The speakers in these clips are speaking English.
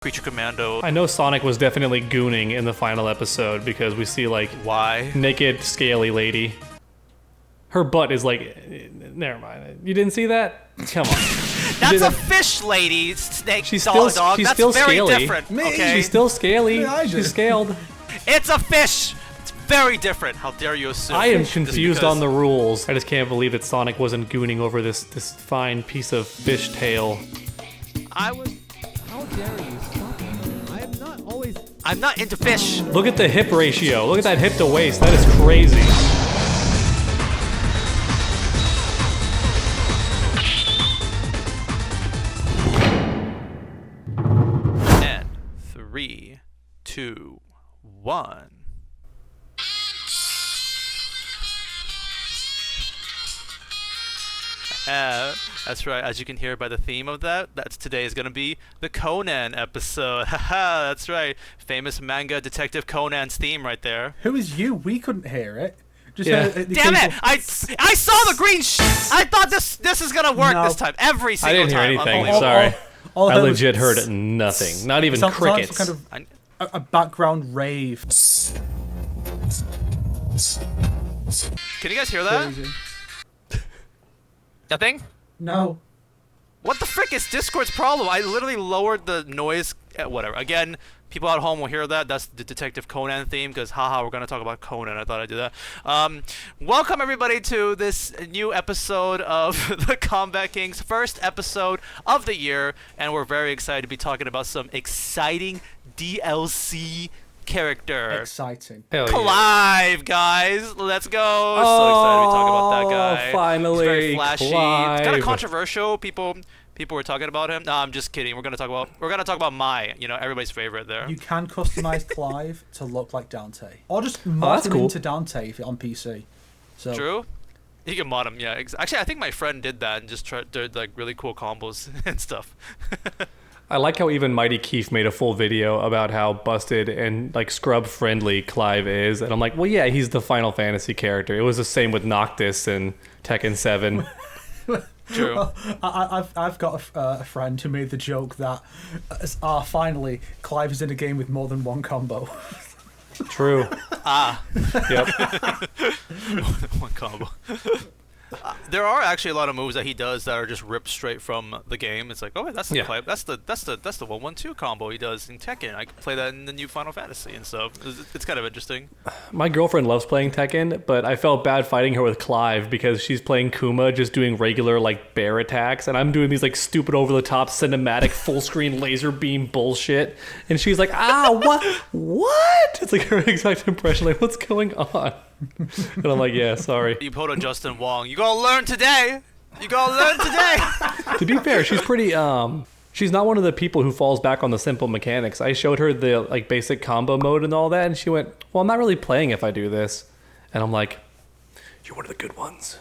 Creature Commando. I know Sonic was definitely gooning in the final episode because we see like Why? naked scaly lady. Her butt is like, never mind. You didn't see that? Come on. That's a fish lady, snake, She's dog. still, she's That's still very scaly. different. Okay? She's still scaly. Yeah, She's scaled. It's a fish. It's very different. How dare you assume? I am confused on the rules. I just can't believe that Sonic wasn't gooning over this fine piece of fish tail. I was. How dare you? Stop it. I am not always. I'm not into fish. Look at the hip ratio. Look at that hip to waist. That is crazy. And 3, 2, 1. That's right. As you can hear by the theme of that's today is going to be the Conan episode. Haha, that's right. Famous manga Detective Conan's theme right there. Who is you? We couldn't hear it. Just Yeah. heard the Damn it! occasional- I saw the green I thought this is going to work No. this time. Every I single didn't hear time. anything. Unbelievable. Sorry. all I heard was legit heard nothing. Not even sounds crickets. kind of I- a background rave. Can you guys hear that? Crazy. Nothing? No. What the frick is Discord's problem? I literally lowered the noise. Whatever. Again, people at home will hear that. That's the Detective Conan theme because, haha, we're going to talk about Conan. I thought I'd do that. Welcome, everybody, to this new episode of the Combat Kings, first episode of the year. And we're very excited to be talking about some exciting DLC character. Exciting. Hell yeah. Clive, guys, let's go! So excited to be talking about that guy. Finally, He's very flashy. It's kind Clive. of controversial. People were talking about him. No, I'm just kidding. We're gonna talk about Mai. You know, everybody's favorite there. You can customize Clive to look like Dante, or just mod that's him cool. into Dante if you're on PC. So True. You can mod him. Yeah. Actually, I think my friend did that and just did like really cool combos and stuff. I like how even Mighty Keith made a full video about how busted and like scrub friendly Clive is, and I'm like, well, yeah, he's the Final Fantasy character. It was the same with Noctis and Tekken 7. True. Well, I've got a friend who made the joke that finally Clive is in a game with more than one combo. True. Yep. One combo. There are actually a lot of moves that he does that are just ripped straight from the game. It's like, oh, wait, that's the Yeah. Clive. That's the 1-1-2 combo he does in Tekken. I can play that in the new Final Fantasy and stuff. It's kind of interesting. My girlfriend loves playing Tekken, but I felt bad fighting her with Clive because she's playing Kuma, just doing regular like bear attacks, and I'm doing these like stupid over the top cinematic full screen laser beam bullshit, and she's like, what? It's like her exact impression, like, what's going on? And I'm like, yeah, sorry. You put on Justin Wong. You gotta learn today. You gotta learn today. To be fair, she's pretty she's not one of the people who falls back on the simple mechanics. I showed her the like basic combo mode and all that, and she went, well, I'm not really playing if I do this. And I'm like, you're one of the good ones.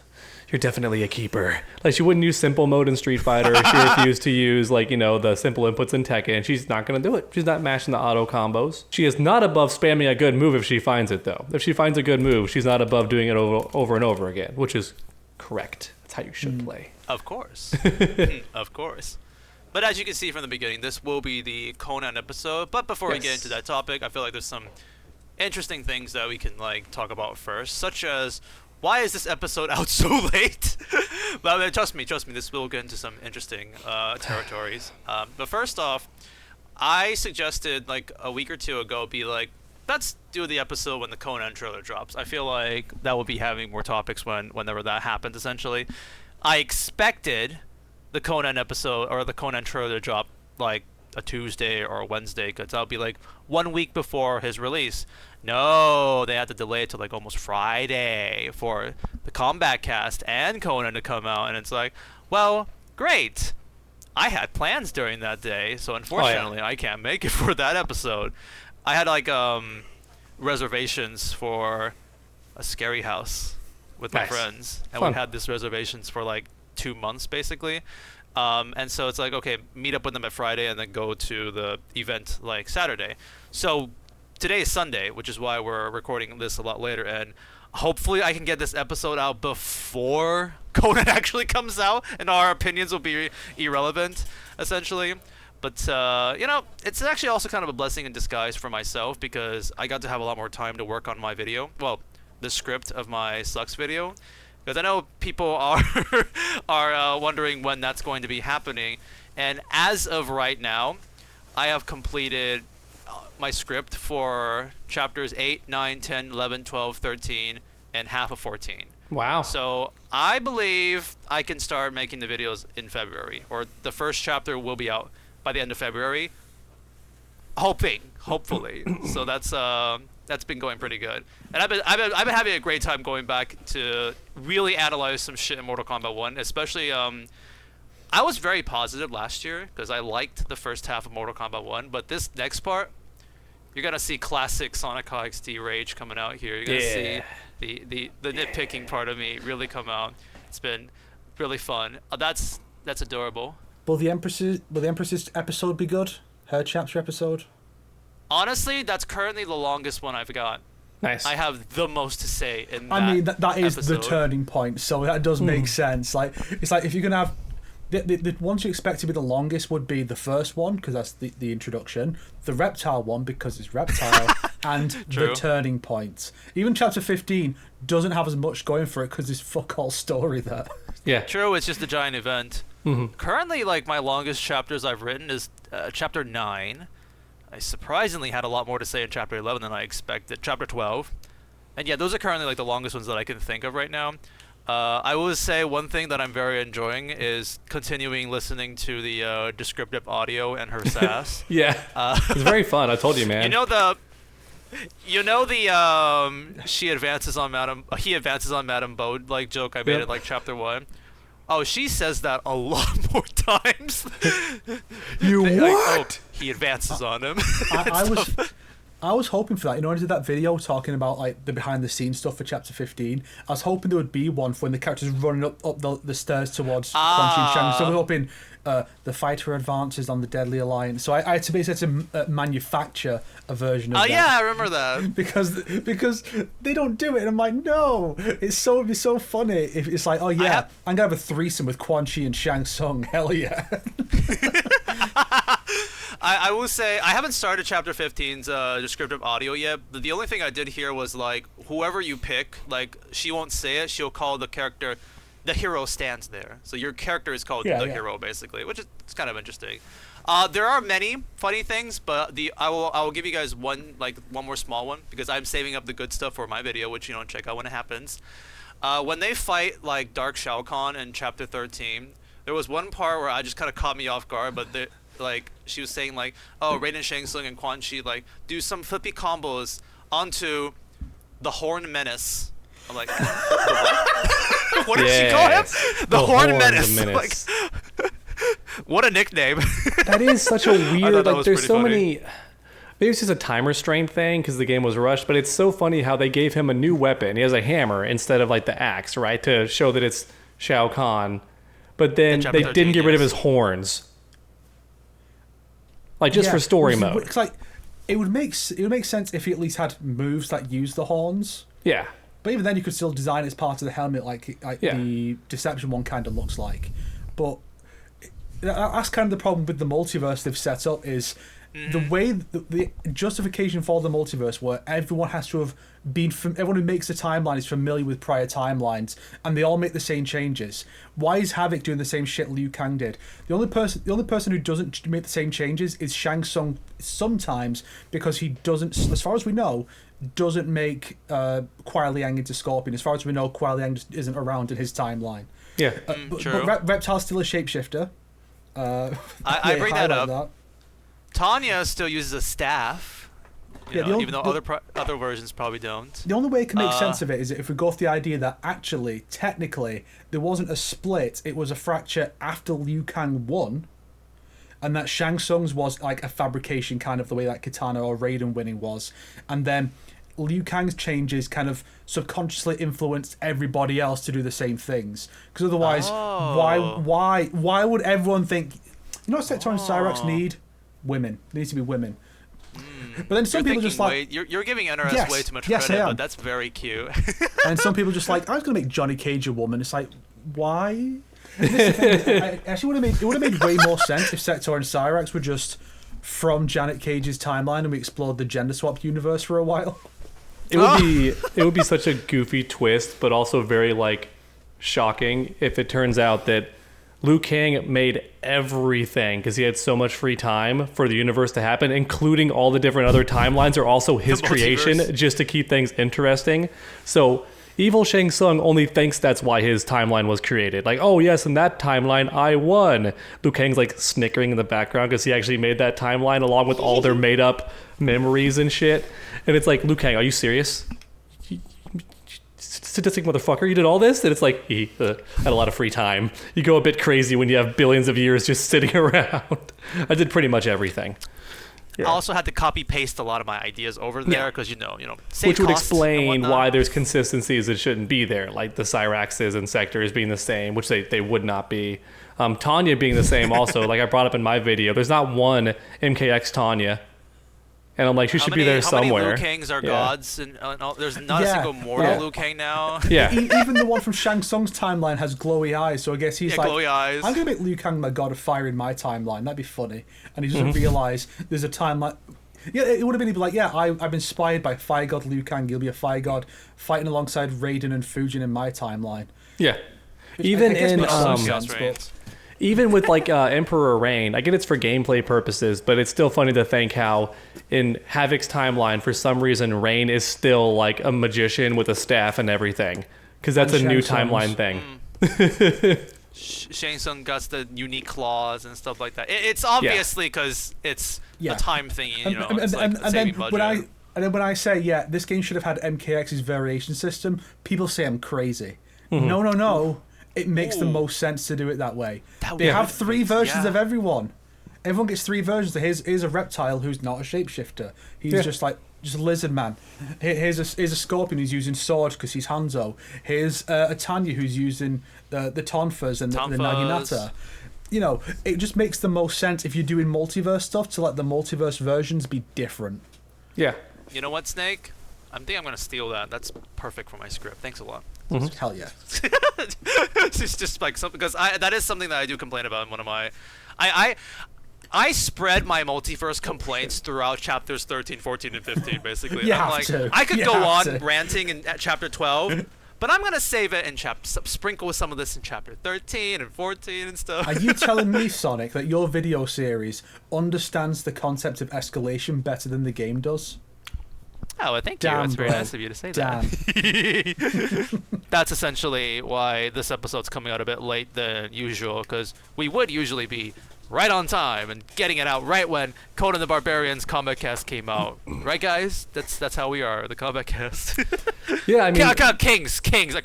You're definitely a keeper. Like, she wouldn't use simple mode in Street Fighter. She refused to use, like, you know, the simple inputs in Tekken. She's not going to do it. She's not mashing the auto combos. She is not above spamming a good move if she finds it, though. If she finds a good move, she's not above doing it over and over again, which is correct. That's how you should play. Of course. Of course. But as you can see from the beginning, this will be the Conan episode. But before we get into that topic, I feel like there's some interesting things that we can, like, talk about first, such as, why is this episode out so late? But I mean, trust me, this will get into some interesting territories. But first off, I suggested like a week or two ago, be like, let's do the episode when the Conan trailer drops. I feel like that will be having more topics whenever that happens, essentially. I expected the Conan episode or the Conan trailer to drop like a Tuesday or a Wednesday, because that'll be like 1 week before his release. No, they had to delay it to like almost Friday for the Combat cast and Conan to come out, and it's like, well, great. I had plans during that day, so unfortunately I can't make it for that episode. I had like reservations for a scary house with my Nice. friends, and Fun. we had these reservations for like 2 months basically. And so it's like, okay, meet up with them at Friday and then go to the event like Saturday. So today is Sunday, which is why we're recording this a lot later, and hopefully I can get this episode out before Conan actually comes out and our opinions will be irrelevant, essentially. But you know, it's actually also kind of a blessing in disguise for myself because I got to have a lot more time to work on my video. Well, the script of my Slux video, because I know people are wondering when that's going to be happening. And as of right now, I have completed my script for chapters 8, 9, 10, 11, 12, 13, and half of 14. Wow. So I believe I can start making the videos in February, or the first chapter will be out by the end of February. Hopefully. So that's been going pretty good, and I've been having a great time going back to really analyze some shit in Mortal Kombat 1, especially I was very positive last year because I liked the first half of Mortal Kombat 1, but this next part, you're gonna see classic Sonic XD rage coming out here. You're gonna see the nitpicking part of me really come out. It's been really fun. That's adorable. Will the Empress's episode be good? Her chapter episode? Honestly, that's currently the longest one I've got. Nice. I have the most to say in that I mean, that is the episode. turning point, so that does make sense. Like, it's like if you're gonna have the ones you expect to be the longest would be the first one because that's the introduction, the reptile one because it's reptile, and True. the turning point. Even chapter 15 doesn't have as much going for it because there's fuck all story there. Yeah. True, it's just a giant event. Currently, like, my longest chapters I've written is chapter 9. I surprisingly had a lot more to say in chapter 11 than I expected. Chapter 12. And yeah, those are currently like the longest ones that I can think of right now. I will say one thing that I'm very enjoying is continuing listening to the descriptive audio and her sass. Yeah. It's very fun. I told you, man. You know the he advances on Madame Bode like joke I made Yep. in like chapter 1. Oh, she says that a lot more times. You Like, what? he advances on him. I was hoping for that. You know, when I did that video talking about like the behind the scenes stuff for chapter 15. I was hoping there would be one for when the characters running up the stairs towards Quan Chi and Shang. So I was hoping the fighter advances on the Deadly Alliance. So I had to basically manufacture a version of that. Oh yeah, I remember that. because they don't do it, and I'm like, no, it'd be so funny if it's like, oh yeah, I'm gonna have a threesome with Quan Chi and Shang Tsung. Hell yeah. I will say I haven't started chapter 15's descriptive audio yet, but the only thing I did hear was like whoever you pick, like she won't say it, she'll call the character the hero stands there. So your character is called the hero basically, which is it's kind of interesting. There are many funny things, but I will give you guys one more small one because I'm saving up the good stuff for my video, which check out when it happens. When they fight like Dark Shao Kahn in chapter 13, there was one part where I just kind of caught me off guard, but like she was saying like, oh, Raiden, Shang Tsung, and Quan Chi like do some flippy combos onto the Horn Menace. I'm like, the what? What did she call him? The Horn Menace. Like, what a nickname. That is such a weird. Like, there's so funny. many. Maybe it's just a time restraint thing because the game was rushed, but it's so funny how they gave him a new weapon. He has a hammer instead of like the axe, right, to show that it's Shao Kahn. But then they didn't get rid of his horns. Like just for story mode. It's like it would make sense if he at least had moves that use the horns. Yeah. But even then, you could still design it as part of the helmet, like the Deception one kind of looks like. But that's kind of the problem with the multiverse they've set up is the way the justification for the multiverse, where everyone has to have been everyone who makes the timeline is familiar with prior timelines, and they all make the same changes. Why is Havoc doing the same shit Liu Kang did? The only person who doesn't make the same changes is Shang Tsung sometimes, because he doesn't, as far as we know, doesn't make Kuai Liang into Scorpion. As far as we know, Kuai Liang just isn't around in his timeline. Yeah. But Reptile's still a shapeshifter. I bring that up. That. Tanya still uses a staff, even though other versions probably don't. The only way it can make sense of it is if we go off the idea that actually, technically, there wasn't a split, it was a fracture after Liu Kang won, and that Shang Tsung's was like a fabrication kind of the way that Kitana or Raiden winning was, and then Liu Kang's changes kind of subconsciously influenced everybody else to do the same things. Because otherwise, why would everyone think, Sector and Cyrax need women? There needs to be women. But then some people just like... You're giving NRS way too much credit, but that's very cute. And some people just like, I was going to make Johnny Cage a woman. It's like, why? Actually, it would have made way more sense if Sector and Cyrax were just from Janet Cage's timeline and we explored the gender swapped universe for a while. It would be such a goofy twist, but also very like shocking if it turns out that Liu Kang made everything because he had so much free time for the universe to happen, including all the different other timelines are also his creation just to keep things interesting. So evil Shang Tsung only thinks that's why his timeline was created. Like, oh yes, in that timeline I won. Liu Kang's like snickering in the background because he actually made that timeline along with all their made up memories and shit. And it's like, Liu Kang, are you serious? Sadistic motherfucker, you did all this? And it's like, he had a lot of free time. You go a bit crazy when you have billions of years just sitting around. I did pretty much everything. Yeah. I also had to copy paste a lot of my ideas over there because save which would explain why there's consistencies that shouldn't be there, like the Cyraxes and Sectors being the same, which they would not be. Tanya being the same also, like I brought up in my video. There's not one MKX Tanya. And I'm like, she should be there somewhere. How many Liu Kangs are gods? And there's not a single mortal Liu Kang now. Yeah. Even the one from Shang Tsung's timeline has glowy eyes, so I guess he's like, glowy eyes. I'm going to make Liu Kang my god of fire in my timeline. That'd be funny. And he doesn't realise there's a timeline. Yeah, it would have been, he'd be like, yeah, I'm inspired by fire god Liu Kang. He'll be a fire god fighting alongside Raiden and Fujin in my timeline. Yeah. Even with like Emperor Rain, I get it's for gameplay purposes, but it's still funny to think how in Havoc's timeline, for some reason, Rain is still like a magician with a staff and everything, because that's a new timeline thing. Shang Tsung got the unique claws and stuff like that. It's obviously because it's a time thing, it's like saving budget. And then when I say, this game should have had MKX's variation system, people say I'm crazy. Mm-hmm. No. It makes the most sense to do it that way. They have 3 versions of everyone. Everyone gets 3 versions. Here's a reptile who's not a shapeshifter. He's just a lizard man. Here's a scorpion who's using sword because he's Hanzo. Here's a Tanya who's using the tonfas and the naginata. It just makes the most sense if you're doing multiverse stuff to let the multiverse versions be different. Yeah. You know what, Snake? I think I'm going to steal that. That's perfect for my script. Thanks a lot. Mm-hmm. Hell yeah. It's just like something, because that is something that I do complain about in one of my... I spread my multiverse complaints throughout chapters 13, 14, and 15, basically. I could go on ranting in chapter 12, but I'm going to save it and sprinkle some of this in chapter 13 and 14 and stuff. Are you telling me, Sonic, that your video series understands the concept of escalation better than the game does? Oh, well, thank you. That's very nice of you to say that. That's essentially why this episode's coming out a bit late than usual, because we would usually be right on time and getting it out right when Conan the Barbarian's Combat Cast came out. Right, guys? That's how we are, the Combat Cast. Yeah, I mean... Kings.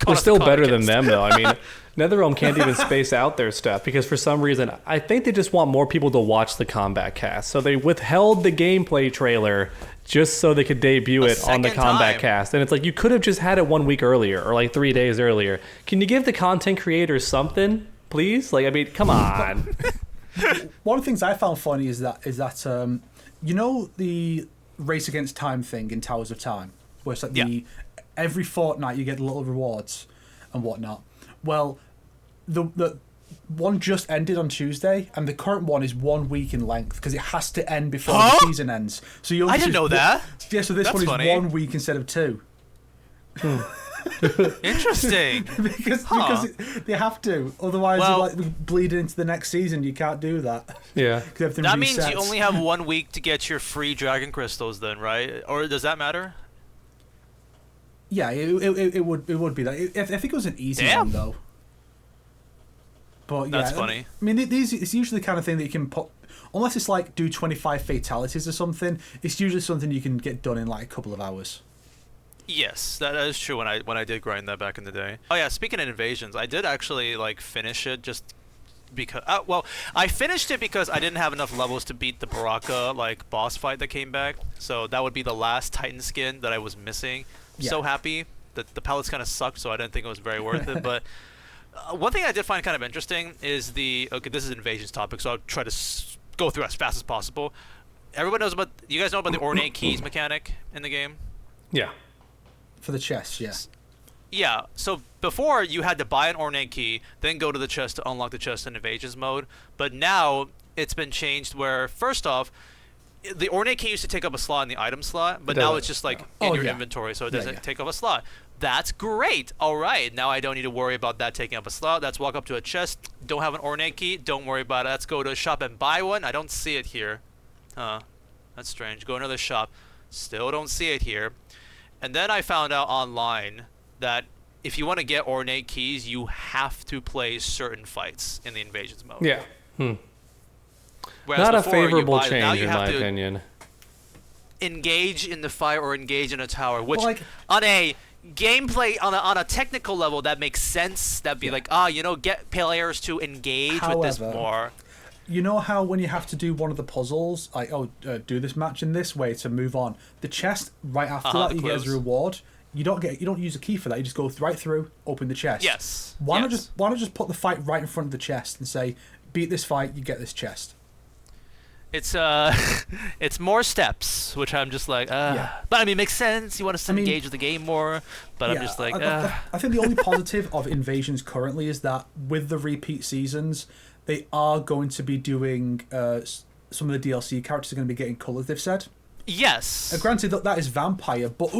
We're still better than them, though. I mean, NetherRealm can't even space out their stuff because for some reason, I think they just want more people to watch the Combat Cast. So they withheld the gameplay trailer just so they could debut it on the Combat Cast. And it's like, you could have just had it 1 week earlier or like 3 days earlier. Can you give the content creators something, please? Like, I mean, come on. One of the things I found funny is that the Race Against Time thing in Towers of Time, where it's like every fortnight you get little rewards and whatnot. Well, the one just ended on Tuesday, and the current one is 1 week in length because it has to end before the season ends. So I didn't know that. Yeah, so this one is funny. 1 week instead of 2. Interesting. because they have to, otherwise we bleed into the next season. You can't do that. Yeah, that means you only have 1 week to get your free dragon crystals, then, right? Or does that matter? Yeah, it would be that. I think it was an easy one though. But that's funny. I mean, it's usually the kind of thing that you can put, unless it's like do 25 fatalities or something. It's usually something you can get done in like a couple of hours. Yes, that is true. When I did grind that back in the day. Oh yeah, speaking of invasions, I did actually like finish it just because. I finished it because I didn't have enough levels to beat the Baraka like boss fight that came back. So that would be the last Titan skin that I was missing. Yeah. So happy that the pellets kind of sucked, so I didn't think it was very worth it. But one thing I did find kind of interesting is this is invasions topic, so I'll try to go through as fast as possible. Everyone knows about. You guys know about the ornate keys mechanic in the game? Yeah. For the chest, yeah. Yeah, so before you had to buy an ornate key, then go to the chest to unlock the chest in evasions mode. But now it's been changed where, first off, the ornate key used to take up a slot in the item slot, but now it's just like in your inventory, so it doesn't take up a slot. That's great. All right, now I don't need to worry about that taking up a slot. Let's walk up to a chest. Don't have an ornate key. Don't worry about it. Let's go to a shop and buy one. I don't see it here. Huh. That's strange. Go to another shop. Still don't see it here. And then I found out online that if you want to get ornate keys, you have to play certain fights in the invasions mode. Yeah. Whereas Not a before, favorable now change, you in have my to opinion. engage in the fight or engage in a tower, which Well, like- on a gameplay, on a technical level, that makes sense. That'd be like, get players to engage with this However, more. You know how when you have to do one of the puzzles, like, do this match in this way to move on, the chest right after that the you get as a clues. reward. You don't use a key for that. You just go right through, open the chest. Yes. Why not yes. just put the fight right in front of the chest and say, beat this fight, you get this chest. It's it's more steps, which I'm just like, But I mean, it makes sense. You want to engage with the game more, but I'm just like, I think the only positive of Invasions currently is that with the repeat seasons, they are going to be doing some of the DLC characters are going to be getting colours. They've said. Yes. Granted that is vampire, but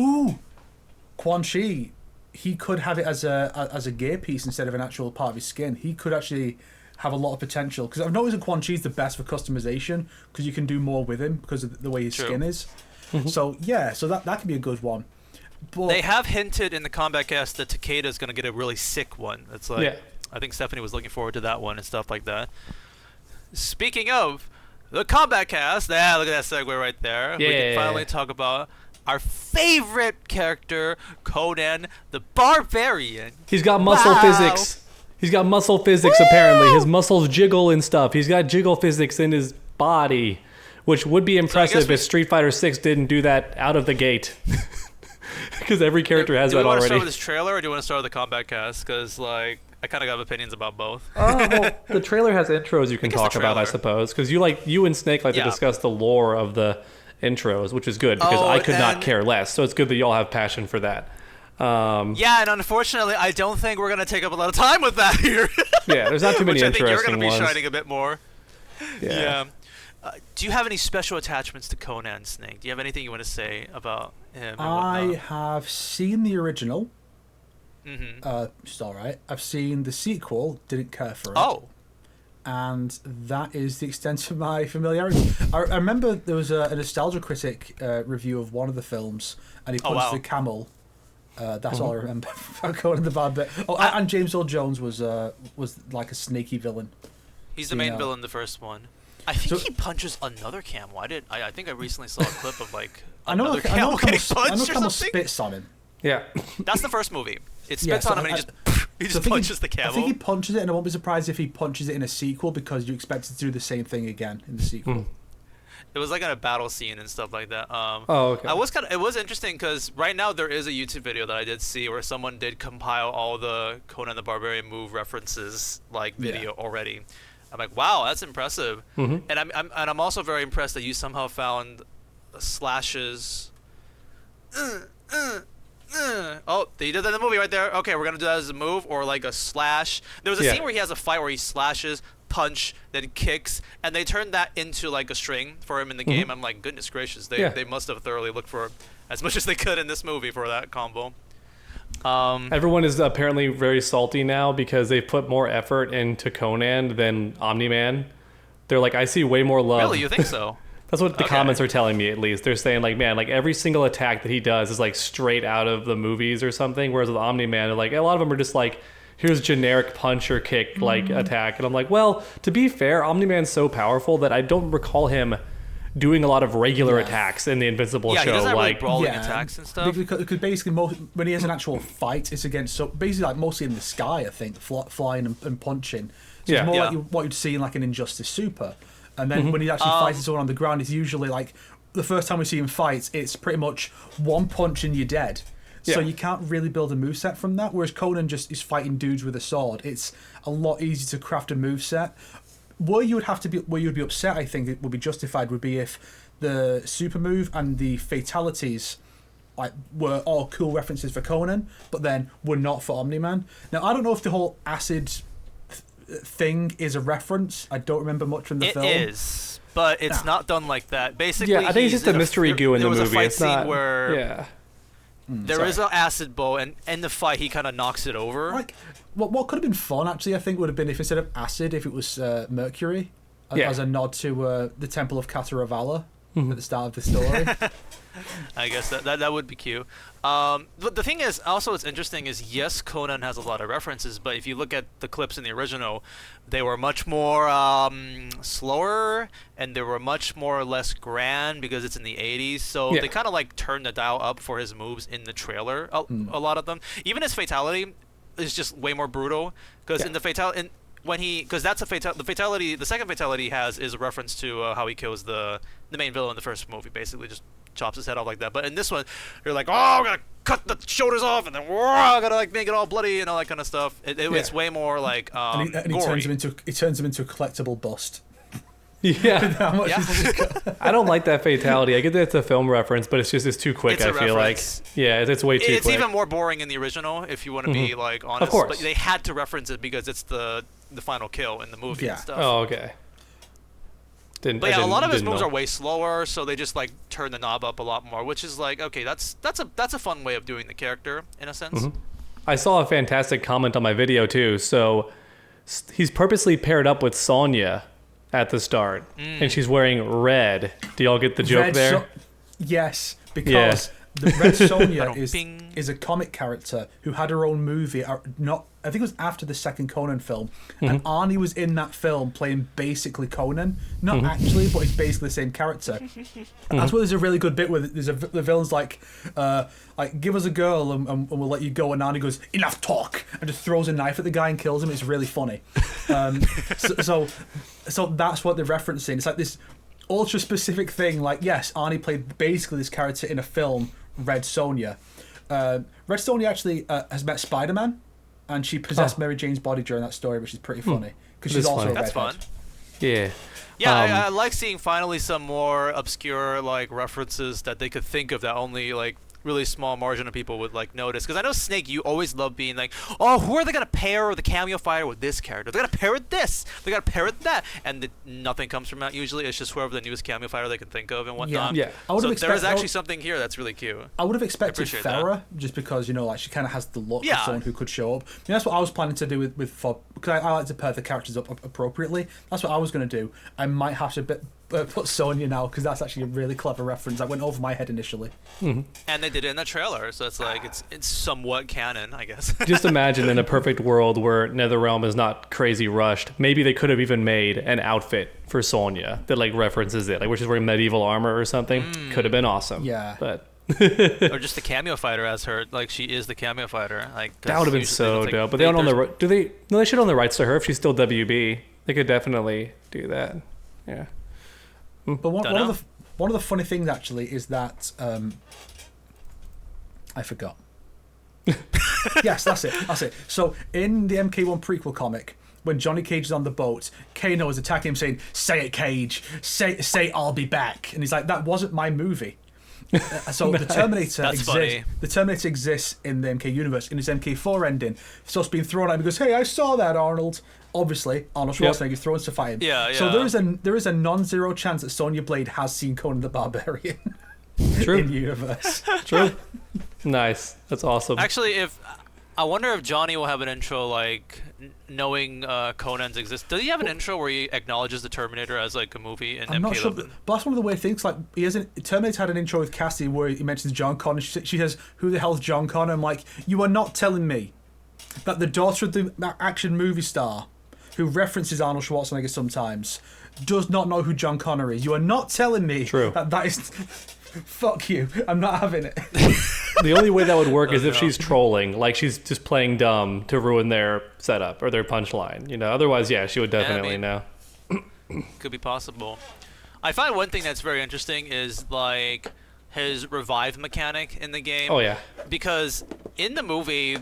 Quan Chi, he could have it as a gear piece instead of an actual part of his skin. He could actually have a lot of potential, because I've noticed that Quan Chi is the best for customization because you can do more with him because of the way his skin is. So that could be a good one. But they have hinted in the Combat Cast that Takeda is going to get a really sick one. It's like, I think Stephanie was looking forward to that one and stuff like that. Speaking of the Combat Cast, look at that segue right there. We can finally talk about our favorite character, Conan the Barbarian. He's got muscle physics. He's got muscle physics, apparently. His muscles jiggle and stuff. He's got jiggle physics in his body, which would be impressive if Street Fighter 6 didn't do that out of the gate. Because every character has that already. Do you want to start with this trailer, or do you want to start with the Combat Cast? Because, I kind of have opinions about both. Well, the trailer has intros you can talk about, I suppose. Because you and Snake like to discuss the lore of the intros, which is good, because I could not care less. So it's good that y'all have passion for that. And unfortunately, I don't think we're going to take up a lot of time with that here. Yeah, there's not too many which I interesting think you're going to be ones. shining a bit more. Yeah. Do you have any special attachments to Conan, Snake? Do you have anything you want to say about him? I have seen the original. Mm-hmm. It's all right. I've seen the sequel. Didn't care for it. Oh. And that is the extent of my familiarity. I remember there was a Nostalgia Critic review of one of the films, and he punched the camel. That's all I remember about Conan the Barbarian. And James Earl Jones was like a snaky villain. He's the main villain in the first one. I think he punches another camel. I think I recently saw a clip of another camel getting punched or something. Spits on him. Yeah. That's the first movie. It spits on him and he just punches the camel. I think he punches it, and I won't be surprised if he punches it in a sequel, because you expect it to do the same thing again in the sequel. It was like in a battle scene and stuff like that. Okay. It was interesting because right now there is a YouTube video that I did see where someone did compile all the Conan the Barbarian move references video already. I'm like, wow, that's impressive. And I'm also very impressed that you somehow found slashes. Oh, they did that in the movie right there. Okay, we're gonna do that as a move or like a slash. There was a scene where he has a fight where he slashes, punch, then kicks, and they turned that into like a string for him in the game. I'm like, goodness gracious, they must have thoroughly looked for as much as they could in this movie for that combo. Everyone is apparently very salty now because they put more effort into Conan than Omni-Man. They're like, I see way more love. Really, you think so? That's what the comments are telling me, at least. They're saying, like, man, like, every single attack that he does is, like, straight out of the movies or something, whereas with Omni-Man, they're like, a lot of them are just, like, here's generic punch or kick, like, attack. And I'm like, well, to be fair, Omni-Man's so powerful that I don't recall him doing a lot of regular attacks in the Invincible show. He doesn't have like brawling attacks and stuff. Because basically, when he has an actual fight, it's against basically like mostly in the sky. I think flying and punching. So it's more like what you'd see in like an Injustice Super. And then when he actually fights someone on the ground, it's usually like the first time we see him fight, it's pretty much one punch and you're dead. So you can't really build a moveset from that. Whereas Conan just is fighting dudes with a sword. It's a lot easier to craft a moveset. Where you'd be upset, I think it would be justified, would be if the super move and the fatalities like were all cool references for Conan, but then were not for Omni-Man. Now I don't know if the whole acid thing is a reference. I don't remember much from the film. It is, but it's not done like that. Basically, Yeah, I think it's just a mystery goo in the movie. There was a fight it's scene not, where yeah. there is an acid bowl, and in the fight he kind of knocks it over. Like, what could have been fun actually, I think, would have been if instead of acid, if it was mercury, as a nod to the Temple of Kataravala at the start of the story. I guess that would be cute. But the thing is, also what's interesting is, yes, Conan has a lot of references, but if you look at the clips in the original, they were much more slower, and they were much more less grand because it's in the 80s. So they kind of like turned the dial up for his moves in the trailer, a lot of them. Even his fatality is just way more brutal, because in the fatality... because that's the fatality. The second fatality he has is a reference to how he kills the main villain in the first movie. Basically, just chops his head off like that. But in this one, you're like, oh, I'm gonna cut the shoulders off, and then I'm gonna like make it all bloody and all that kind of stuff. It's way more like and he gory. turns him into a collectible bust. Yeah. I don't like that fatality. I get that it's a film reference, but it's too quick. I feel reference. like it's way too quick. It's even more boring in the original, if you want to be like honest. Of course. But they had to reference it because it's the final kill in the movie and stuff. Oh, okay. But yeah, a lot of his moves are way slower, so they just like turn the knob up a lot more, which is like, okay, that's a fun way of doing the character in a sense. I saw a fantastic comment on my video too. So he's purposely paired up with Sonya at the start, and she's wearing red. Do y'all get the joke there? Yes, because the Red Sonja Bing. is a comic character who had her own movie. I think it was after the second Conan film, and Arnie was in that film playing basically Conan, not actually, but he's basically the same character. That's where there's a really good bit where the villain's like, give us a girl and we'll let you go, and Arnie goes, enough talk, and just throws a knife at the guy and kills him. It's really funny. So that's what they're referencing. It's like this ultra specific thing. Like, yes, Arnie played basically this character in a film, Red Sonja. Red Sonja actually has met Spider-Man, and she possessed Mary Jane's body during that story, which is pretty funny because she's also a redhead. That's fun. Yeah. Yeah, I like seeing finally some more obscure like references that they could think of that only like really small margin of people would like notice. Because I know Snake, you always love being like, oh, who are they gonna pair the cameo fighter with this character? They're gonna pair with this. They gotta pair with that, and nothing comes from that. Usually, it's just whoever the newest cameo fighter they can think of and whatnot. Yeah. So there is actually something here that's really cute. I would have expected Farrah just because like she kind of has the look of someone who could show up. that's what I was planning to do with Fob, because I like to pair the characters up appropriately. That's what I was going to do. I might have to put Sonya now because that's actually a really clever reference. I went over my head initially. And they did it in the trailer, so it's like it's somewhat canon, I guess. Just imagine in a perfect world where NetherRealm is not crazy rushed. Maybe they could have even made an outfit for Sonya that like references it, like where she's wearing medieval armor or something. Could have been awesome. Yeah, but or just the cameo fighter as her, like she is the cameo fighter. Like that would have been so dope. But they don't own the do they? No, they should own the rights to her if she's still WB. They could definitely do that. Yeah. But one of the funny things actually is that I forgot. Yes, that's it. So in the MK1 prequel comic, when Johnny Cage is on the boat, Kano is attacking him saying, "Say it, Cage. Say I'll be back." And he's like, "That wasn't my movie." So the Terminator exists. The Terminator exists in the MK universe. In his MK4 ending, stuff's being thrown at him. He goes, "Hey, I saw that, Arnold." Obviously, Arnold Schwarzenegger is throwing stuff at him. Yeah. So there is a non-zero chance that Sonya Blade has seen Conan the Barbarian. True. In the universe. True. Nice. That's awesome. Actually, I wonder if Johnny will have an intro like knowing Conan's existence. Does he have an intro where he acknowledges the Terminator as like a movie in MK11? I'm not sure, but that's one of the weird things. Like Terminator had an intro with Cassie where he mentions John Connor. She says, "Who the hell's John Connor?" I'm like, you are not telling me that the daughter of the action movie star who references Arnold Schwarzenegger sometimes does not know who John Connor is. You are not telling me that is... Fuck you. I'm not having it. The only way that would work is if she's trolling, like she's just playing dumb to ruin their setup or their punchline. Otherwise, she would definitely know. Could be possible. I find one thing that's very interesting is like his revive mechanic in the game. Oh yeah. Because in the movie,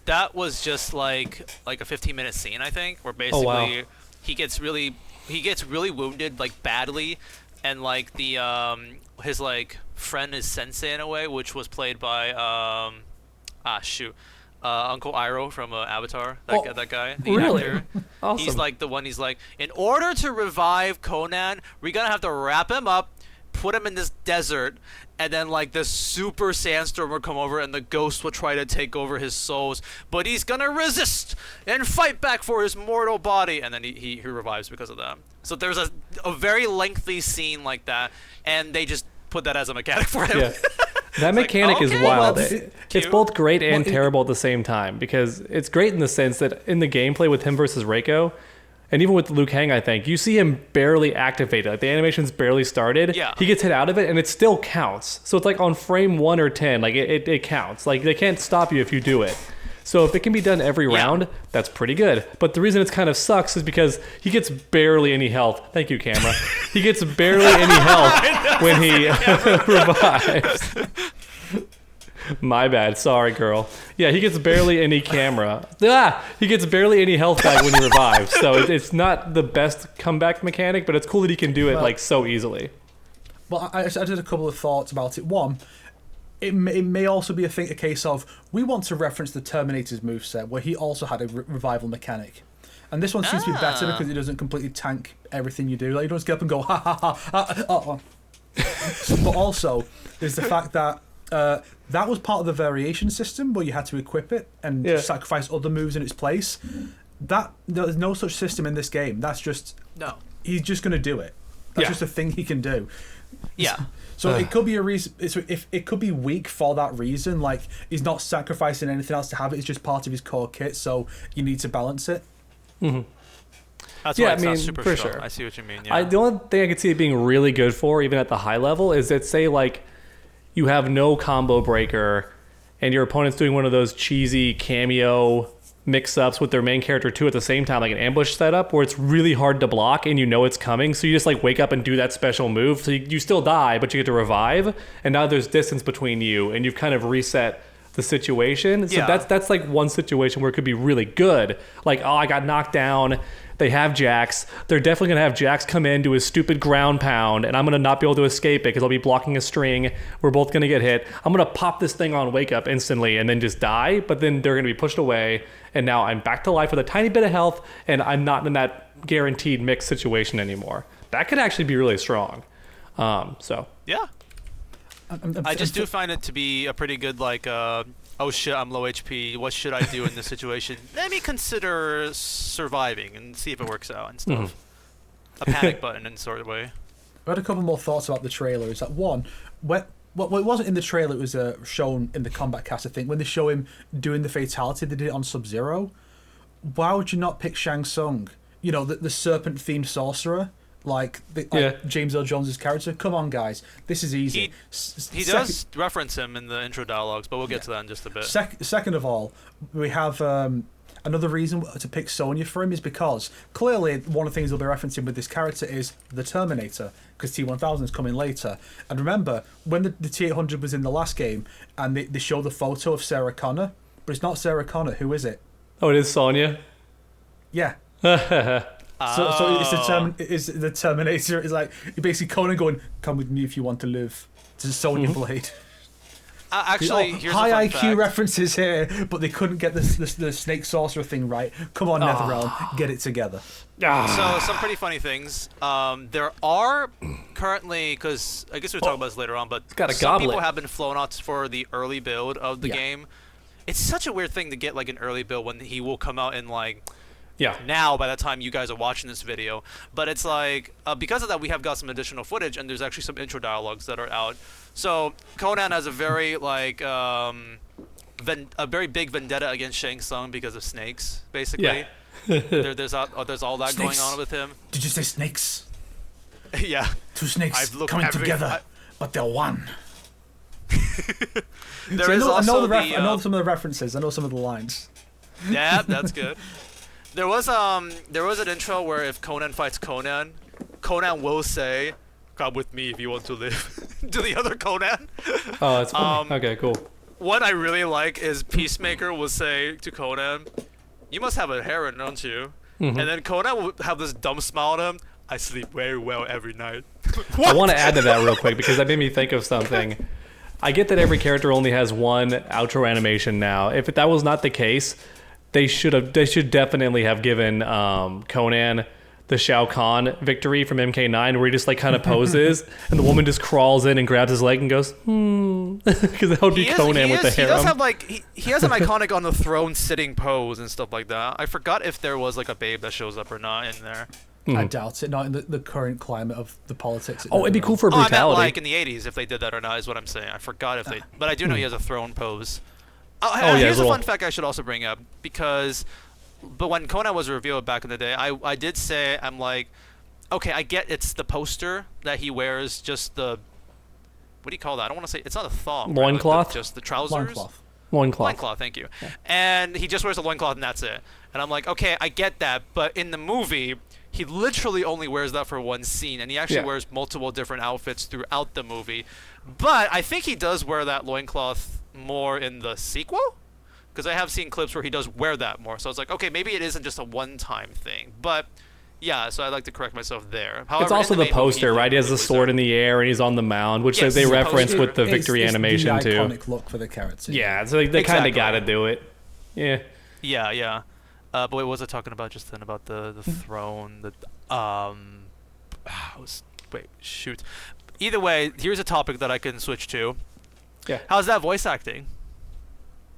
that was just like a 15-minute scene, I think, where basically he gets really wounded like badly, and like the his like friend is sensei in a way, which was played by Uncle Iroh from Avatar. That guy, the really? actor. Awesome. He's like the one. He's like, in order to revive Conan, we're gonna have to wrap him up, put him in this desert, and then like this super sandstorm will come over and the ghost will try to take over his souls, but he's gonna resist and fight back for his mortal body, and then he revives because of that. So there's a very lengthy scene like that, and they just put that as a mechanic for him. Yeah. That mechanic like, is wild. well, It's both great and terrible at the same time, because it's great in the sense that in the gameplay with him versus Reiko, and even with Liu Kang, I think, you see him barely activated. Like the animation's barely started. Yeah. He gets hit out of it and it still counts. So it's like on frame 1 or 10, like it counts. Like they can't stop you if you do it. So if it can be done every round, that's pretty good. But the reason it's kind of sucks is because he gets barely any health. Thank you, camera. He gets barely any health when he revives. My bad. Sorry, girl. Yeah, he gets barely any camera. He gets barely any health back when he revives. So it's not the best comeback mechanic, but it's cool that he can do it like so easily. Well, I did a couple of thoughts about it. One, it may also be a case of we want to reference the Terminator's moveset, where he also had a revival mechanic. And this one seems to be better because it doesn't completely tank everything you do. Like, you don't just get up and go, ha ha ha. But also, there's the fact that that was part of the variation system where you had to equip it and sacrifice other moves in its place. There's no such system in this game. That's just... No. He's just going to do it. That's just a thing he can do. Yeah. So it could be a reason. If it could be weak for that reason, like he's not sacrificing anything else to have it. It's just part of his core kit. So you need to balance it. Mm-hmm. That's why it's not super for strong. Sure. I see what you mean. Yeah. The only thing I could see it being really good for, even at the high level, is that say like you have no combo breaker, and your opponent's doing one of those cheesy cameo mix-ups with their main character too at the same time, like an ambush setup where it's really hard to block and you know it's coming, so you just like wake up and do that special move, so you still die but you get to revive, and now there's distance between you and you've kind of reset the situation. So that's like one situation where it could be really good. Like, oh, I got knocked down. They have Jax. They're definitely going to have Jax come in, do his stupid ground pound, and I'm going to not be able to escape it because I'll be blocking a string. We're both going to get hit. I'm going to pop this thing on wake up instantly and then just die, but then they're going to be pushed away, and now I'm back to life with a tiny bit of health, and I'm not in that guaranteed mix situation anymore. That could actually be really strong. Yeah. I just do find it to be a pretty good, like, oh shit, I'm low HP. What should I do in this situation? Let me consider surviving and see if it works out and stuff. A panic button in sort of way. I had a couple more thoughts about the trailer. Is that one, well, it wasn't in the trailer, it was shown in the combat cast, I think. When they show him doing the fatality, they did it on Sub-Zero. Why would you not pick Shang Tsung? You know, the serpent-themed sorcerer? Like James Earl Jones' character. Come on, guys. This is easy. He does reference him in the intro dialogues, but we'll get to that in just a bit. Second of all, we have another reason to pick Sonya for him is because clearly one of the things they'll be referencing with this character is the Terminator, because T-1000 is coming later. And remember, when the T-800 was in the last game and they show the photo of Sarah Connor, but it's not Sarah Connor. Who is it? Oh, it is Sonya? Yeah. So it's the Terminator. It's like basically Conan going, "Come with me if you want to live." To Sonya Blade. Actually, here's high a fun IQ fact. references here, but they couldn't get the snake sorcerer thing right. Come on, NetherRealm, get it together. So some pretty funny things. There are currently, because I guess we'll talk about this later on, but some people have been flown out for the early build of the game. It's such a weird thing to get like an early build when he will come out in like. Now, by the time you guys are watching this video, but it's like because of that, we have got some additional footage, and there's actually some intro dialogues that are out. So Conan has a very like a very big vendetta against Shang Tsung because of snakes, basically. There's all that snakes. going on with him. Did you say snakes? Yeah. Two snakes coming together, but they're one. I know some of the references. I know some of the lines. Yeah, that's good. There was an intro where if Conan fights Conan will say, "Come with me if you want to live," to the other Conan. Oh, that's funny. Okay, cool. What I really like is Peacemaker will say to Conan, "You must have a heron, don't you?" And then Conan will have this dumb smile at him. I sleep very well every night. I want to add to that real quick because that made me think of something. I get that every character only has one outro animation now. If that was not the case, they should definitely have given Conan the Shao Kahn victory from MK9 where he just like kind of poses and the woman just crawls in and grabs his leg and goes, because that would be Conan with the harem. He does have like, he has an iconic on the throne sitting pose and stuff like that. I forgot if there was like a babe that shows up or not in there. I doubt it. Not in the current climate of the politics. Oh, it'd be cool for brutality. I meant like in the 80s if they did that or not is what I'm saying. I forgot if they, but I do know he has a throne pose. Here's a fun fact I should also bring up but when Conan was revealed back in the day, I did say, I'm like, okay, I get it's the poster that he wears, just the, what do you call that? I don't want to say, it's not a thong. Loincloth? Right? Just the trousers? Loincloth. Loincloth, thank you. Yeah. And he just wears a loincloth and that's it. And I'm like, okay, I get that, but in the movie, he literally only wears that for one scene, and he actually wears multiple different outfits throughout the movie. But I think he does wear that loincloth more in the sequel? Because I have seen clips where he does wear that more. So it's like, okay, maybe it isn't just a one-time thing. But, yeah, so I'd like to correct myself there. However, it's also the poster, right? He has the sword in the air and he's on the mound, which they reference with the victory animation, it's too. It's the iconic look for the character. Yeah, so they kind of got to do it. Yeah. Yeah. But what was I talking about just then about the throne? Shoot. Either way, here's a topic that I can switch to. Yeah. How's that voice acting?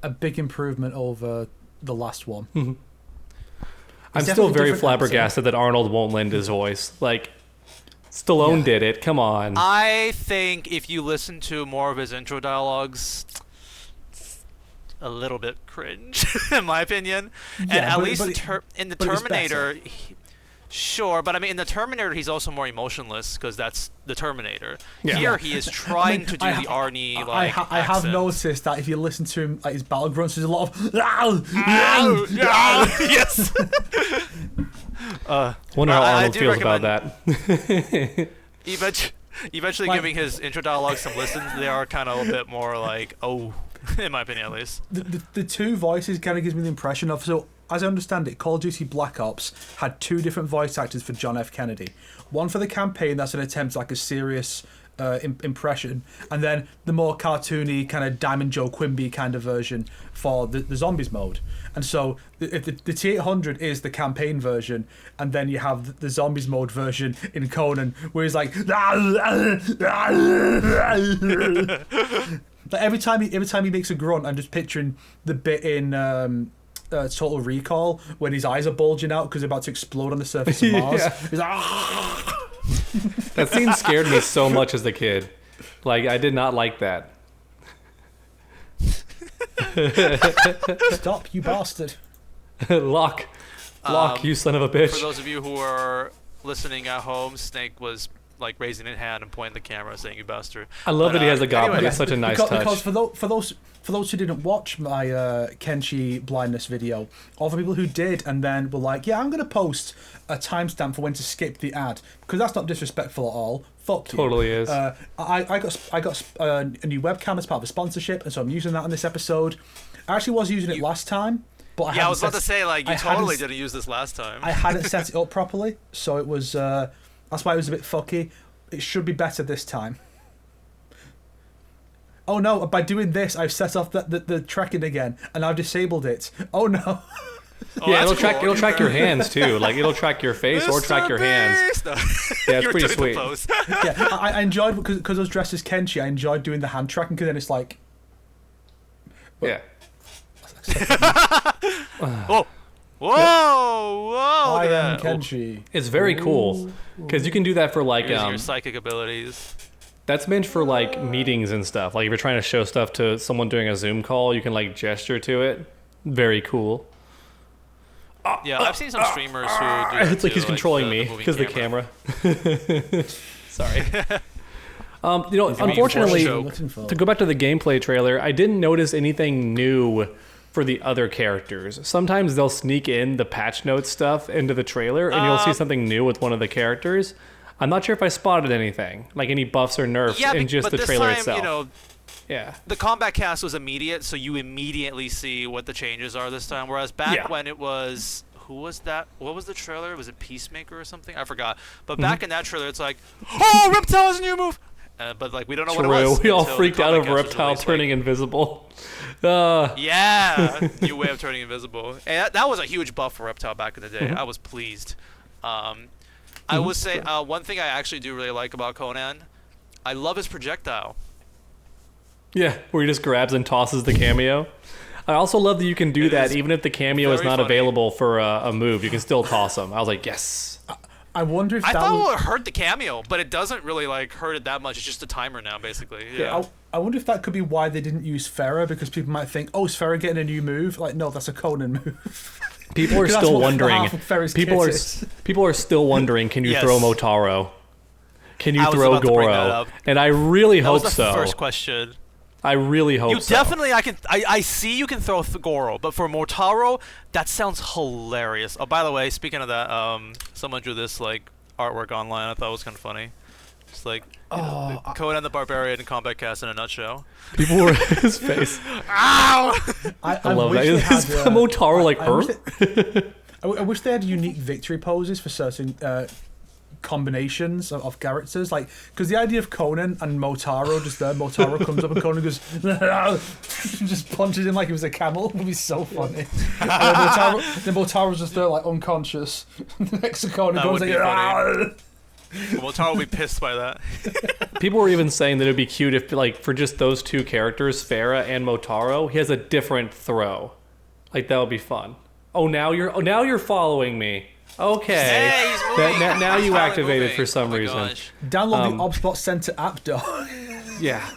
A big improvement over the last one. Mm-hmm. I'm still very flabbergasted that Arnold won't lend his voice. Like, Stallone did it. Come on. I think if you listen to more of his intro dialogues, it's a little bit cringe, in my opinion. And at least in the Terminator, sure, but I mean, in the Terminator, he's also more emotionless because that's the Terminator. Yeah. Here, he is trying to do the Arnie like. I have noticed that if you listen to him, like his battle grunts, there's a lot of. Yes. Wonder how Arnold feels about that. Eventually, giving his intro dialogue some listens, they are kind of a bit more like, in my opinion, at least. The two voices kind of gives me the impression of as I understand it, Call of Duty Black Ops had two different voice actors for John F. Kennedy. One for the campaign, that's an attempt like a serious impression, and then the more cartoony kind of Diamond Joe Quimby kind of version for the zombies mode. And so the T-800 is the campaign version, and then you have the zombies mode version in Conan, where he's like... every time he makes a grunt, I'm just picturing the bit in... Total Recall when his eyes are bulging out because they're about to explode on the surface of Mars. He's like, that scene scared me so much as a kid. Like, I did not like that. Stop, you bastard. Lock, you son of a bitch. For those of you who are listening at home, Snake was like raising his hand and pointing the camera saying you bastard. I love that he has a goblet. Anyway, it's such a nice touch. Because for those who didn't watch my Kenshi blindness video, or for people who did and then were like, yeah, I'm going to post a timestamp for when to skip the ad, because that's not disrespectful at all. Fuck you. Totally is. I got a new webcam as part of a sponsorship, and so I'm using that in this episode. I actually was using it last time, but I was about to say, like, you totally didn't use this last time. I hadn't set it up properly, so it was... that's why it was a bit fucky. It should be better this time. Oh no, by doing this, I've set off the tracking again, and I've disabled it. Oh no. Yeah, it'll track your hands too. Like, it'll track your face or track your hands. No. Yeah, it's pretty sweet. Yeah, I enjoyed, because I was dressed as Kenshi, I enjoyed doing the hand tracking, because then it's like... Yeah. Whoa! I am Kenshi. It's very cool, because you can do that for like... Using your psychic abilities. That's meant for like meetings and stuff. Like if you're trying to show stuff to someone doing a Zoom call, you can like gesture to it. Very cool. Yeah, I've seen some streamers who do it's like he's controlling me because the camera. Sorry. Unfortunately, to go back to the gameplay trailer, I didn't notice anything new for the other characters. Sometimes they'll sneak in the patch notes stuff into the trailer, and you'll see something new with one of the characters. I'm not sure if I spotted anything, like any buffs or nerfs in just the trailer itself. Yeah. The combat cast was immediate, so you immediately see what the changes are this time. Whereas back when it was, who was that? What was the trailer? Was it Peacemaker or something? I forgot. But back in that trailer, it's like, oh, Reptile is a new move. But like we don't know what it was. We all freaked out over Reptile turning invisible. Yeah, new way of turning invisible. And that was a huge buff for Reptile back in the day. I was pleased. I would say one thing I actually do really like about Conan, I love his projectile. Yeah, where he just grabs and tosses the cameo. I also love that you can do that even if the cameo is not available for a move. You can still toss them. I was like, yes. I wonder if I thought it would hurt the cameo, but it doesn't really like hurt it that much. It's just a timer now, basically. Yeah. I wonder if that could be why they didn't use Farah, because people might think, oh, is Farah getting a new move? Like, no, that's a Conan move. People are still wondering. People are still wondering. Can you throw Motaro? Can you throw Goro? And I really hope so. That was the first question. I really hope so. Definitely, I see you can throw Goro, but for Motaro, that sounds hilarious. Oh, by the way, speaking of that, someone drew this like artwork online. I thought it was kind of funny. Just like Conan the Barbarian and Combat Cast in a nutshell. People were his face. Ow! I love that. Is Motaro like her? I wish they had unique victory poses for certain combinations of characters, like, because the idea of Conan and Motaro just there, Motaro comes up and Conan goes just punches him like he was a camel, would be so funny. And then Motaro's just there like unconscious next to Conan, goes like Motaro will be pissed by that. People were even saying that it would be cute if, like, for just those two characters, Farah and Motaro, he has a different throw. Like, that would be fun. Now you're following me. Okay. Hey, now you activated for some reason. Gosh. Download the OBSBot Center app, dog. Yeah.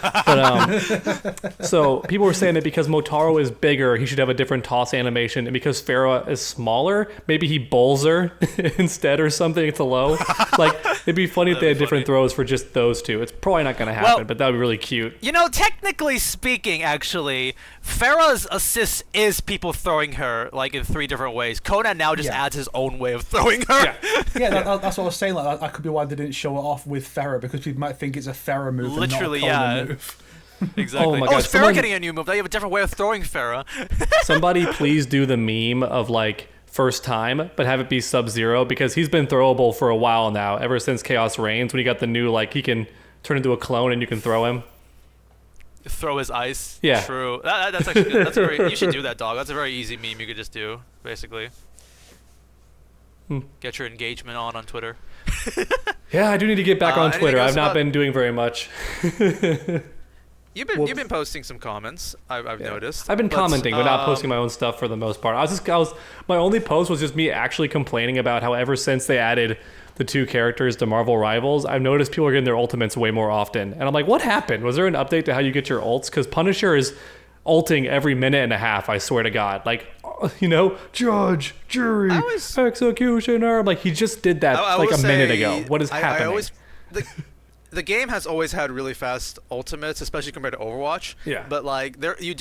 But so people were saying that because Motaro is bigger, he should have a different toss animation, and because Farah is smaller, maybe he bowls her instead or something. It's a low. Like, it'd be funny if they had different throws for just those two. It's probably not going to happen, but that would be really cute. You know, technically speaking, actually, Farah's assist is people throwing her like in 3 different ways. Conan now just adds his own way of throwing her. That's what I was saying. Like, that could be why they didn't show it off with Farah, because people might think it's a Farah move. Literally, and not a Conan move. Exactly. Oh my God! Is Farah getting a new move? They have a different way of throwing Farah. Somebody please do the meme of like first time, but have it be Sub-Zero, because he's been throwable for a while now, ever since Chaos Reigns, when he got the new, like, he can turn into a clone and you can throw him. Throw his ice. Yeah. True. That's actually good. That's you should do that, dog. That's a very easy meme you could just do, basically. Get your engagement on Twitter. Yeah, I do need to get back on Twitter. I've not been doing very much. You've been posting some comments. I've noticed. I've been commenting, but not posting my own stuff for the most part. My only post was just me actually complaining about how ever since they added the 2 characters to Marvel Rivals, I've noticed people are getting their ultimates way more often. And I'm like, what happened? Was there an update to how you get your ults? Because Punisher is ulting every minute and a half, I swear to God. Like, you know, judge, jury, executioner. Like, he just did that like a minute ago. What is happening? The game has always had really fast ultimates, especially compared to Overwatch. Yeah. But like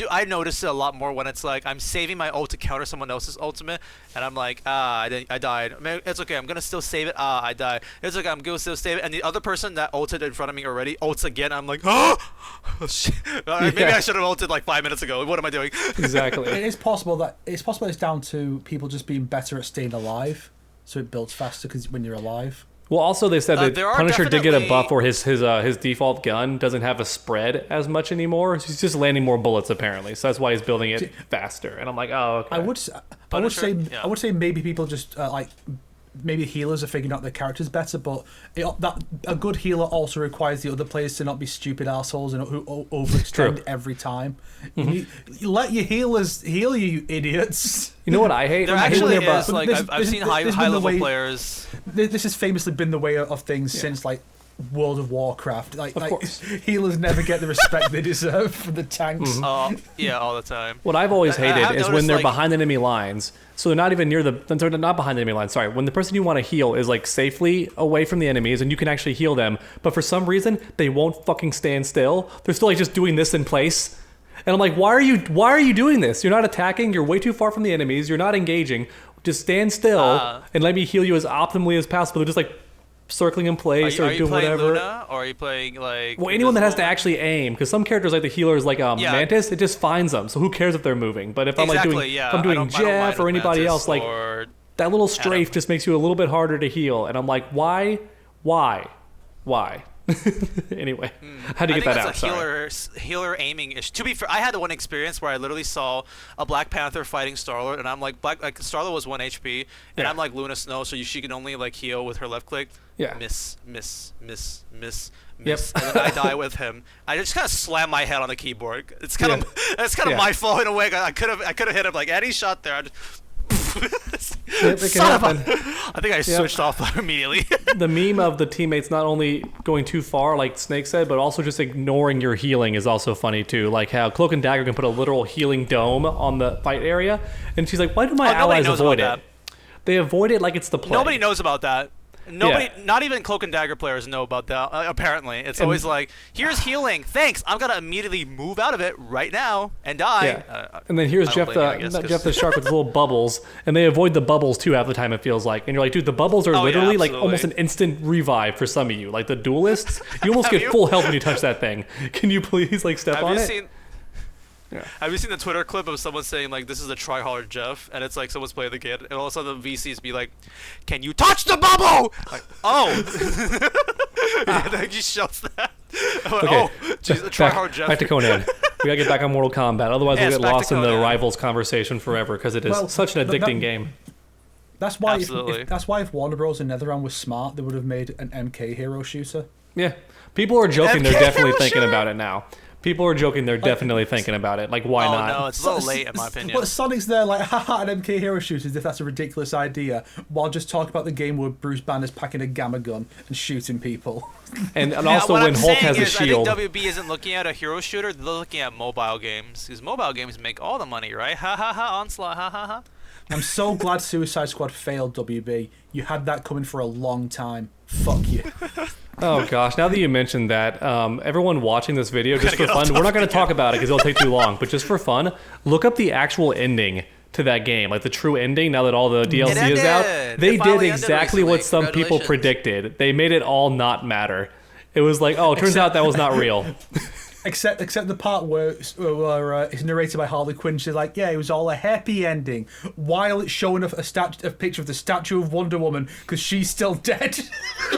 I notice it a lot more when it's like I'm saving my ult to counter someone else's ultimate, and I'm like, I died. I mean, it's okay. I'm gonna still save it. I died. It's okay. I'm gonna still save it. And the other person that ulted in front of me already ults again. I'm like, oh shit. Maybe I should have ulted like 5 minutes ago. What am I doing? Exactly. It's possible it's down to people just being better at staying alive, so it builds faster because when you're alive. Well, also they said that Punisher did get a buff where his default gun doesn't have a spread as much anymore. So he's just landing more bullets apparently, so that's why he's building it faster. And I'm like, oh, okay. I would say maybe people just like maybe healers are figuring out their characters better, but a good healer also requires the other players to not be stupid assholes and who overextend every time. You let your healers heal you idiots. You know what I hate? There actually is, like, I've seen high-level players. This has famously been the way of things since, like, World of Warcraft. Like healers never get the respect they deserve for the tanks. All the time. What I've always hated is when they're behind enemy lines. So they're not even near they're not behind the enemy lines. Sorry, when the person you want to heal is like safely away from the enemies and you can actually heal them, but for some reason they won't fucking stand still. They're still like just doing this in place. And I'm like, why are you doing this? You're not attacking. You're way too far from the enemies. You're not engaging. Just stand still and let me heal you as optimally as possible. They're just like, circling in place are or you doing playing whatever. Luna, or are you playing like? Well, anyone that has to Invincible? actually aim, because some characters like the healers, like Mantis, it just finds them. So who cares if they're moving? But if I'm like doing, if I'm doing I don't mind Jeff or with anybody Mantis else, like or that little strafe Adam. just makes you a little bit harder to heal. And I'm like, why? Anyway, how to get that out? I think that's a healer aiming issue. To be fair, I had the one experience where I literally saw a Black Panther fighting Star-Lord, and I'm like, Star-Lord was 1 HP, and I'm like Luna Snow, so she can only like heal with her left click. Yeah. Miss. Yep. And then I die with him. I just kind of slam my head on the keyboard. It's kind of Yeah. my fault in a way. I could have hit him like any shot there. I just. It can happen. I think I switched off immediately. The meme of the teammates not only going too far, like Snake said, but also just ignoring your healing is also funny too. Like how Cloak and Dagger can put a literal healing dome on the fight area, and she's like, "Why do my allies avoid it?" They avoid it like it's the play. Nobody knows about that. Nobody, not even Cloak and Dagger players know about that. Apparently, it's always like, "Here's healing, thanks. I'm gonna immediately move out of it right now and die." Yeah. And then here's Jeff the shark with his little bubbles, and they avoid the bubbles too half the time. It feels like, and you're like, dude, the bubbles are literally like almost an instant revive for some of you. Like the duelists, you almost get full health when you touch that thing. Can you please like step on it? Have you seen the Twitter clip of someone saying like, "This is a try-hard Jeff," and it's like someone's playing the game, and all of a sudden the VCs be like, "Can you touch the bubble?" Like, oh, he shouts that. Like, Okay. Oh, geez, the try-hard Jeff. Back to Conan. We gotta get back on Mortal Kombat. Otherwise, we'll Yes, get back to lost in the Conan. rivals conversation forever because it is such an addicting game. That's why. Absolutely. That's why if Warner Bros. And NetherRealm was smart, they would have made an MK hero shooter. Yeah, people are joking. They're MK definitely hero thinking shooter? about it now. People are joking. They're definitely thinking about it. Like, why Oh not? no, it's a little late in my opinion. But Sonic's there like, haha, an MK hero shooter, as if that's a ridiculous idea, while just talking about the game where Bruce Banner's packing a gamma gun and shooting people. And Yeah, also what when I'm Hulk saying has a is, shield. I think WB isn't looking at a hero shooter; they're looking at mobile games. Because mobile games make all the money, right? Ha ha ha! Onslaught! Ha ha ha! I'm so glad Suicide Squad failed, WB. You had that coming for a long time. Fuck you. Oh gosh! Now that you mentioned that, everyone watching this video, just for fun, we're not going to talk about it because it'll take too long. But just for fun, look up the actual ending to that game, like the true ending. Now that all the DLC is out, they did finally ended exactly what recently. some people Congratulations. predicted. They made it all not matter. It was like, oh, it turns out that was not real. Except the part where it's narrated by Harley Quinn. She's like, yeah, it was all a happy ending, while it's showing a picture of the statue of Wonder Woman because she's still dead.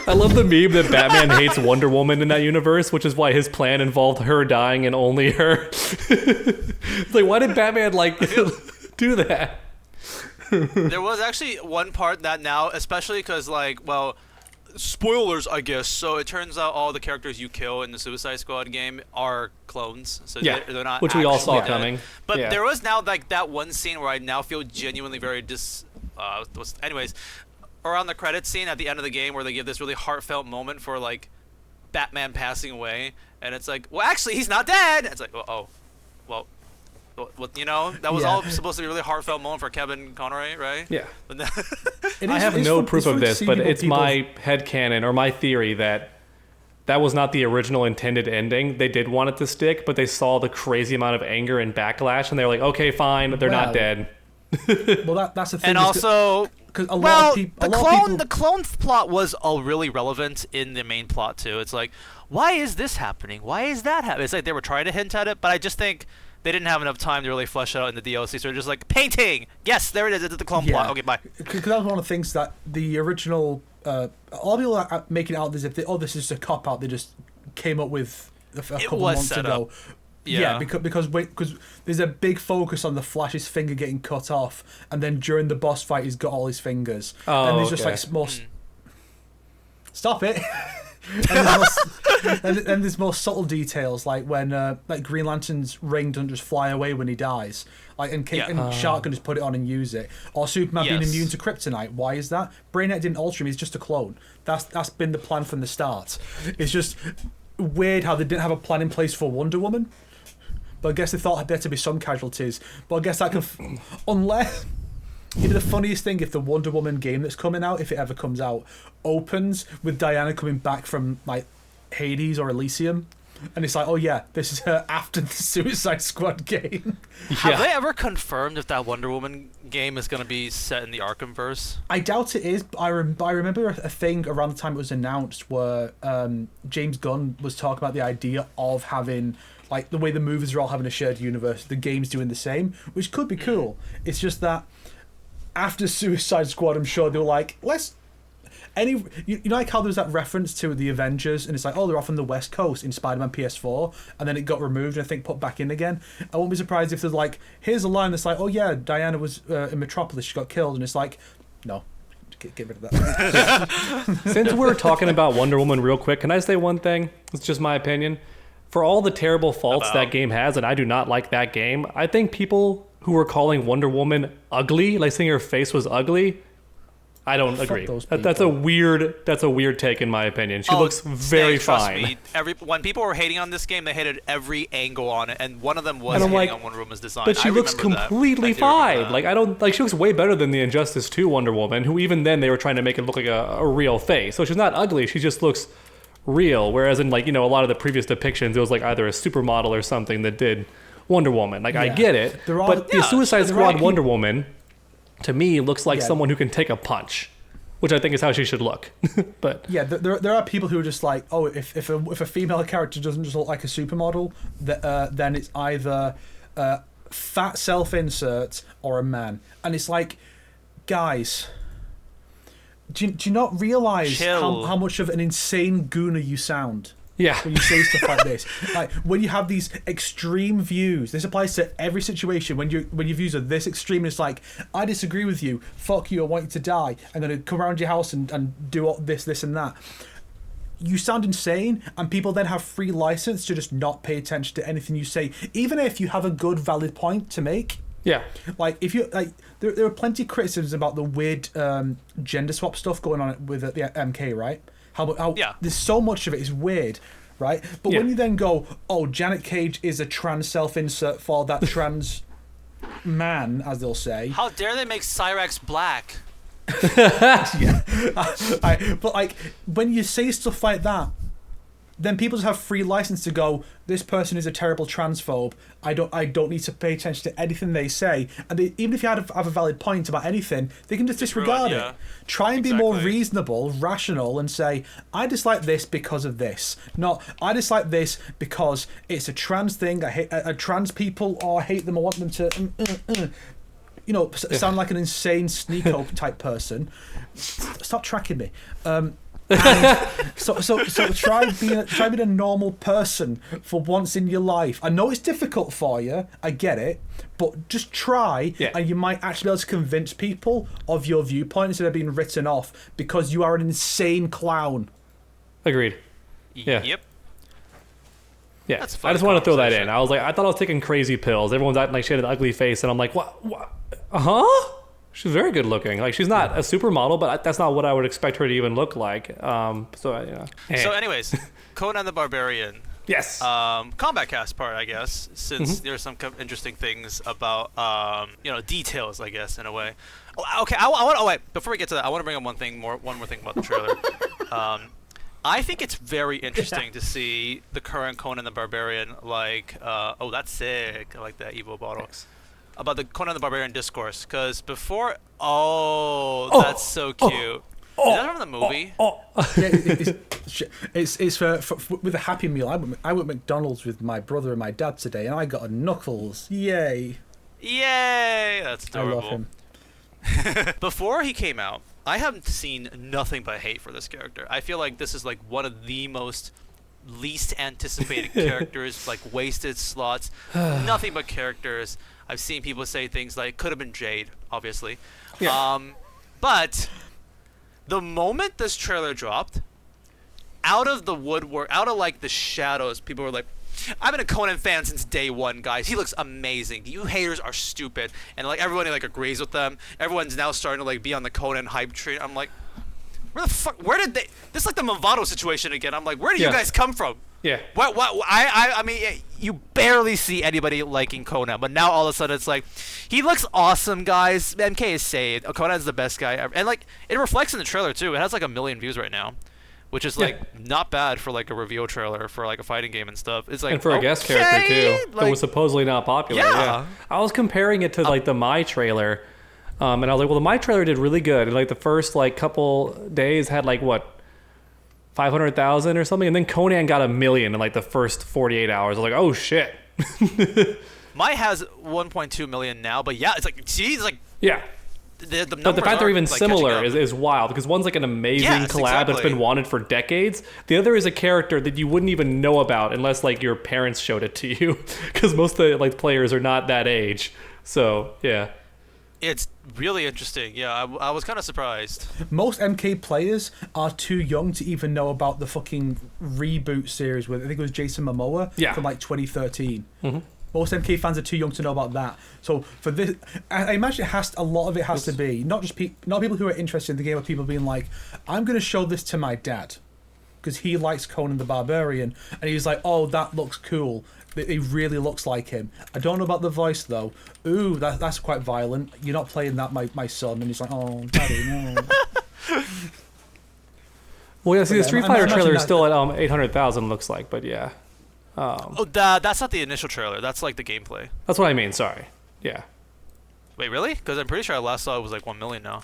I love the meme that Batman hates Wonder Woman in that universe, which is why his plan involved her dying and only her. It's like, why did Batman like do that? There was actually one part that now, especially because like, well, spoilers, I guess. So it turns out all the characters you kill in the Suicide Squad game are clones. So Yeah, they're not. which we all actually saw dead. coming. But Yeah. there was now like that one scene where I now feel genuinely very anyways, around the credits scene at the end of the game where they give this really heartfelt moment for like Batman passing away, and it's like, well, actually, he's not dead. It's like, well, you know, that was all supposed to be a really heartfelt moment for Kevin Conroy, right? Yeah. But then I have no proof of this, but it's my headcanon or my theory that was not the original intended ending. They did want it to stick, but they saw the crazy amount of anger and backlash, and they were like, okay, fine, they're not dead. Well, that's the thing. and also, because a lot of people, the clone plot was all really relevant in the main plot too. It's like, why is this happening? Why is that happening? It's like they were trying to hint at it, but I just think they didn't have enough time to really flesh it out in the DLC. So they're just like, painting. Yes, there it is. It's the clone plot. Okay, bye. Because that was one of the things that the original, a lot of people are making it out as if this is just a cop out. They just came up with a couple months set ago. up. Yeah. because there's a big focus on the Flash's finger getting cut off, and then during the boss fight, he's got all his fingers. Oh, and there's just okay. like small. Stop it. and there's more subtle details, like when like Green Lantern's ring doesn't just fly away when he dies, like and Shark can just put it on and use it, or Superman being immune to kryptonite. Why is that? Brainiac didn't alter him; he's just a clone. That's been the plan from the start. It's just weird how they didn't have a plan in place for Wonder Woman, but I guess they thought there to be some casualties. But I guess that could, unless. It'd be the funniest thing if the Wonder Woman game that's coming out, if it ever comes out, opens with Diana coming back from like Hades or Elysium, And it's like, oh yeah, this is her after the Suicide Squad game. Have they ever confirmed if that Wonder Woman game is going to be set in the Arkhamverse? I doubt it is, but I remember a thing around the time it was announced where James Gunn was talking about the idea of having, like, the way the movies are all having a shared universe, the game's doing the same, which could be cool. It's just that after Suicide Squad, I'm sure they were like, you know, like how there was that reference to the Avengers, and it's like, oh, they're off on the West Coast in Spider-Man PS4, and then it got removed and I think put back in again. I won't be surprised if there's like, here's a line that's like, oh yeah, Diana was in Metropolis, she got killed, and it's like, no, get rid of that. Since we're talking about Wonder Woman real quick, can I say one thing? It's just my opinion. For all the terrible faults that game has, and I do not like that game, I think people who were calling Wonder Woman ugly, like saying her face was ugly, I don't agree. That's a weird take in my opinion. She looks very fine. Trust me, when people were hating on this game, they hated every angle on it, and one of them was hating on Wonder Woman's design. But she looks completely fine. Like, I don't like. She looks way better than the Injustice 2 Wonder Woman, who even then they were trying to make it look like a real face. So she's not ugly. She just looks real. Whereas in, like, you know, a lot of the previous depictions, it was like either a supermodel or something that did Wonder Woman. Like, I get it, but the Suicide Squad Wonder Woman, to me, looks like someone who can take a punch, which I think is how she should look. But yeah, there are people who are just like, oh, if a female character doesn't just look like a supermodel, then it's either fat self-insert or a man. And it's like, guys, do you not realize how much of an insane gooner you sound? Yeah. When you say stuff like this, like when you have these extreme views, this applies to every situation. When your views are this extreme, it's like, I disagree with you. Fuck you. I want you to die. I'm gonna come around your house and do all this, and that. You sound insane, and people then have free license to just not pay attention to anything you say, even if you have a good, valid point to make. Yeah. Like, if you like, there are plenty of criticisms about the weird gender swap stuff going on with the MK, right? How there's so much of it is weird, right? But when you then go, oh, Janet Cage is a trans self-insert for that trans man, as they'll say. How dare they make Cyrax black? But like, when you say stuff like that, then people just have free license to go, this person is a terrible transphobe. I don't need to pay attention to anything they say. And even if you have a valid point about anything, they can just disregard it. Try and be more reasonable, rational, and say, I dislike this because of this. Not, I dislike this because it's a trans thing. I hate trans people, or I hate them. I want them to... You know, sound like an insane sneako type person. Stop tracking me. So try being a normal person for once in your life. I know it's difficult for you, I get it, but just try, and you might actually be able to convince people of your viewpoint instead of being written off because you are an insane clown. Agreed. Yeah. Yep. Yeah, I just want to throw that in. I was like, I thought I was taking crazy pills. Everyone's acting like she had an ugly face, and I'm like, what? She's very good looking. Like, she's not a supermodel, but that's not what I would expect her to even look like. So anyways, Conan the Barbarian. Yes. Combat cast part, I guess, since there's some interesting things about details, I guess, in a way. Oh, okay. Wait. Before we get to that, I want to bring up one more thing about the trailer. I think it's very interesting to see the current Conan the Barbarian, like, that's sick. I like that Evo bottle. Thanks. About the Conan the Barbarian discourse, because before... that's so cute. Is that from the movie? It's for with a Happy Meal. I went to McDonald's with my brother and my dad today, and I got a Knuckles. Yay! That's adorable. I love him. Before he came out, I haven't seen nothing but hate for this character. I feel like this is like one of the most least anticipated characters, like wasted slots, nothing but characters. I've seen people say things like, could have been Jade, obviously. Yeah. But the moment this trailer dropped, out of the woodwork, out of like the shadows, people were like, I've been a Conan fan since day one, guys. He looks amazing. You haters are stupid. And like everybody like agrees with them. Everyone's now starting to like be on the Conan hype train. I'm like, where did they... This is like the Movado situation again. I'm like, where do you guys come from? Yeah. What? I mean, you barely see anybody liking Conan, but now all of a sudden it's like, he looks awesome, guys. MK is saved. Conan's the best guy ever. And like, it reflects in the trailer too. It has like 1 million views right now. which is like not bad for like a reveal trailer for like a fighting game and stuff. It's like and for a guest character too, that was supposedly not popular. Yeah. I was comparing it to like the My trailer, and I was like, well, the My trailer did really good. And, like the first like couple days had like what 500,000 or something, and then Conan got 1 million in like the first 48 hours. I was like, oh shit. My has 1.2 million now, but yeah, it's like geez, like yeah. But the fact they're even similar is wild, because one's like an amazing collab that's been wanted for decades. The other is a character that you wouldn't even know about unless like your parents showed it to you, because most of the like players are not that age. So yeah, it's really interesting. Yeah, I was kind of surprised. Most MK players are too young to even know about the fucking reboot series with, I think it was Jason Momoa from like 2013. Mm-hmm. Most MK fans are too young to know about that. So for this, I imagine a lot of it has to be not just not people who are interested in the game, but people being like, I'm going to show this to my dad because he likes Conan the Barbarian, and he's like, oh, that looks cool. It really looks like him. I don't know about the voice though. Ooh, that's quite violent. You're not playing that, my son. And he's like, oh, daddy, no. Well, yeah. See, the Street Fighter trailer is still at 800,000. Looks like, but yeah. That's not the initial trailer. That's like the gameplay. That's what I mean. Sorry. Yeah. Wait, really? Because I'm pretty sure I last saw it was like 1 million now.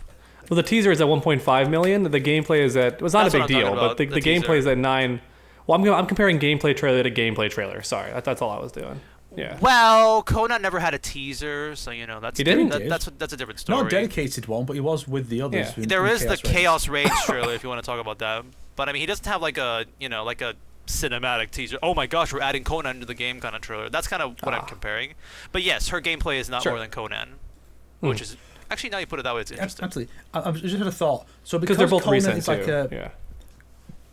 Well, the teaser is at 1.5 million. The gameplay is at. Well, it's not a big deal, but the gameplay is at 9. Well, I'm comparing gameplay trailer to gameplay trailer. Sorry, that's all I was doing. Yeah. Well, Conan never had a teaser, so that's he didn't. That's a different story. Not a dedicated one, but he was with the others. Yeah. There is the Chaos Reigns trailer if you want to talk about that. But I mean, he doesn't have like a cinematic teaser. Oh my gosh, we're adding Conan to the game kind of trailer. That's kind of what I'm comparing. But yes, her gameplay is not more than Conan, which is actually, now you put it that way, it's interesting. Absolutely. I just had a thought. So because they're both Conan recent is like too.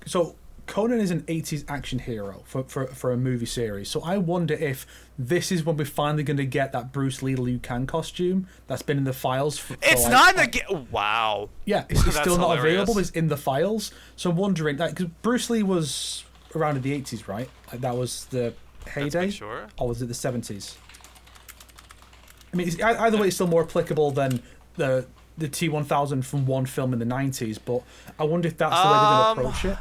So Conan is an 80s action hero for a movie series. So I wonder if this is when we're finally going to get that Bruce Lee Liu Kang costume that's been in the files. It's not in the game. Wow. Yeah, it's still not available. It's in the files. So I'm wondering, because Bruce Lee was around in the 80s, right? Like that was the heyday? Sure. Or was it the 70s? I mean, either way, it's still more applicable than the T-1000 from one film in the 90s, but I wonder if that's the way they're going to approach it.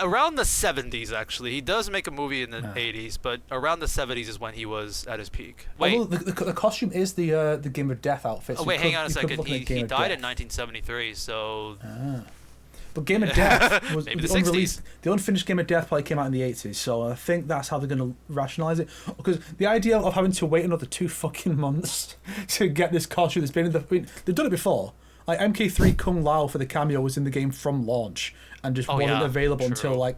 Around the 70s, actually. He does make a movie in the 80s, but around the 70s is when he was at his peak. Wait. The costume is the Game of Death outfit. Oh, wait, hang on a second. He died in 1973, so... But Game of Death was maybe the unreleased. The unfinished Game of Death probably came out in the 80s, so I think that's how they're going to rationalise it. Because the idea of having to wait another 2 fucking months to get this costume that's been in they've done it before. Like MK3 Kung Lao for the cameo was in the game from launch and just wasn't available until like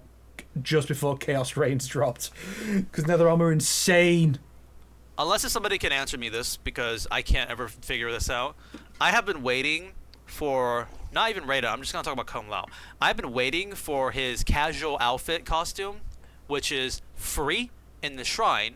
just before Chaos Reigns dropped. Because NetherRealm are insane. Unless if somebody can answer me this, because I can't ever figure this out. I have been waiting for, not even Raiden, I'm just going to talk about Kung Lao. I've been waiting for his casual outfit costume, which is free in the shrine,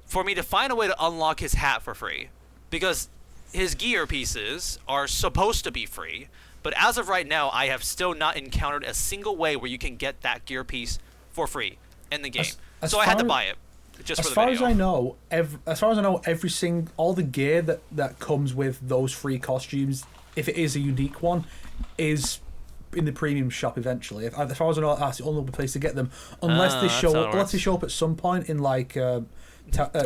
for me to find a way to unlock his hat for free. Because his gear pieces are supposed to be free, but as of right now, I have still not encountered a single way where you can get that gear piece for free in the game. So I had to buy it just for the video. As far as I know, all the gear that comes with those free costumes, if it is a unique one, is in the premium shop eventually. As far as I know, that's the only place to get them, unless they show up at some point in like.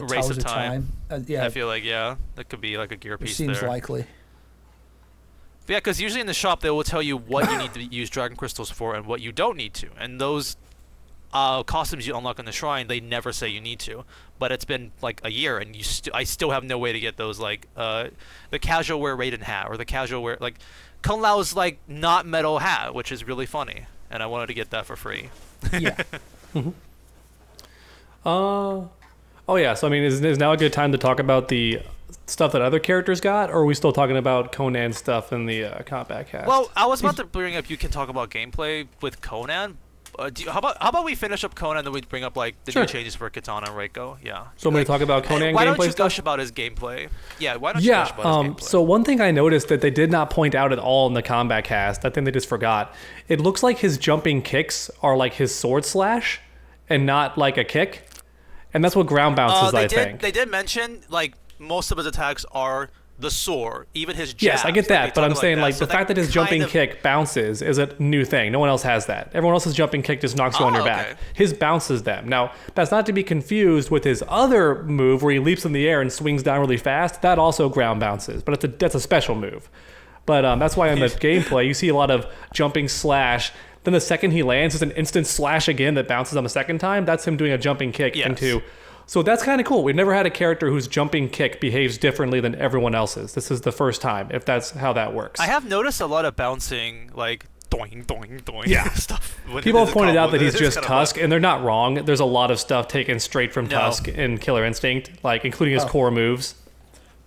Race of Time. Yeah, I feel like that could be like a gear piece. Seems likely. But yeah, because usually in the shop they will tell you what you need to use Dragon Crystals for and what you don't need to, and those costumes you unlock in the shrine, they never say you need to. But it's been like a year, and I still have no way to get those, like the casual wear Raiden hat or the casual wear like Kung Lao's like not metal hat, which is really funny, and I wanted to get that for free. Yeah. Oh yeah, so I mean, is now a good time to talk about the stuff that other characters got, or are we still talking about Conan stuff in the Combat cast? Well, I was about to bring up, you can talk about gameplay with Conan. How about we finish up Conan, then we bring up like the new changes for Kitana and Reiko? Yeah. So I'm going to talk about Conan gameplay. Why don't you stuff? gush about his gameplay? Yeah. Why don't you gush about his gameplay? So one thing I noticed that they did not point out at all in the Combat cast, I think they just forgot. It looks like his jumping kicks are like his sword slash, and not like a kick. And that's what ground bounce is, I think. They did mention, like, most of his attacks are the sword, even his jabs. Yes, I get that, but I'm saying like So the fact that his jumping kick bounces is a new thing. No one else has that. Everyone else's jumping kick just knocks you on your back. His bounces them. Now, that's not to be confused with his other move where he leaps in the air and swings down really fast. That also ground bounces, but that's a special move. But that's why in the gameplay you see a lot of jumping slash. Then the second he lands, it's an instant slash again that bounces on the second time. That's him doing a jumping kick into. So that's kind of cool. We've never had a character whose jumping kick behaves differently than everyone else's. This is the first time, if that's how that works. I have noticed a lot of bouncing, like doing, stuff. People have pointed out that he's just Tusk, and they're not wrong. There's a lot of stuff taken straight from Tusk in Killer Instinct, like including his core moves.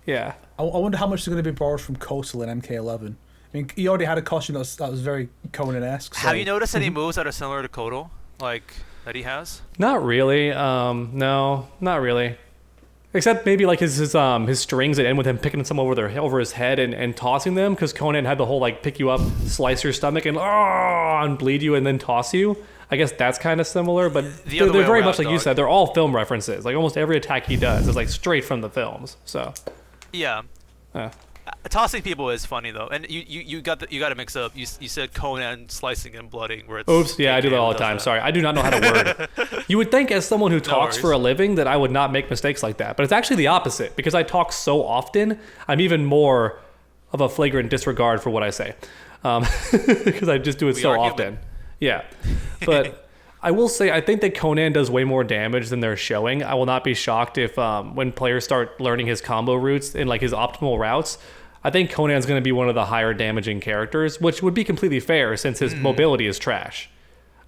Yeah. I wonder how much is going to be borrowed from Coastal in MK11. I mean, he already had a costume that was very Conan-esque. So. Have you noticed any moves that are similar to Kotal, like that he has? Not really. No, not really. Except maybe like his strings that end with him picking some over his head and tossing them, because Conan had the whole like pick you up, slice your stomach, and bleed you and then toss you. I guess that's kind of similar, but they're very much like you said. They're all film references. Like almost every attack he does is like straight from the films. So yeah. Tossing people is funny though, and you got to mix up. You said Conan slicing and blooding, where it's oops, yeah, I do that all the time. Sorry, I do not know how to word. You would think as someone who talks for a living that I would not make mistakes like that, but it's actually the opposite because I talk so often. I'm even more of a flagrant disregard for what I say, because I just do it so often. Yeah, but I will say I think that Conan does way more damage than they're showing. I will not be shocked if when players start learning his combo routes and like his optimal routes. I think Conan's going to be one of the higher damaging characters, which would be completely fair since his mobility is trash.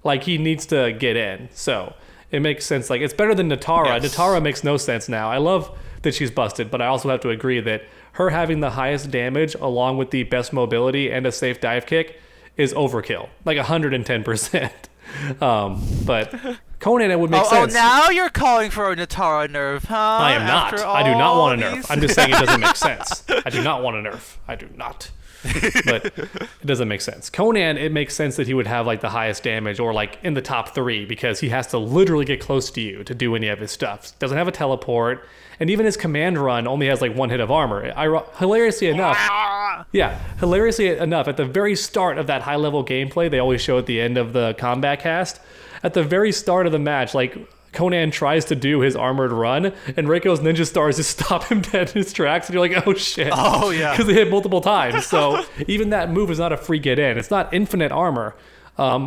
Like, he needs to get in. So, it makes sense. Like, it's better than Natara. Yes. Natara makes no sense now. I love that she's busted, but I also have to agree that her having the highest damage along with the best mobility and a safe dive kick is overkill. Like, 110%. But Conan, it would make sense. Oh, now you're calling for a Natara nerf, huh? I am not. I do not want a nerf. I'm just saying it doesn't make sense. I do not want a nerf. I do not. But it doesn't make sense. Conan, it makes sense that he would have like the highest damage or like in the top 3 because he has to literally get close to you to do any of his stuff. Doesn't have a teleport, and even his command run only has like 1 hit of armor. Hilariously enough, at the very start of that high level gameplay, they always show at the end of the combat cast. At the very start of the match, like Conan tries to do his armored run, and Reiko's ninja stars just stop him dead in his tracks, and you're like, oh shit. Oh yeah. Because they hit multiple times. So even that move is not a free get in. It's not infinite armor.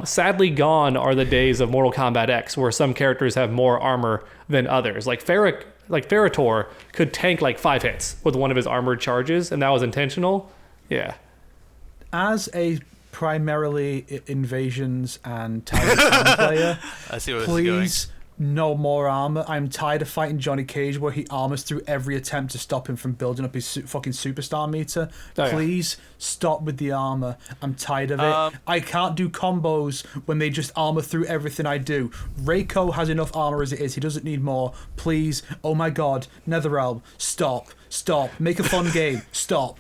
Sadly gone are the days of Mortal Kombat X, where some characters have more armor than others. Like Ferritor could tank like 5 hits with one of his armored charges, and that was intentional. Yeah. As a primarily invasions and Titan player, I see where please this is going. No more armor. I'm tired of fighting Johnny Cage where he armors through every attempt to stop him from building up his fucking superstar meter. Please stop with the armor. I'm tired of it. I can't do combos when they just armor through everything I do. Reiko has enough armor as it is. He doesn't need more. Please. Oh my god. Netherrealm. Stop. Make a fun game. Stop.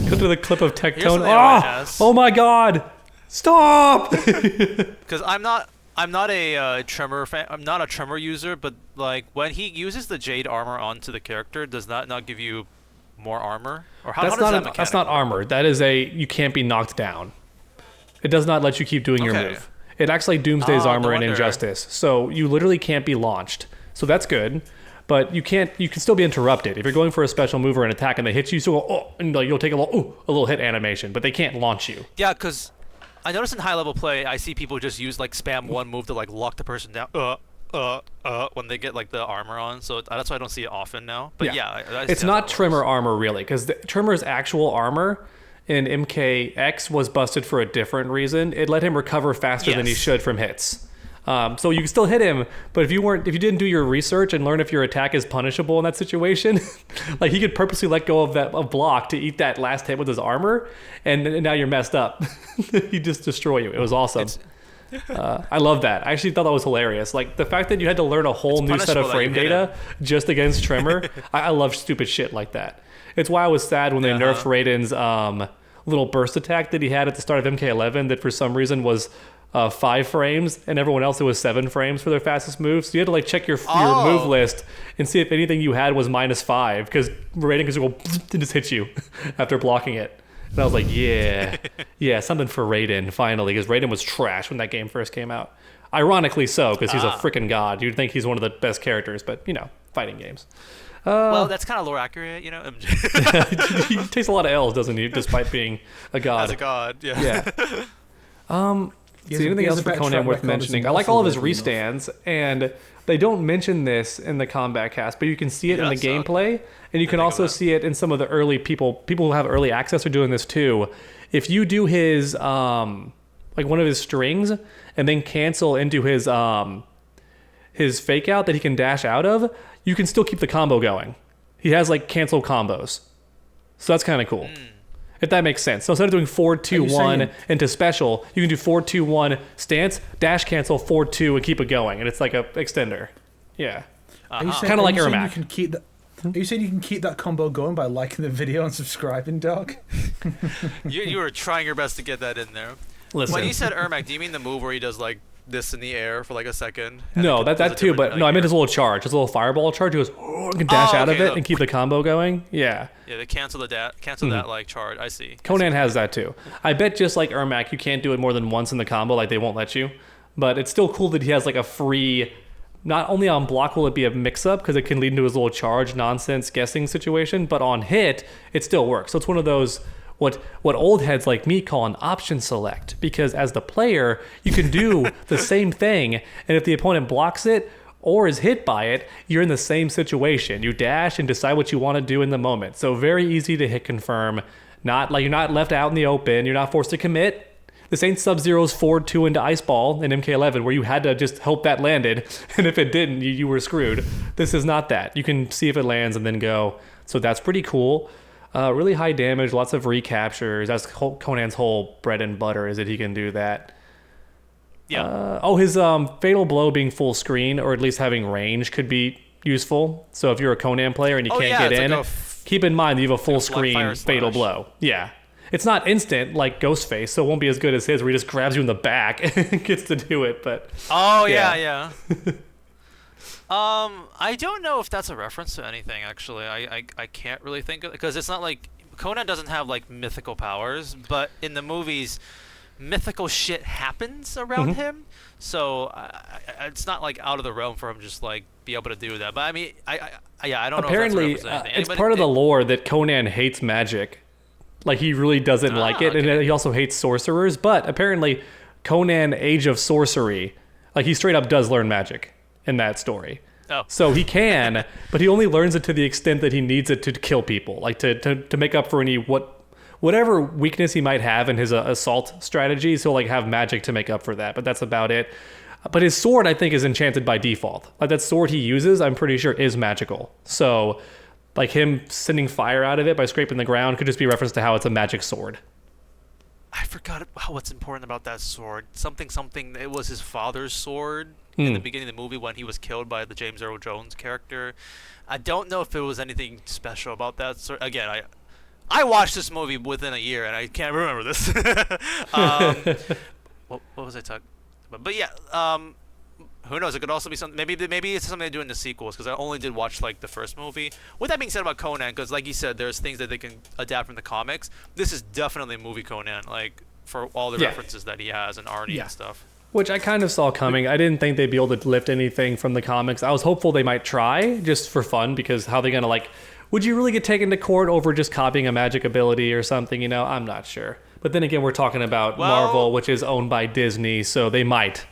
Go to the clip of Tectone. Oh my god. Stop. Because I'm not a Tremor fan. I'm not a Tremor user, but like when he uses the Jade armor onto the character, does that not give you more armor? Or how does that mechanic That's not armor. That is you can't be knocked down. It does not let you keep doing your move. It acts like Doomsday's armor in Injustice. So you literally can't be launched. So that's good. But you can still be interrupted. If you're going for a special move or an attack and they hit you, and like, you'll take a little hit animation, but they can't launch you. Yeah, because I noticed in high level play, I see people just use like spam one move to like lock the person down. When they get like the armor on, so that's why I don't see it often now. But it's not Tremor armor really, because Tremor's actual armor in MKX was busted for a different reason. It let him recover faster than he should from hits. So you can still hit him, but if you didn't do your research and learn if your attack is punishable in that situation, like he could purposely let go of that block to eat that last hit with his armor, and now you're messed up. He just destroy you. It was awesome. I love that. I actually thought that was hilarious. Like the fact that you had to learn a whole new set of frame data just against Tremor. I love stupid shit like that. It's why I was sad when they nerfed Raiden's little burst attack that he had at the start of MK11 that for some reason was 5 frames, and everyone else it was 7 frames for their fastest moves. So you had to like check your move list and see if anything you had was -5, because Raiden could just go and just hit you after blocking it. And I was like, yeah, something for Raiden finally, because Raiden was trash when that game first came out. Ironically so, because he's a freaking god. You'd think he's one of the best characters, but fighting games. Well, that's kind of lore accurate, He takes a lot of L's, doesn't he? Despite being a god. As a god, yeah. See, anything else for Conan worth mentioning? I like all of his restands, and they don't mention this in the combat cast, but you can see it in the gameplay, and you can also see it in some of the early people who have early access are doing this too. If you do his like one of his strings and then cancel into his fake out that he can dash out of, you can still keep the combo going. He has like cancel combos, so that's kind of cool. If that makes sense. So instead of doing 4-2-1 into special, you can do 4-2-1 stance, dash cancel, 4-2, and keep it going. And it's like a extender. Yeah. Kind of like Ermac. Are you saying you can keep that combo going by liking the video and subscribing, dog? You were trying your best to get that in there. Listen. When you said Ermac, do you mean the move where he does like this in the air for like a second? No, that too, but no, I meant his little charge, his little fireball charge. He goes, can dash out of it and keep the combo going. Yeah. Yeah, they cancel that like charge. I see. Conan has that too. I bet just like Ermac, you can't do it more than once in the combo, like they won't let you. But it's still cool that he has like a free. Not only on block will it be a mix-up because it can lead into his little charge nonsense guessing situation, but on hit it still works. So it's one of those. What old heads like me call an option select, because as the player, you can do the same thing, and if the opponent blocks it or is hit by it, you're in the same situation. You dash and decide what you want to do in the moment. So very easy to hit confirm. Not like you're not left out in the open. You're not forced to commit. This ain't Sub-Zero's 4-2 into Ice Ball in MK11 where you had to just hope that landed, and if it didn't, you were screwed. This is not that. You can see if it lands and then go. So that's pretty cool. Really high damage, lots of recaptures. That's Conan's whole bread and butter, is that he can do that. Yeah. His fatal blow being full screen, or at least having range, could be useful. So if you're a Conan player and you can't get in, keep in mind that you have a full screen fatal blow. Yeah. It's not instant like Ghostface, so it won't be as good as his, where he just grabs you in the back and gets to do it. But yeah. I don't know if that's a reference to anything, actually. I can't really think of it, because it's not like Conan doesn't have like mythical powers, but in the movies, mythical shit happens around him, so it's not like out of the realm for him just like be able to do that. But I mean, I don't know. Apparently, if that's it's part of the lore that Conan hates magic. Like he really doesn't like it, and he also hates sorcerers. But apparently, Conan Age of Sorcery, like he straight up does learn magic in that story. So he can, but he only learns it to the extent that he needs it to kill people, like to make up for whatever weakness he might have in his assault strategies. He'll like have magic to make up for that, but that's about it. But his sword, I think, is enchanted by default. Like that sword he uses, I'm pretty sure is magical. So like him sending fire out of it by scraping the ground could just be a reference to how it's a magic sword. I forgot what's important about that sword. Something. It was his father's sword in the beginning of the movie when he was killed by the James Earl Jones character. I don't know if it was anything special about that sword. Again, I watched this movie within a year and I can't remember this. What was I talking about? But yeah, who knows? It could also be something. Maybe it's something they do in the sequels, because I only did watch like the first movie. With that being said about Conan, because like you said, there's things that they can adapt from the comics. This is definitely a movie Conan, like for all the references that he has and Arnie and stuff. Which I kind of saw coming. I didn't think they'd be able to lift anything from the comics. I was hopeful they might try, just for fun, because how are they gonna like? Would you really get taken to court over just copying a magic ability or something? I'm not sure. But then again, we're talking about Marvel, which is owned by Disney, so they might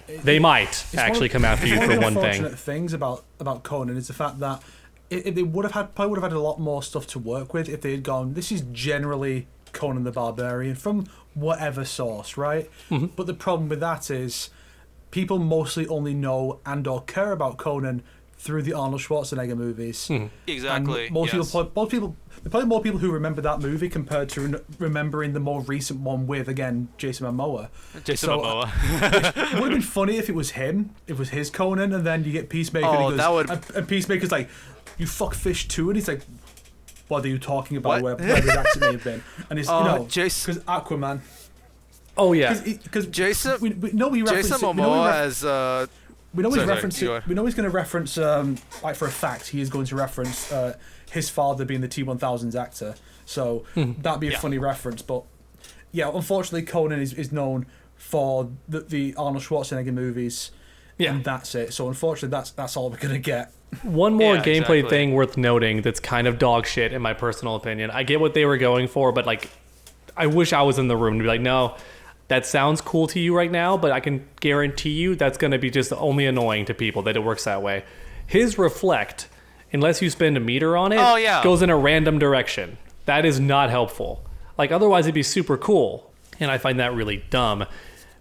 actually come after you for one thing. One of the unfortunate things about Conan is the fact that they probably would have had a lot more stuff to work with if they had gone, this is generally Conan the Barbarian from whatever source, right? But the problem with that is people mostly only know and or care about Conan through the Arnold Schwarzenegger movies. Exactly. And there's probably more people who remember that movie compared to remembering the more recent one with, again, Jason Momoa. It would have been funny if it was him, it was his Conan, and then you get Peacemaker and Peacemaker's like, you fuck fish too, and he's like, what are you talking about? Where his accent may have been. And it's, because Aquaman. Oh yeah. Because Jason we know he referenced Jason it, we know he Momoa ref- as we know he's sorry, referencing. We know he's going to reference, like for a fact, he is going to reference his father being the T-1000's actor. So that'd be a funny reference. But yeah, unfortunately, Conan is known for the Arnold Schwarzenegger movies, and that's it. So unfortunately, that's all we're going to get. One more gameplay thing worth noting that's kind of dog shit in my personal opinion. I get what they were going for, but like, I wish I was in the room to be like, no. That sounds cool to you right now, but I can guarantee you that's going to be just only annoying to people that it works that way. His reflect, unless you spend a meter on it, goes in a random direction. That is not helpful. Like, otherwise it'd be super cool. And I find that really dumb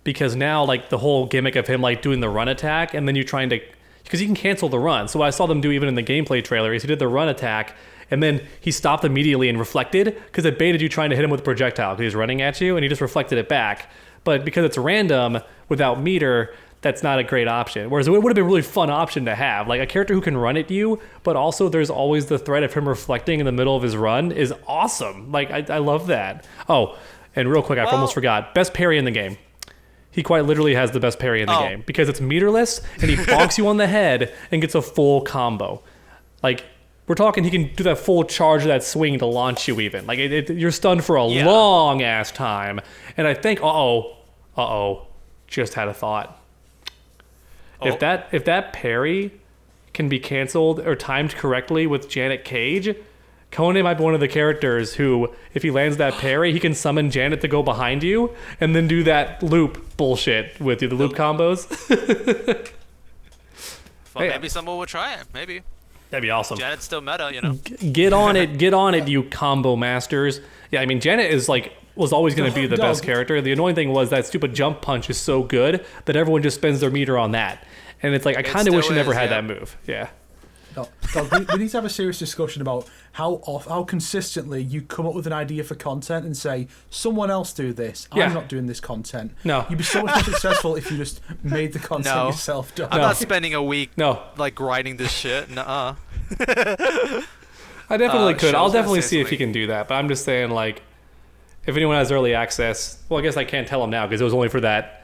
because now, like, the whole gimmick of him, like, doing the run attack and then you trying to... Because you can cancel the run. So what I saw them do even in the gameplay trailer is he did the run attack and then he stopped immediately and reflected because it baited you trying to hit him with a projectile because he was running at you and he just reflected it back. But because it's random without meter, that's not a great option. Whereas it would have been a really fun option to have. Like a character who can run at you, but also there's always the threat of him reflecting in the middle of his run is awesome. Like I love that. Oh, and real quick, I almost forgot. Best parry in the game. He quite literally has the best parry in the game because it's meterless and he bonks you on the head and gets a full combo. Like, we're talking he can do that full charge of that swing to launch you even. Like, you're stunned for a long-ass time. And I think, just had a thought. If that parry can be canceled or timed correctly with Janet Cage, Conan might be one of the characters who, if he lands that parry, he can summon Janet to go behind you and then do that loop bullshit with you, the loop combos. Well, maybe someone will try it. Maybe. That'd be awesome. Janet's still meta, you know. Get on it, you combo masters. Yeah, I mean, Janet was always going to be the best character. The annoying thing was that stupid jump punch is so good that everyone just spends their meter on that. And it's like, I kind of wish I never had that move. Yeah. Dog, we need to have a serious discussion about how consistently you come up with an idea for content and say, someone else do this. I'm not doing this content. No. You'd be so much more successful if you just made the content yourself. I'm not spending a week like grinding this shit. Nuh-uh. I definitely could. I'll definitely see if he can do that. But I'm just saying, like, if anyone has early access, well, I guess I can't tell them now because it was only for that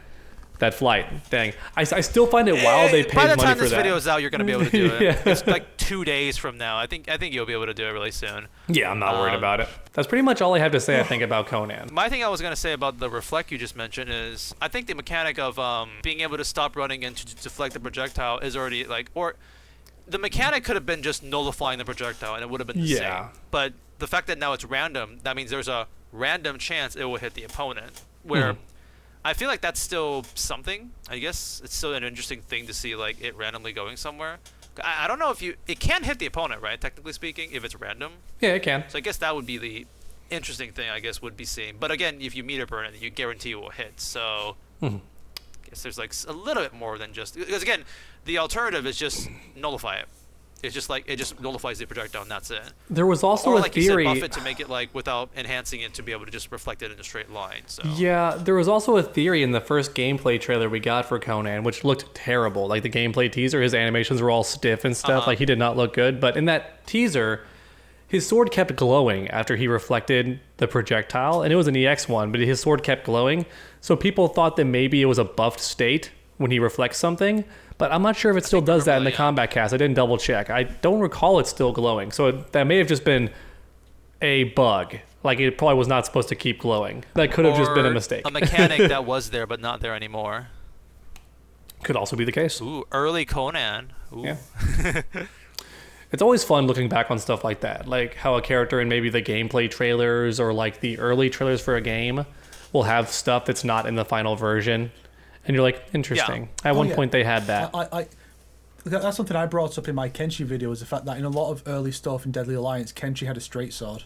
flight thing. I still find it wild they paid money for that. By the time this video is out, you're going to be able to do it. It's like 2 days from now. I think you'll be able to do it really soon. Yeah, I'm not worried about it. That's pretty much all I have to say, I think, about Conan. My thing I was going to say about the reflect you just mentioned is I think the mechanic of being able to stop running and to deflect the projectile is already like... or the mechanic could have been just nullifying the projectile and it would have been the same. But the fact that now it's random, that means there's a random chance it will hit the opponent. Where... I feel like that's still something. I guess it's still an interesting thing to see, like, it randomly going somewhere. I don't know if it can hit the opponent, right, technically speaking, if it's random. Yeah, it can. So I guess that would be the interesting thing, I guess, would be seeing. But again, if you meter burn it, you guarantee it will hit. So I guess there's, like, a little bit more than just... Because, again, the alternative is just nullify it. It's just like, it just nullifies the projectile and that's it. There was also a theory... Or like you said, buff it to make it like, without enhancing it to be able to just reflect it in a straight line, so... Yeah, there was also a theory in the first gameplay trailer we got for Conan, which looked terrible. Like, the gameplay teaser, his animations were all stiff and stuff. Like, he did not look good. But in that teaser, his sword kept glowing after he reflected the projectile. And it was an EX one, but his sword kept glowing. So people thought that maybe it was a buffed state when he reflects something. But I'm not sure if it still does that in the combat cast. I didn't double check. I don't recall it still glowing. So that may have just been a bug. Like, it probably was not supposed to keep glowing. That could have just been a mistake. A mechanic that was there but not there anymore. Could also be the case. Ooh, early Conan. Ooh. Yeah. It's always fun looking back on stuff like that. Like how a character in maybe the gameplay trailers or like the early trailers for a game will have stuff that's not in the final version. And you're like, interesting. Yeah. At one point they had that. That's something I brought up in my Kenshi video, was the fact that in a lot of early stuff in Deadly Alliance, Kenshi had a straight sword,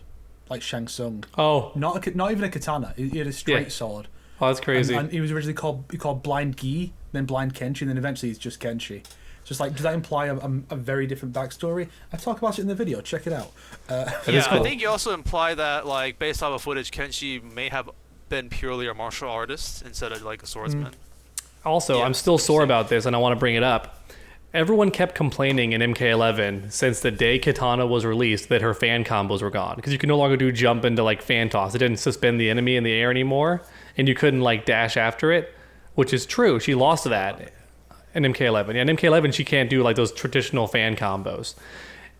like Shang Tsung. Oh. Not even a katana. He had a straight sword. Oh, that's crazy. And he was originally called Blind Gi, then Blind Kenshi, and then eventually he's just Kenshi. Just like, does that imply a very different backstory? I talk about it in the video. Check it out. Cool. I think you also imply that, like, based off of footage, Kenshi may have been purely a martial artist instead of like a swordsman. Also, I'm still sore about this, and I want to bring it up. Everyone kept complaining in MK11 since the day Katana was released that her fan combos were gone, because you can no longer do jump into like fan toss. It didn't suspend the enemy in the air anymore. and you couldn't like dash after it, which is true. She lost that in MK11. Yeah, in MK11 she can't do like those traditional fan combos.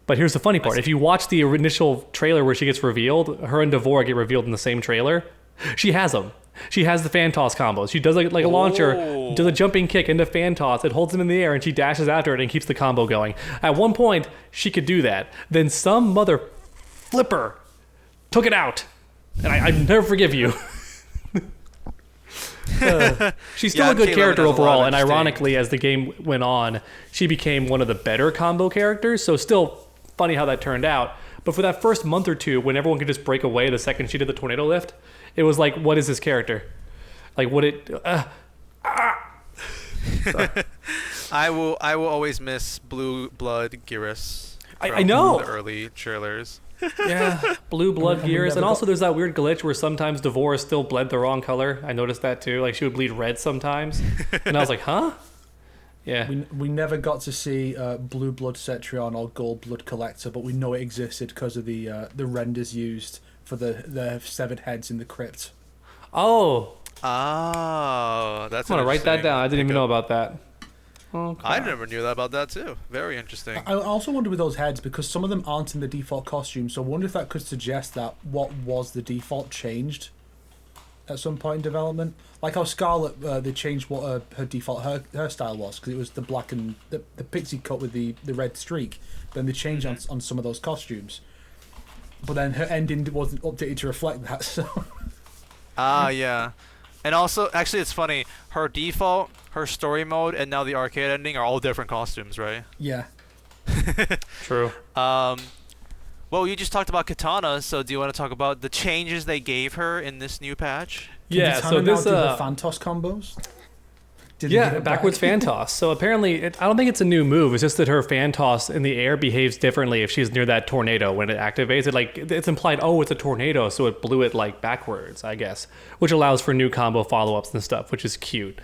But here's the funny part. If you watch the initial trailer where she gets revealed, her and Devore get revealed in the same trailer. She has them. She has the fan toss combos. She does like a launcher, does a jumping kick into fan toss. It holds him in the air and she dashes after it and keeps the combo going. At one point, she could do that. Then some mother flipper took it out. And I never forgive you. She's still a good character overall, and ironically, as the game went on, she became one of the better combo characters, so still funny how that turned out. But for that first month or two, when everyone could just break away the second she did the tornado lift, it was like, what is this character? Like, what it... I will always miss Blue Blood Geras. I know! The early trailers. Yeah, Blue Blood Gears. And also there's that weird glitch where sometimes Devore still bled the wrong color. I noticed that too. Like, she would bleed red sometimes. And I was like, huh? Yeah. We never got to see Blue Blood Cetrion or Gold Blood Collector, but we know it existed because of the renders used for the severed heads in the crypt. Oh, that's. I'm gonna write that down. I didn't even know about that. Okay. I never knew that about that too. Very interesting. I also wonder with those heads, because some of them aren't in the default costume, so I wonder if that could suggest that what was the default changed at some point in development. Like how Scarlet, they changed what her default hairstyle was, because it was the black and the pixie cut with the red streak. Then they changed on some of those costumes. But then her ending wasn't updated to reflect that, so... Yeah. And also, actually, it's funny. Her default, her story mode, and now the arcade ending are all different costumes, right? Yeah. True. Well, you just talked about Katana, so do you want to talk about the changes they gave her in this new patch? Yeah, Katana so this... now do the Phantos combos? Backwards fan toss. So apparently, I don't think it's a new move. It's just that her fan toss in the air behaves differently if she's near that tornado when it activates. It's implied, oh, it's a tornado, so it blew it like backwards, I guess, which allows for new combo follow-ups and stuff, which is cute.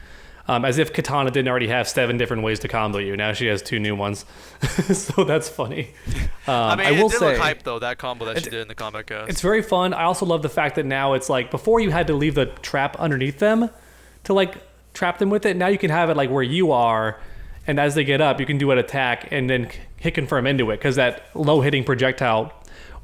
As if Katana didn't already have 7 different ways to combo you. Now she has 2 new ones, so that's funny. I mean, I will it did say, look hype though, that combo that she did in the Combat Cast. It's very fun. I also love the fact that now it's like before you had to leave the trap underneath them to like trap them with it. Now you can have it like where you are, and as they get up, you can do an attack and then hit confirm into it, because that low hitting projectile,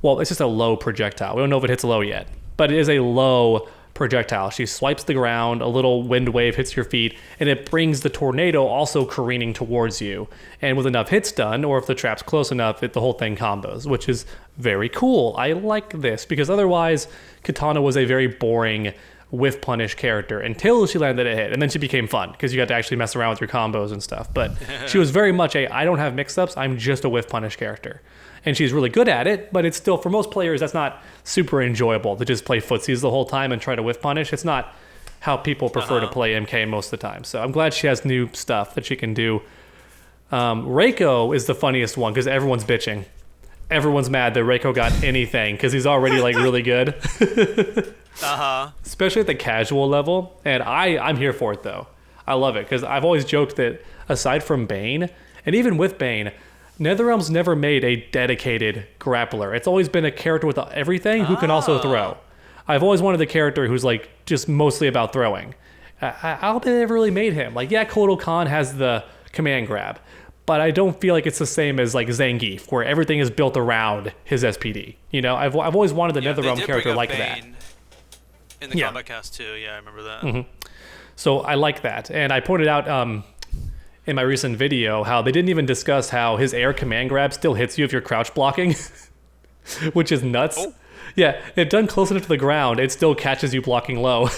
well, it's just a low projectile. We don't know if it hits low yet, but it is a low projectile. She swipes the ground, a little wind wave hits your feet, and it brings the tornado also careening towards you. And with enough hits done, or if the trap's close enough, the whole thing combos, which is very cool. I like this, because otherwise, Katana was a very boring whiff punish character until she landed a hit, and then she became fun because you got to actually mess around with your combos and stuff. But she was very much I don't have mix-ups, I'm just a whiff punish character, and she's really good at it. But it's still, for most players, that's not super enjoyable to just play footsies the whole time and try to whiff punish. It's not how people prefer to play MK most of the time. So I'm glad she has new stuff that she can do. Reiko is the funniest one because everyone's bitching. Everyone's mad that Reiko got anything because he's already like really good. Especially at the casual level, and I'm here for it though. I love it because I've always joked that aside from Bane, and even with Bane, NetherRealm's never made a dedicated grappler. It's always been a character with everything who can also throw. I've always wanted a character who's like just mostly about throwing. I don't think they ever really made him. Like, yeah, Kotal Khan has the command grab, but I don't feel like it's the same as like Zangief, where everything is built around his SPD. You know, I've always wanted the NetherRealm character like that. In the Combat Cast too, yeah, I remember that. Mm-hmm. So I like that, and I pointed out in my recent video how they didn't even discuss how his air command grab still hits you if you're crouch blocking, which is nuts. Oh. Yeah, if done close enough to the ground, it still catches you blocking low.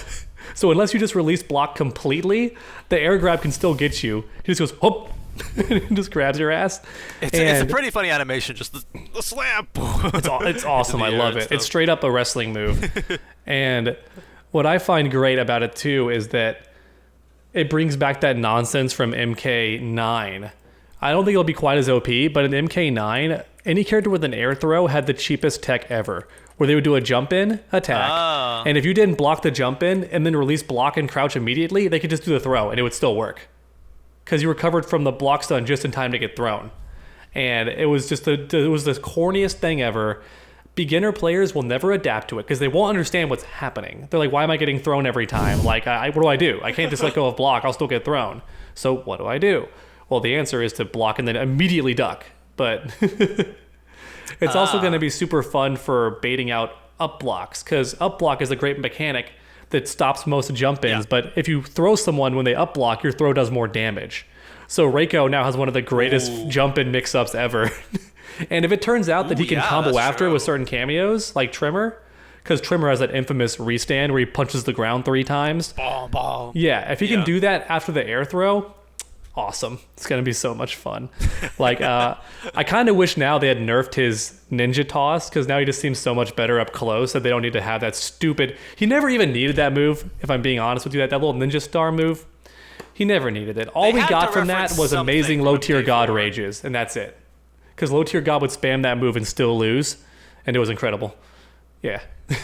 So unless you just release block completely, the air grab can still get you. He just goes, whoop, and just grabs your ass. It's a pretty funny animation, just the slam. It's awesome. I love it. It's straight up a wrestling move. And what I find great about it too is that it brings back that nonsense from MK9. I don't think it'll be quite as OP, but in MK9, any character with an air throw had the cheapest tech ever, where they would do a jump in attack, and if you didn't block the jump in and then release block and crouch immediately, they could just do the throw and it would still work, because you recovered from the block stun just in time to get thrown. And it was just it was the corniest thing ever, beginner players will never adapt to it because they won't understand what's happening. They're like, why am I getting thrown every time? Like, what do? I can't just let go of block. I'll still get thrown. So what do I do? Well, the answer is to block and then immediately duck. But it's also going to be super fun for baiting out up blocks, because up block is a great mechanic that stops most jump-ins. Yeah. But if you throw someone when they up block, your throw does more damage. So Reiko now has one of the greatest jump-in mix-ups ever. And if it turns out that he can combo after it with certain cameos, like Trimmer, because Trimmer has that infamous restand where he punches the ground 3 times. Ball. Yeah, if he can do that after the air throw, awesome. It's going to be so much fun. Like, I kind of wish now they had nerfed his ninja toss, because now he just seems so much better up close that they don't need to have that stupid... He never even needed that move, if I'm being honest with you, that little ninja star move. He never needed it. All we got from that was amazing low-tier god rages, and that's it. Because low-tier god would spam that move and still lose, and it was incredible. Yeah. What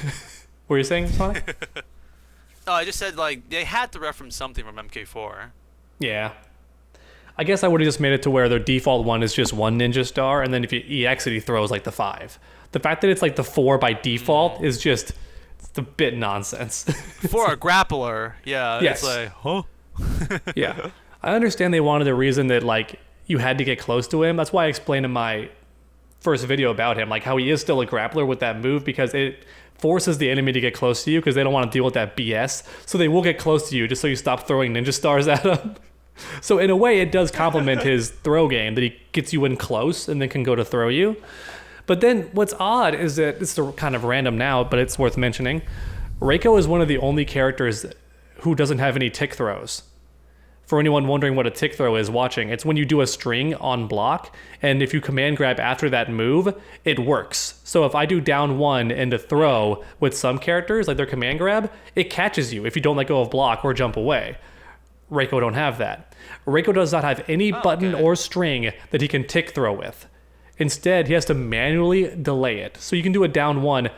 were you saying, Sonic? Oh, I just said, like, they had to reference something from MK4. Yeah. I guess I would have just made it to where their default one is just 1 ninja star, and then if you EX it, he throws, like, the 5. The fact that it's, like, the 4 by default is just... It's a bit nonsense. For a grappler, yeah. Yes. It's like, huh? Yeah. I understand they wanted a reason that, like, you had to get close to him. That's why I explained in my first video about him, like, how he is still a grappler with that move, because it forces the enemy to get close to you because they don't want to deal with that BS. So they will get close to you just so you stop throwing ninja stars at them. So in a way, it does complement his throw game, that he gets you in close and then can go to throw you. But then what's odd is that, it's kind of random now, but it's worth mentioning, Reiko is one of the only characters who doesn't have any tick throws. For anyone wondering what a tick throw is watching, it's when you do a string on block, and if you command grab after that move, it works. So if I do down 1 and a throw with some characters, like their command grab, it catches you if you don't let go of block or jump away. Reiko don't have that. Reiko does not have any button or string that he can tick throw with. Instead, he has to manually delay it. So you can do a down 1,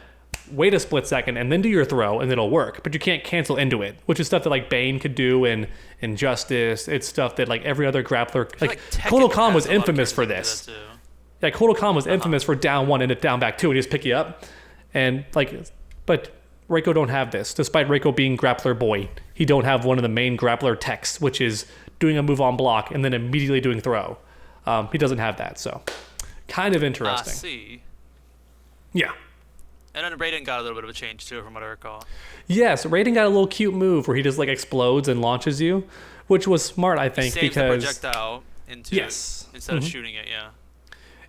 wait a split second, and then do your throw, and it'll work. But you can't cancel into it, which is stuff that, like, Bane could do in Injustice. It's stuff that, like, every other grappler... Like Kotal Kahn was infamous for this. Yeah, Kotal Kahn was infamous for down 1 and a down back 2, and he just pick you up. And, like... But Reiko don't have this. Despite Reiko being grappler boy, he don't have one of the main grappler techs, which is doing a move on block and then immediately doing throw. He doesn't have that, so... Kind of interesting. See. Yeah. And then Raiden got a little bit of a change, too, from what I recall. Yes, Raiden got a little cute move where he just, like, explodes and launches you, which was smart, I think, Saves because... the projectile into instead of shooting it, yeah.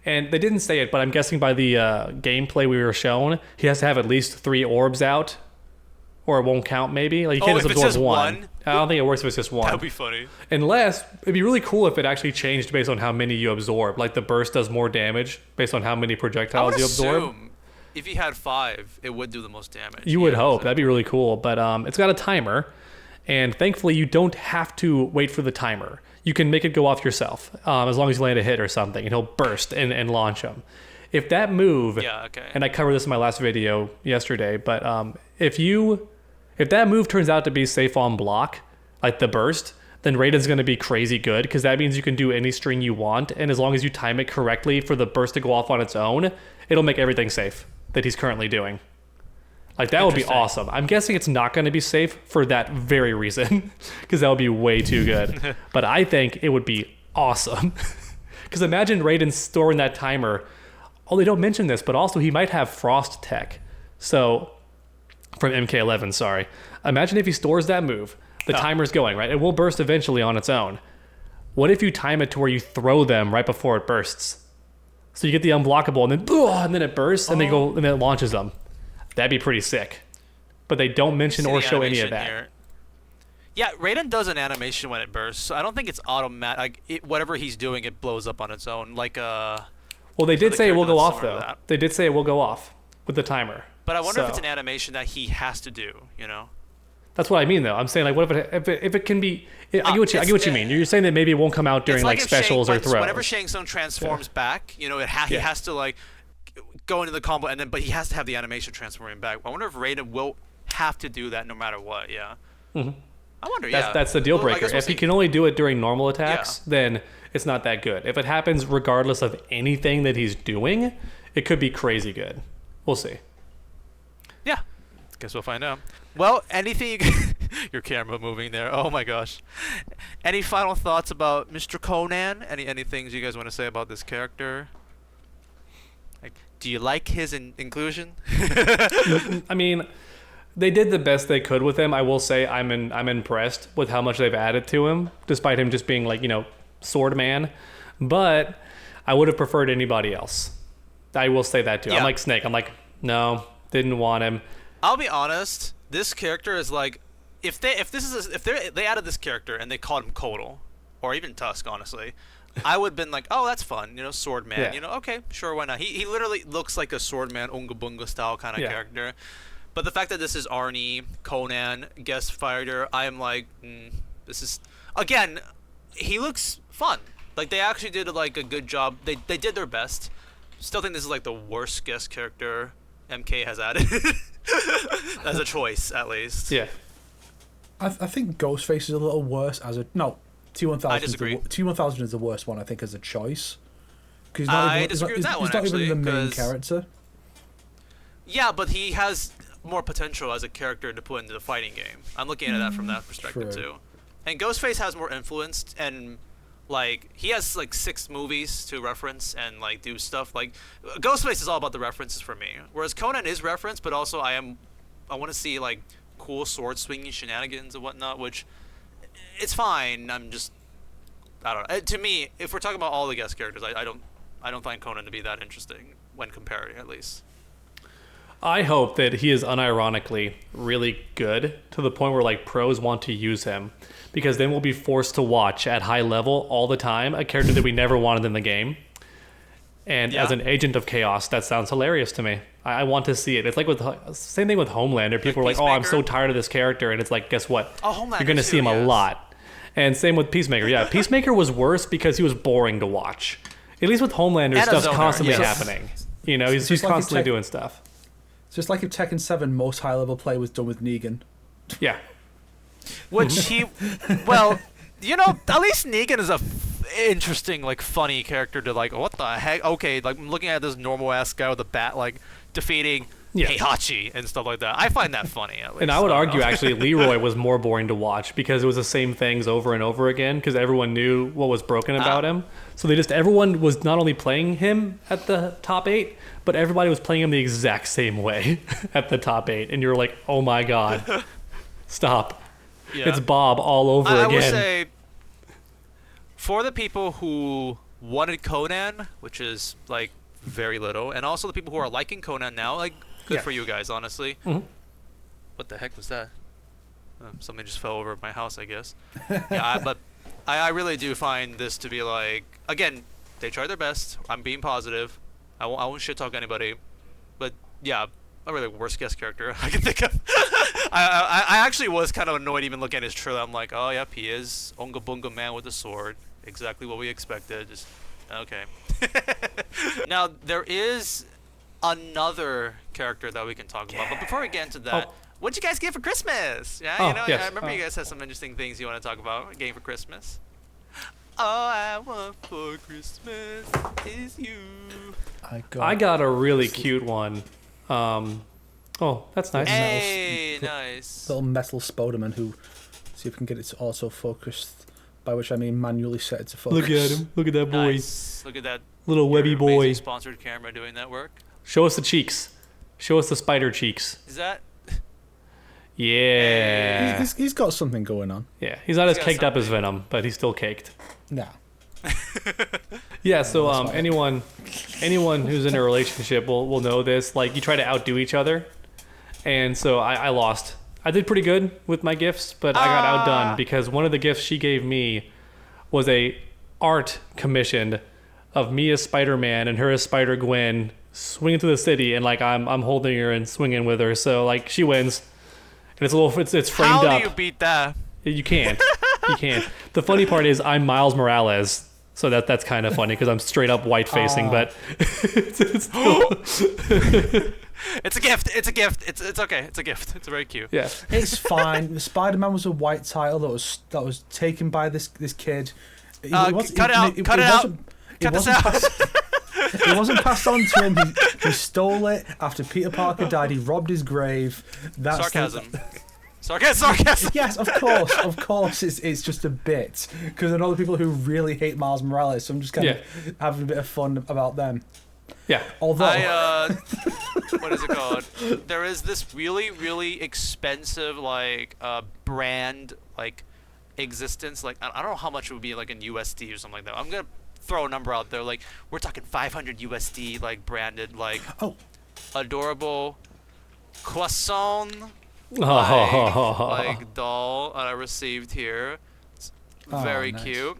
And they didn't say it, but I'm guessing by the gameplay we were shown, he has to have at least 3 orbs out, or it won't count, maybe. Like, you can't just absorb one. I don't think it works if it's just one. That would be funny. Unless, it'd be really cool if it actually changed based on how many you absorb. Like, the burst does more damage based on how many projectiles you absorb. Assume if he had 5, it would do the most damage. You would hope. That'd be really cool. But it's got a timer, and thankfully you don't have to wait for the timer. You can make it go off yourself, as long as you land a hit or something, and he'll burst and launch him. If that move, and I covered this in my last video yesterday, but if that move turns out to be safe on block, like the burst, then Raiden's going to be crazy good, because that means you can do any string you want, and as long as you time it correctly for the burst to go off on its own, it'll make everything safe that he's currently doing. Like, that would be awesome. I'm guessing it's not going to be safe for that very reason, because that would be way too good. But I think it would be awesome. Because imagine Raiden storing that timer. Oh, they don't mention this, but also he might have Frost Tech. So, from MK11, sorry. Imagine if he stores that move. The timer's going, right? It will burst eventually on its own. What if you time it to where you throw them right before it bursts? So you get the unblockable, and then it bursts, and and then it launches them. That'd be pretty sick. But they don't mention or show any of that. Here. Yeah, Raiden does an animation when it bursts, so I don't think it's automatic. Like, whatever he's doing, it blows up on its own. Like, well, they did say it will go off, though. They did say it will go off with the timer. But I wonder if it's an animation that he has to do, you know? That's what I mean, though. I'm saying, like, what if it can be... I get what you mean. You're saying that maybe it won't come out during, like specials or throws. Whenever Shang Tsung transforms back, you know, he has to, like, go into the combo, but he has to have the animation transforming back. I wonder if Raiden will have to do that no matter what, yeah. Mm-hmm. I wonder, That's the deal breaker. If he can only do it during normal attacks, then it's not that good. If it happens regardless of anything that he's doing, it could be crazy good. we'll see. Yeah, guess we'll find out. Well, anything you can... Your camera moving there. Oh my gosh. Any final thoughts about Mr. Conan? Any things you guys want to say about this character? Like, do you like his inclusion? I mean, they did the best they could with him. I will say I'm impressed with how much they've added to him, despite him just being like, sword man. But I would have preferred anybody else. I will say that too. Yeah. I'm like Snake. I'm like, no, didn't want him. I'll be honest. This character is like, if they added this character and they called him Kotal, or even Tusk, honestly, I would have been like, oh, that's fun, sword man, Yeah. Okay, sure, why not? He literally looks like a sword man, Unga Bunga style kind of character. But the fact that this is Arnie, Conan, guest fighter, I am like, this is, again, he looks fun. Like, they actually did like a good job. They did their best. Still think this is like the worst guest character MK has added. As a choice, at least. Yeah. I think Ghostface is a little worse as a... No, T-1000 I disagree. T-1000 is the worst one, I think, as a choice. Because I disagree with that one, he's not actually, even the main 'cause- character. Yeah, but he has more potential as a character to put into the fighting game. I'm looking at that from that perspective, True. too. And Ghostface has more influence, and, like, he has, like, 6 movies to reference and, like, do stuff. Like, Ghostface is all about the references for me. Whereas Conan is reference, but also I want to see, like, cool sword swinging shenanigans and whatnot, which it's fine. I don't know. To me, if we're talking about all the guest characters, I don't find Conan to be that interesting when comparing, at least. I hope that he is unironically really good to the point where like pros want to use him, because then we'll be forced to watch at high level all the time a character that we never wanted in the game. And as an agent of chaos, that sounds hilarious to me. I want to see it. It's like with same thing with Homelander. People are like, "Oh, I'm so tired of this character," and it's like, guess what? Oh, Homelander You're going to see him a lot. And same with Peacemaker. Yeah, Peacemaker was worse because he was boring to watch. At least with Homelander, And a stuff's zoner, constantly yes. happening. He's just like constantly if doing stuff. It's just like if Tekken 7 most high level play was done with Negan. Yeah. Which he, well, at least Negan is a interesting, like, funny character to, like, what the heck? Okay, like, I'm looking at this normal ass guy with a bat, like, defeating Heihachi and stuff like that. I find that funny, at least. And I would argue, actually, Leroy was more boring to watch because it was the same things over and over again because everyone knew what was broken about him. So everyone was not only playing him at the top 8, but everybody was playing him the exact same way at the top 8. And you're like, oh my God, stop. Yeah. It's Bob all over again. I will say, for the people who wanted Conan, which is, like, very little, and also the people who are liking Conan now, like, good for you guys, honestly. Mm-hmm. What the heck was that? Something just fell over my house, I guess. But I really do find this to be, like, again, they tried their best. I'm being positive. I won't shit talk anybody. But, yeah, not really the worst guest character I can think of. I actually was kind of annoyed even looking at his trailer. I'm like, oh, yep, he is Unga Bunga man with a sword. Exactly what we expected. Just, okay. Now, there is another character that we can talk about. But before we get into that, what'd you guys get for Christmas? Yeah, yes. I remember you guys had some interesting things you want to talk about getting for Christmas. All I want for Christmas is you. I got a really cute one. That's nice. Hey, nice. Little metal Spoderman who, see if we can get it to auto-focus, by which I mean manually set it to focus. Look at him. Look at that boy. Nice. Look at that Little webby your boy. amazing sponsored camera doing that work. Show us the cheeks. Show us the spider cheeks. Is that? Yeah. He's got something going on. Yeah. He's not as got caked up as something. Venom, but he's still caked. No. Yeah, so anyone who's in a relationship will know this. Like, you try to outdo each other. And so I lost. I did pretty good with my gifts, but I got outdone because one of the gifts she gave me was a art commissioned of me as Spider-Man and her as Spider-Gwen swinging through the city, and like I'm holding her and swinging with her. So like she wins. And it's framed up. How do you beat that? You can't. You can't. The funny part is I'm Miles Morales, so that's kind of funny because I'm straight up white facing, but it's still... It's a gift. It's a gift. It's okay. It's a gift. It's very cute. Yeah. It's fine. The Spider-Man was a white title that was taken by this kid. Cut it out. Cut this out. It wasn't passed on to him. He stole it after Peter Parker died. He robbed his grave. That's Sarcasm. Sarcasm. Yes, of course. It's just a bit because there are other people who really hate Miles Morales. So I'm just kind of having a bit of fun about them. Yeah. Although, what is it called? There is this really, really expensive brand existence. Like I don't know how much it would be like in USD or something like that. I'm gonna throw a number out there. Like we're talking 500 USD, like branded, adorable croissant. Like doll I received here. It's very nice. cute.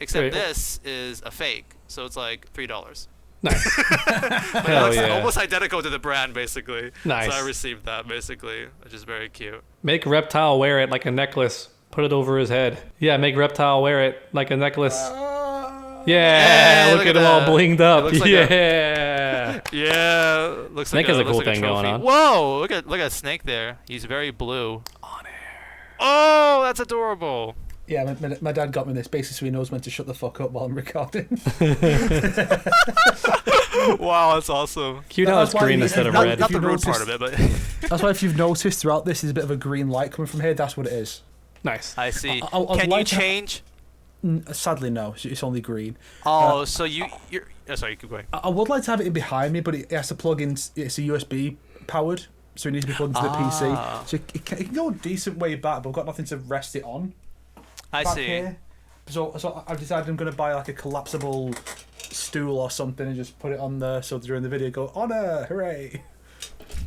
Except this is a fake, so it's like $3. Nice. But it looks almost identical to the brand, basically. Nice. So I received that, basically, which is very cute. Make Reptile wear it like a necklace. Put it over his head. Yeah, make Reptile wear it like a necklace. Yeah, look at him all blinged up. Looks like looks Snake like has a cool looks like thing trophy. going on. Whoa, look at Snake there. He's very blue. On air. Oh, that's adorable. yeah, my dad got me this basically so he knows when to shut the fuck up while I'm recording. Wow, that's awesome. Cute how it's green instead of red. Not the rude noticed- part of it, but That's why if you've noticed throughout this, there's a bit of a green light coming from here. That's what it is. Nice. I see. I'd Can like you to- change? Sadly, no. It's only green. Oh, so you're. Sorry, keep going. I would like to have it in behind me, but it has to plug in. It's a USB powered, so it needs to be plugged into the PC. So it can go a decent way back, but I've got nothing to rest it on. I Back see. Here. So I've decided I'm going to buy like a collapsible stool or something and just put it on there so during the video go honor, hooray.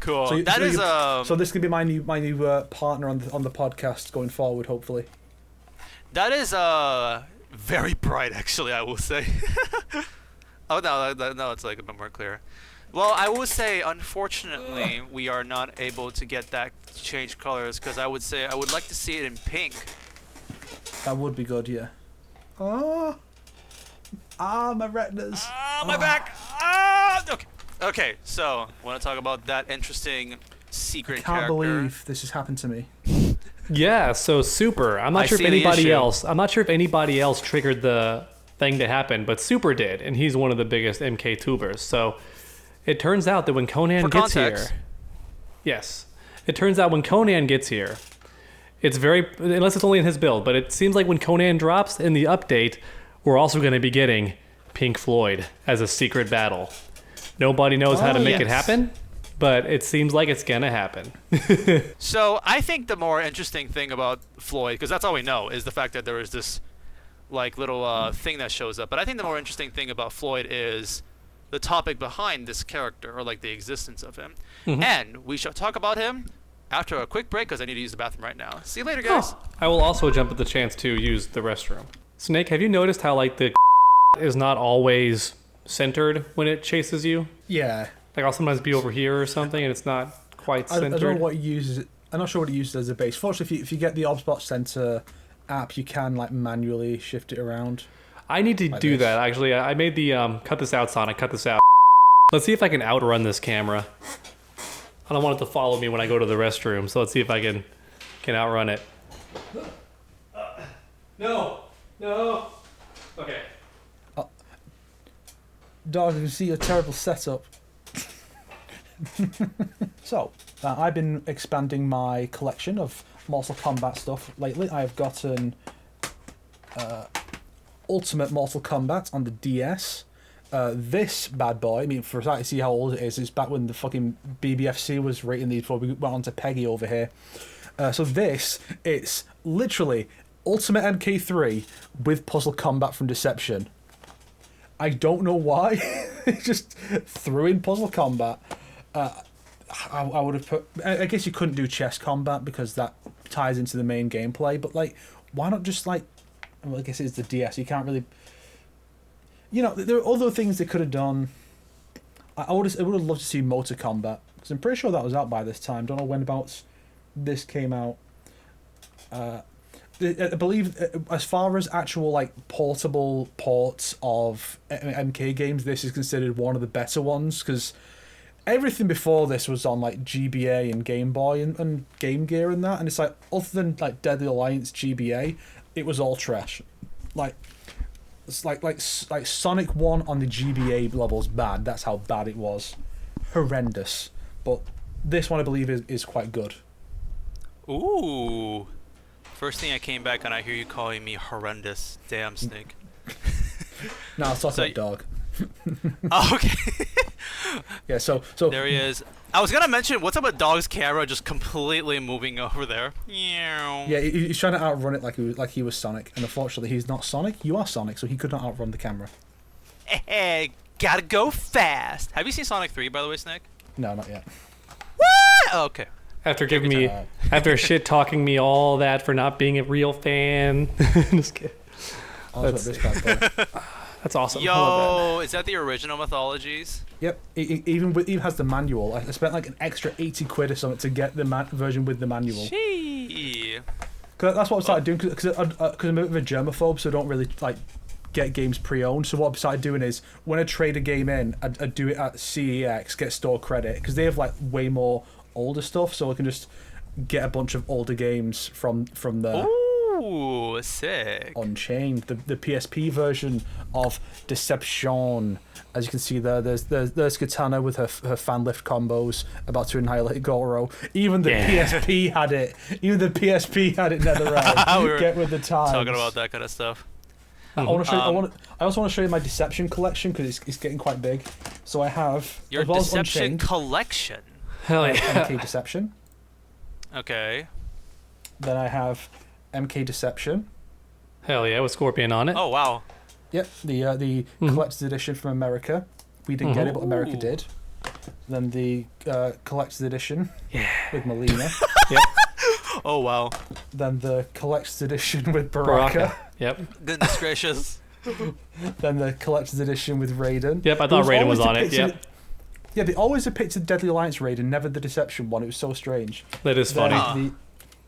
Cool. So So this could be my new partner on the podcast going forward, hopefully. that is very bright, actually. I will say. Oh no, it's like a bit more clear. Well, I will say, unfortunately, we are not able to get that to change colors because I would like to see it in pink. That would be good, yeah. My retinas. My back. Okay. So, want to talk about that interesting secret Can't character? believe this has happened to me. Yeah, so Super. I'm not sure if see the anybody issue. else. I'm not sure if anybody else triggered the thing to happen, but Super did, and he's one of the biggest MK tubers. So it turns out that when Conan For gets context. here, yes, it turns out when Conan gets here, it's very unless it's only in his build, but it seems like when Conan drops in the update, we're also going to be getting Pink Floyd as a secret battle. Nobody knows how to make it happen, but it seems like it's gonna happen. So I think the more interesting thing about Floyd, because that's all we know, is the fact that there is this little thing that shows up. But I think the more interesting thing about Floyd is the topic behind this character, or the existence of him. Mm-hmm. And we shall talk about him after a quick break, because I need to use the bathroom right now. See you later, guys. I will also jump at the chance to use the restroom. Snake, have you noticed how the is not always centered when it chases you? Yeah. I'll sometimes be over here or something, and it's not quite I centered. don't know what he uses. I'm not sure what he uses as a base. Fortunately, if you get the OBSBot Center app, you can manually shift it around. I need to do this. that, actually. I made the cut this out, Sonic. Cut this out. Let's see if I can outrun this camera. I don't want it to follow me when I go to the restroom, so let's see if I can outrun it. No. Okay. Dog, you can see your terrible setup. So, I've been expanding my collection of Mortal Kombat stuff lately. I have gotten Ultimate Mortal Kombat on the DS. This bad boy, for to see how old it is back when the fucking BBFC was rating these before we went on to Peggy over here. So it's literally Ultimate MK3 with Puzzle Combat from Deception. I don't know why. It just threw in Puzzle Combat. I would have put... I guess you couldn't do chess combat because that ties into the main gameplay, but why not just well, I guess it's the DS. You can't really... there are other things they could have done. I would have loved to see Motor Combat, because I'm pretty sure that was out by this time. Don't know when about this came out. I believe as far as actual portable ports of MK games, this is considered one of the better ones, because everything before this was on GBA and Game Boy and Game Gear and that, and it's other than Deadly Alliance GBA, it was all trash. It's like Sonic 1 on the GBA level's bad. That's how bad it was. Horrendous. But this one I believe is quite good. Ooh. First thing I came back and I hear you calling me horrendous. Damn, Snake. No, it's not a dog. Oh, okay. Yeah, so there he is. I was gonna mention what's up with dog's camera just completely moving over there. Yeah, he's trying to outrun it like he was Sonic, and unfortunately he's not Sonic. You are Sonic, so he could not outrun the camera. Hey, gotta go fast. Have you seen Sonic 3, by the way, Snake? No, not yet. What? Oh, okay. After giving me, after shit talking me all that for not being a real fan. Just kidding. That's awesome. Yo, is that the original Mythologies? Yep. It even has the manual. I spent like an extra 80 quid or something to get the version with the manual. Gee. Cause that's what I started doing because I'm a bit of a germaphobe, so I don't really like get games pre-owned. So what I started doing is when I trade a game in, I'd do it at CEX, get store credit, because they have like way more older stuff, so I can just get a bunch of older games from the. Ooh, sick. Unchained, the PSP version of Deception. As you can see there's Katana with her fan lift combos about to annihilate Goro. Even the PSP had it. Even the PSP had it. NetherRealm. Get with the times. Talking about that kind of stuff. I also want to show you my Deception collection because it's getting quite big. So I have your Deception collection. Hell yeah. MK Deception. Okay. Then I have MK Deception. Hell yeah, with Scorpion on it. Oh wow. Yep, the collector's edition from America. We didn't get it, but America did. Then the collector's edition with Melina. Yep. Oh wow. Then the collector's edition with Baraka. Yep. Goodness gracious. Then the collector's edition with Raiden. Yep, I thought Raiden was on it. Yep. Yeah, they always depicted Deadly Alliance Raiden, never the Deception one. It was so strange. That is funny.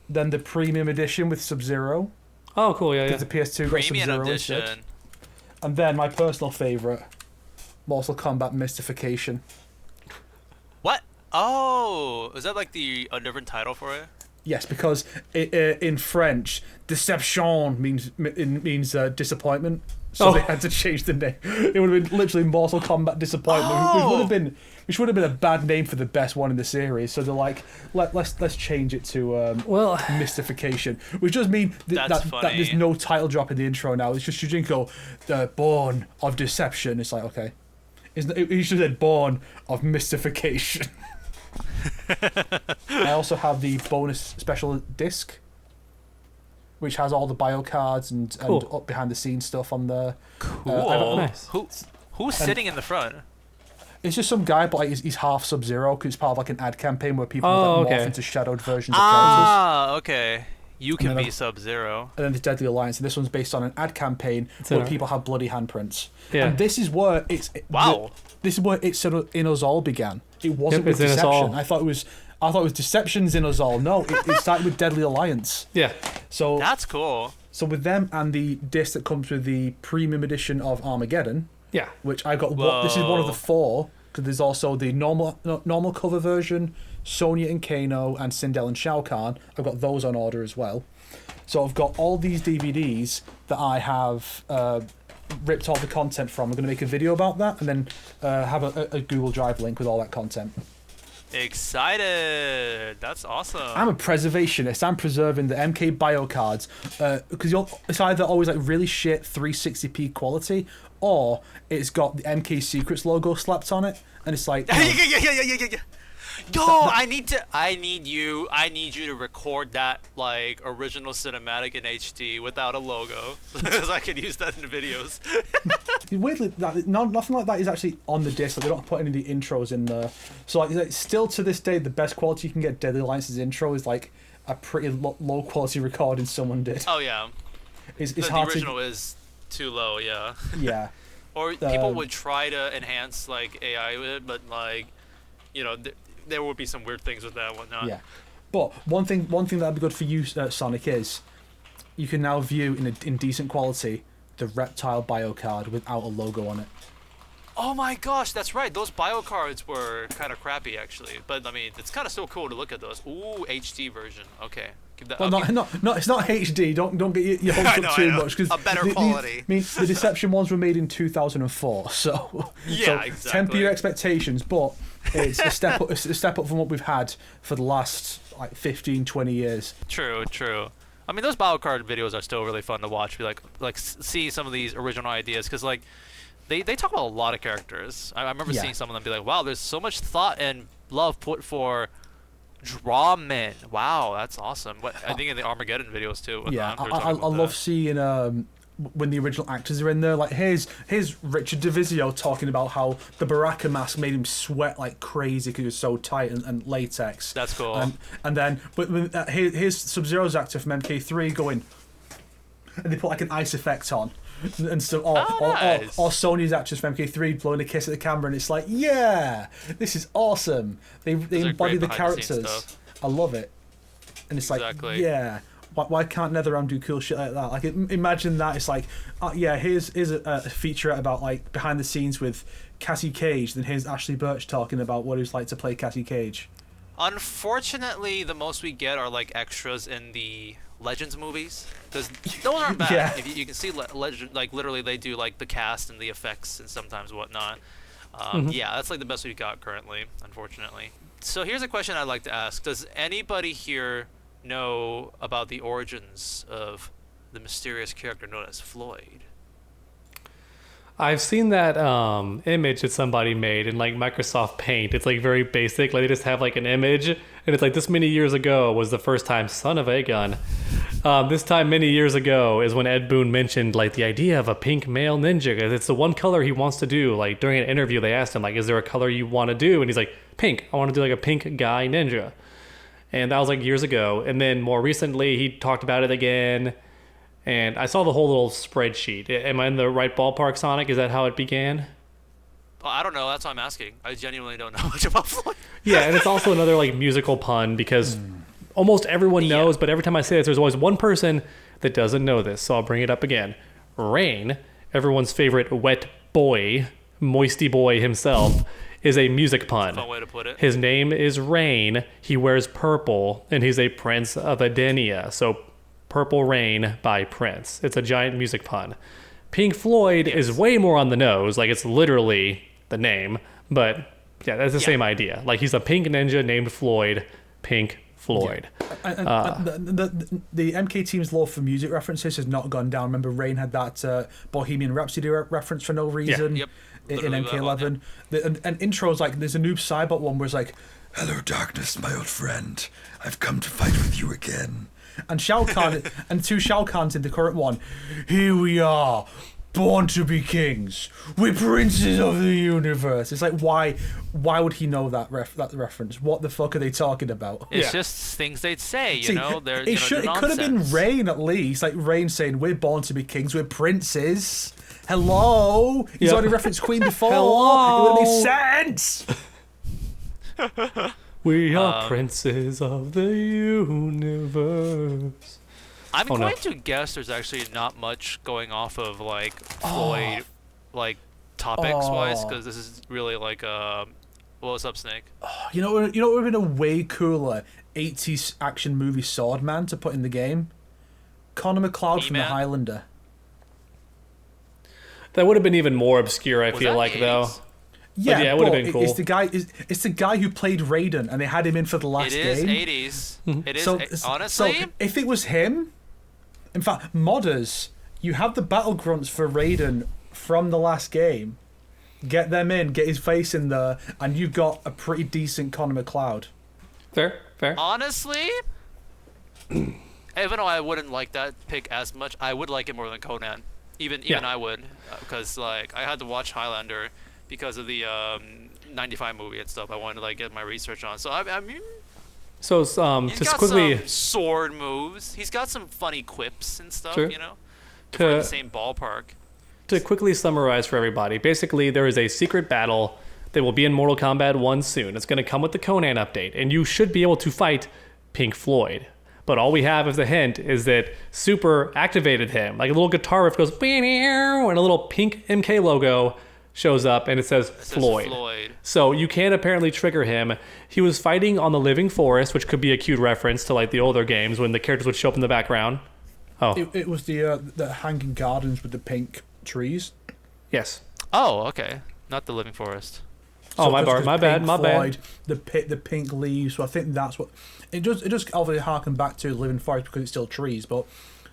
Then the premium edition with Sub-Zero. Oh, cool, yeah. The PS2 got Sub-Zero instead. And then my personal favourite, Mortal Kombat Mystification. What? Oh, is that like a different title for it? Yes, because in French, Deception means disappointment. So they had to change the name. It would have been literally Mortal Kombat Disappointment, which would have been a bad name for the best one in the series. So they're like, let's change it to Mystification, which does mean that there's no title drop in the intro now. It's just Yujinko, the Born of Deception. It's like, okay, he should have said Born of Mystification. I also have the bonus special disc, which has all the bio cards and up behind the scenes stuff on there. Cool. Nice. Who's sitting in the front? It's just some guy, but like he's half Sub-Zero because it's part of like an ad campaign where people morph into shadowed versions of characters. Ah, okay. You can be Sub-Zero. And then the Deadly Alliance, and this one's based on an ad campaign where people have bloody handprints. Yeah. And this is where this is where it's in Us All began. It wasn't with Deception. I thought it was Deception's in Us All. No, it started with Deadly Alliance. Yeah. So that's cool. So with them and the disc that comes with the premium edition of Armageddon. Yeah. Which I got. This is one of the 4 because there's also the normal cover version, Sonya and Kano, and Sindel and Shao Kahn. I've got those on order as well. So I've got all these DVDs that I have ripped all the content from. I'm going to make a video about that and then have a Google Drive link with all that content. Excited! That's awesome. I'm a preservationist. I'm preserving the MK bio cards because it's either always like really shit 360p quality or it's got the MK Secrets logo slapped on it, and it's like yeah. Yo, I need you to record that like original cinematic in HD without a logo, so I can use that in the videos. Weirdly, nothing like that is actually on the disc. Like, they don't put any of the intros in there. So like still to this day, the best quality you can get Deadly Alliance's intro is like a pretty low quality recording someone did. Oh yeah, it's the hard original is too low. Yeah. Yeah. Or people would try to enhance like AI with it, but like, you know. There would be some weird things with that and whatnot. Yeah, but one thing that'd be good for you, Sonic, is you can now view in decent quality the Reptile bio card without a logo on it. Oh my gosh, that's right. Those bio cards were kind of crappy actually, but I mean it's kind of still cool to look at those. Ooh, HD version. Okay, Well, not it's not HD. Don't get your hopes up too much, because a better quality. I mean, the Deception ones were made in 2004, so exactly. temper your expectations. But it's a step up. It's a step up from what we've had for the last like 15, 20 years. True. I mean, those battle card videos are still really fun to watch. We like see some of these original ideas, because like they talk about a lot of characters. I remember seeing some of them be like, wow, there's so much thought and love put for Drawmen. Wow, that's awesome. I think in the Armageddon videos too. I love seeing when the original actors are in there. Like here's Richard DeVizio talking about how the Baraka mask made him sweat like crazy because it was so tight and latex. That's cool. And then here's Sub-Zero's actor from MK3 going, and they put like an ice effect on. And so, nice. or Sony's actors from MK3 blowing a kiss at the camera, and it's like, yeah, this is awesome. They embody the characters. I love it, and it's like, yeah, why can't NetherRealm do cool shit like that? Like, imagine that. It's like, here's a featurette about like behind the scenes with Cassie Cage. Then here's Ashley Birch talking about what it was like to play Cassie Cage. Unfortunately, the most we get are like extras in the Legends movies, because those aren't bad. If you can see Legend, like literally they do like the cast and the effects and sometimes whatnot. Yeah, that's like the best we've got currently, unfortunately. So here's a question I'd like to ask: does anybody here know about the origins of the mysterious character known as Floyd? I've seen that image that somebody made in like Microsoft Paint. It's like very basic. Like they just have like an image, and it's like this many years ago was the first time, son of a gun. This time many years ago is when Ed Boon mentioned like the idea of a pink male ninja. It's the one color he wants to do. Like during an interview, they asked him like, "Is there a color you want to do?" And he's like, "Pink. I want to do like a pink guy ninja." And that was like years ago. And then more recently, he talked about it again. And I saw the whole little spreadsheet. Am I in the right ballpark, Sonic? Is that how it began? Well, I don't know. That's why I'm asking. I genuinely don't know much about Floyd. Yeah, and it's also another like musical pun, because almost everyone knows, but every time I say this, there's always one person that doesn't know this. So I'll bring it up again. Rain, everyone's favorite wet boy, moisty boy himself, is a music pun. Fun way to put it. His name is Rain. He wears purple, and he's a prince of Edenia. So Purple Rain by Prince. It's a giant music pun. Pink Floyd is way more on the nose, like it's literally the name, but yeah, that's the same idea. Like he's a pink ninja named Floyd, Pink Floyd. Yeah. The MK team's love for music references has not gone down. Remember, Rain had that Bohemian Rhapsody reference for no reason in MK11. And intros, like there's a Noob Saibot one where it's like, "Hello darkness, my old friend. I've come to fight with you again." And Shao Kahn, and two Shao Kahns in the current one. "Here we are, born to be kings. We're princes of the universe." It's like, why would he know that reference? What the fuck are they talking about? It's just things they'd say, you know. They're it could have been Rain at least, like Rain saying, "We're born to be kings. We're princes." Hello, he's already referenced Queen before. Hello. It would make sense. We are princes of the universe. I'm going to guess there's actually not much going off of like Floyd, like topics wise, because this is really like what's up, Snake? You know what would have been a way cooler 80s action movie Swordman to put in the game? Connor McLeod from The Highlander. That would have been even more obscure, I feel like, though. Yeah, it would have been cool. It's the guy who played Raiden, and they had him in for the last game. It is 80s. It is, honestly. So if it was him, in fact, modders, you have the battle grunts for Raiden from the last game. Get them in, get his face in there, and you've got a pretty decent Connor McLeod. Fair. Honestly, even though I wouldn't like that pick as much, I would like it more than Conan. Even I would, because like I had to watch Highlander because of the 95 movie and stuff. I wanted to like get my research on. So I mean, so he's just got quickly, some sword moves. He's got some funny quips and stuff. Sure. You know, we're in the same ballpark. To quickly summarize for everybody, basically there is a secret battle that will be in Mortal Kombat 1 soon. It's going to come with the Conan update, and you should be able to fight Pink Floyd. But all we have as a hint is that Super activated him. Like a little guitar riff goes, and a little pink MK logo shows up and it says Floyd. So you can apparently trigger him. He was fighting on the Living Forest, which could be a cute reference to like the older games when the characters would show up in the background. Oh, it was the hanging gardens with the pink trees. Yes. Oh, okay. Not the Living Forest. Oh, my bad. Floyd, the pink leaves. So I think that's what it does. It does obviously harken back to Living Forest because it's still trees. But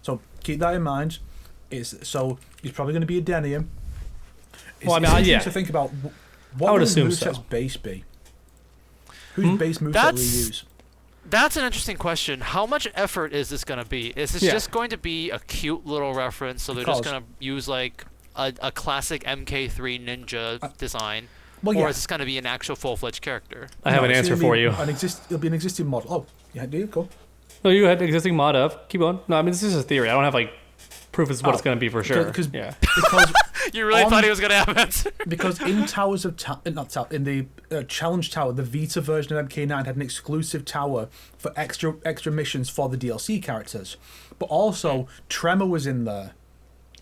so keep that in mind. He's probably going to be a Denium. Well, I mean, yeah. To think about what would moveset's base be? Whose base moveset will you use? That's an interesting question. How much effort is this going to be? Is this just going to be a cute little reference? So they're just going to use like a classic MK3 ninja design? Or is this going to be an actual full-fledged character? I have an answer for you. It'll be an existing model. Oh, yeah, do you? Go. No, you had existing mod of. Keep going. No, I mean, this is a theory. I don't have like proof is what it's going to be for sure. Because you really thought he was going to have an answer. Because in Towers of in the Challenge Tower, the Vita version of MK9 had an exclusive tower for extra missions for the DLC characters, but also Tremor was in there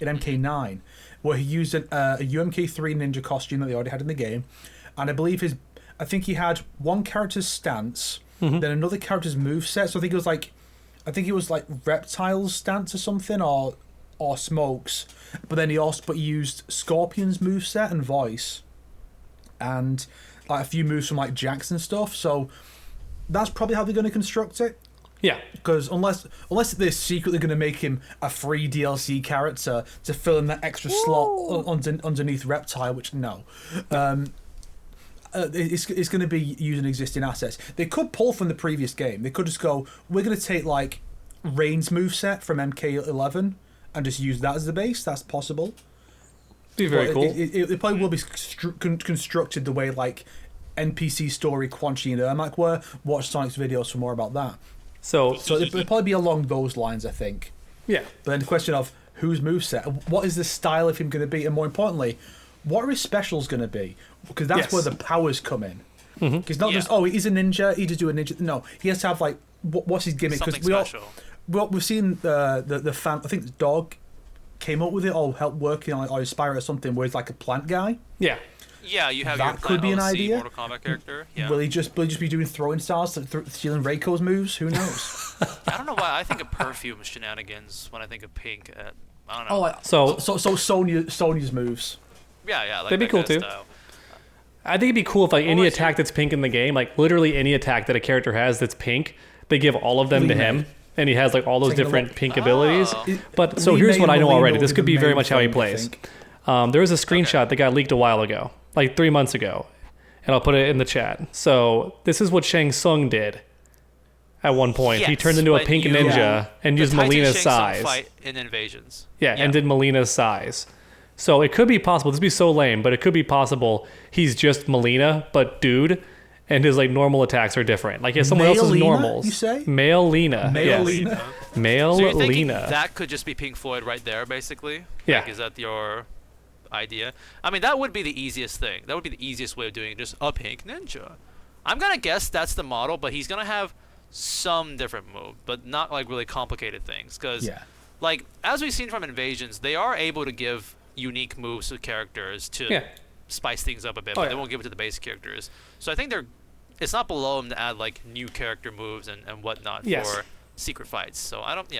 in MK9, where he used a UMK3 ninja costume that they already had in the game, and I think he had one character's stance, then another character's moveset. So I think it was like Reptile's stance or something, or Smoke's, but then he used Scorpion's moveset and voice, and like a few moves from like Jackson stuff. So that's probably how they're going to construct it. Yeah, because unless they're secretly going to make him a free DLC character to fill in that extra slot underneath Reptile, which no. It's going to be using existing assets. They could pull from the previous game. They could just go, we're going to take like Rain's moveset from MK11 and just use that as the base. That's possible. Be very cool. It probably will be constructed the way like NPC story Quan Chi and Ermac were. Watch Sonic's videos for more about that. So it'll probably be along those lines, I think. Yeah. But then the question of whose moveset, what is the style of him going to be, and more importantly, what are his specials going to be? Because that's where the powers come in. Because not just he's a ninja, he just do a ninja. No, he has to have like what's his gimmick? Because we've seen the fan. I think the dog came up with it or helped working on it or inspire it or something. Where he's like a plant guy. Yeah. Yeah, you have that could be an idea. Mortal Kombat character. Yeah. Will he just be doing throwing stars, stealing Reiko's moves? Who knows? I don't know why I think of perfume shenanigans when I think of Pink. I don't know. So Sonya's moves. Yeah, like that'd be cool too. I think it'd be cool if like any attack that's pink in the game, like literally any attack that a character has that's pink, they give all of them to him, and he has like all those different pink abilities. But so here's what I know already. This could be very much how he plays. There was a screenshot that got leaked a while ago, like 3 months ago, and I'll put it in the chat. So this is what Shang Tsung did at one point. He turned into a pink ninja and used Melina's size. Fight in Invasions. Yeah, and did Melina's size. So it could be possible. This would be so lame, but it could be possible he's just Melina, but dude, and his like normal attacks are different. Like he has someone else's normals. You say? Male Lena. Lena. Male so you're thinking Lena. That could just be Pink Floyd right there, basically? Yeah. Like, is that your idea? I mean, that would be the easiest thing. That would be the easiest way of doing it, just a pink ninja. I'm going to guess that's the model, but he's going to have some different move, but not like really complicated things. Because, like, as we've seen from Invasions, they are able to give unique moves to characters to spice things up a bit, but they won't give it to the basic characters. So I think it's not below them to add like new character moves and whatnot for secret fights. So I don't,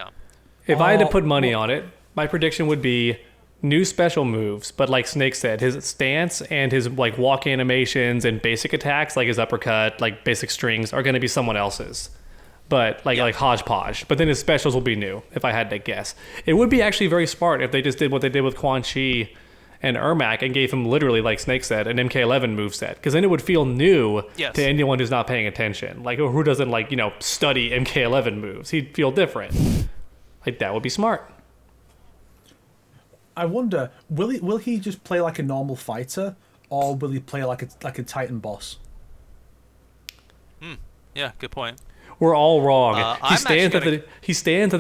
If I had to put money on it, my prediction would be new special moves, but like Snake said, his stance and his like walk animations and basic attacks, like his uppercut, like basic strings, are going to be someone else's. But like hodgepodge. But then his specials will be new, if I had to guess. It would be actually very smart if they just did what they did with Quan Chi and Ermac and gave him literally, like Snake said, an MK11 moveset. Because then it would feel new to anyone who's not paying attention. Like who doesn't like, study MK11 moves. He'd feel different. Like that would be smart. I wonder, will he just play like a normal fighter, or will he play like a Titan boss? Yeah, good point. We're all wrong. He stands at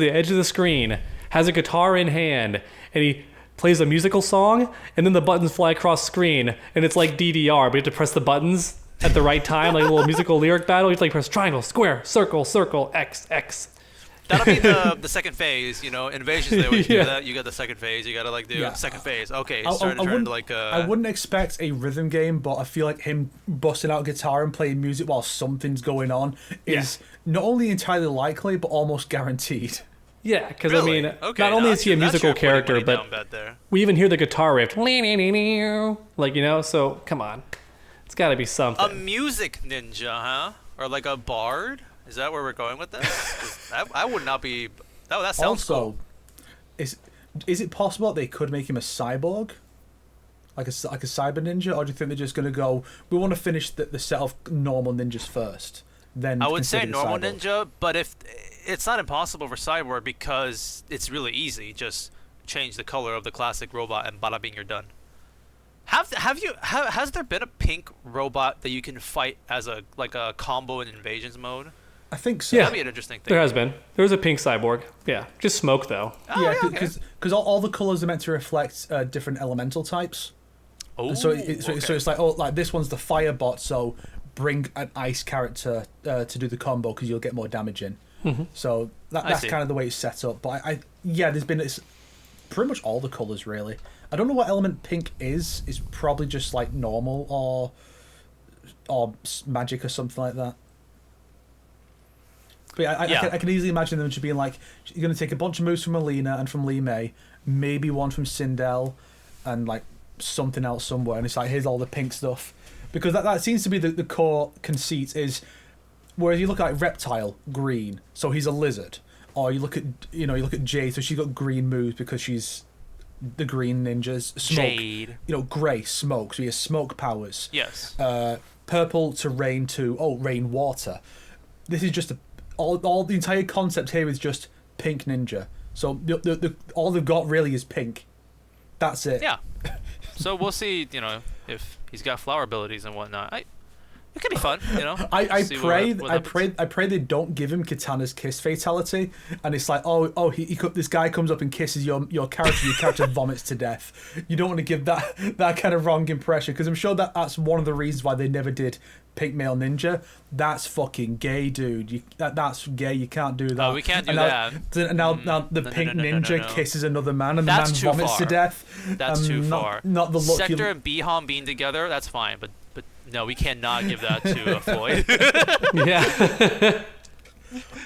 the edge of the screen, has a guitar in hand, and he plays a musical song, and then the buttons fly across screen, and it's like DDR, but you have to press the buttons at the right time, like a little musical lyric battle. You have to like press triangle, square, circle, X, X. That'll be the second phase, invasions they always do that. You got the second phase, you gotta like do second phase. Okay, it's starting to turn into like I wouldn't expect a rhythm game, but I feel like him busting out a guitar and playing music while something's going on is not only entirely likely, but almost guaranteed. Yeah, because Really? I mean, Okay, not only is he a musical character, but we even hear the guitar riff, like, so come on. It's gotta be something. A music ninja, huh? Or like a bard? Is that where we're going with this? 'Cause I would not be. That sounds cool. Is it possible that they could make him a cyborg, like a cyber ninja, or do you think they're just gonna go? We want to finish the set of normal ninjas first. Then I would say consider the normal cyborg. ninja, but if it's not impossible for cyborg because it's really easy. Just change the color of the classic robot and bada bing, you're done. Has there been a pink robot that you can fight as a combo in invasions mode? I think so. Yeah. That'd be an interesting thing. There has been. There was a pink cyborg. Yeah, just smoke though. Oh, Yeah, okay. because all the colors are meant to reflect different elemental types. Oh, So okay. it's like this one's the fire bot, so bring an ice character to do the combo because you'll get more damage in. So that's see. kind of the way it's set up. But there's been it's pretty much all the colors really. I don't know what element pink is. It's probably just like normal or magic or something like that. But yeah, I can easily imagine them just being like, you're going to take a bunch of moves from Alina and from Lee May, maybe one from Sindel, and like something else somewhere, and it's like, here's all the pink stuff. Because that seems to be the core conceit is, whereas you look at like Reptile, green, so he's a lizard. Or you look at Jade, so she's got green moves because she's the green ninjas. Smoke, Jade. Grey, smoke, so he has smoke powers. Yes. Purple to rain rain water. This is just all the entire concept here is just pink ninja. So all they've got really is pink. That's it. Yeah. So we'll see, if he's got flower abilities and whatnot. It could be fun, I see pray what I pray they don't give him Kitana's kiss fatality, and it's like this guy comes up and kisses your character vomits to death. You don't want to give that kind of wrong impression, because I'm sure that's one of the reasons why they never did pink male ninja. That's fucking gay, dude. That's gay. You can't do that. Oh, we can't do that. And now the pink ninja no. kisses another man, and That's the too man vomits far. to death. That's too far. Not the look. Sector and Biham being together, that's fine, but no, we cannot give that to Floyd. Yeah.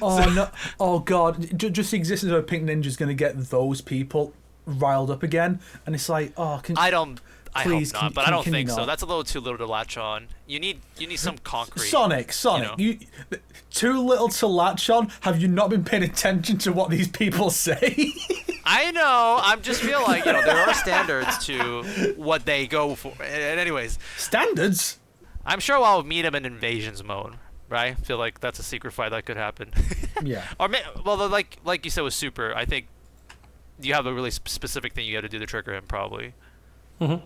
Oh no! Oh god! Just the existence of a pink ninja is going to get those people riled up again, and it's like, I hope please, not, but I don't can you think so. not? That's a little too little to latch on. You need some concrete. Sonic, you too little to latch on. Have you not been paying attention to what these people say? I know. I just feel like there are standards to what they go for. And anyways, Standards? I'm sure I'll meet him in invasions mode. Right? I feel like that's a secret fight that could happen. Yeah. Like you said with Super, I think you have a really specific thing you got to do to trigger him, probably. Mm-hmm.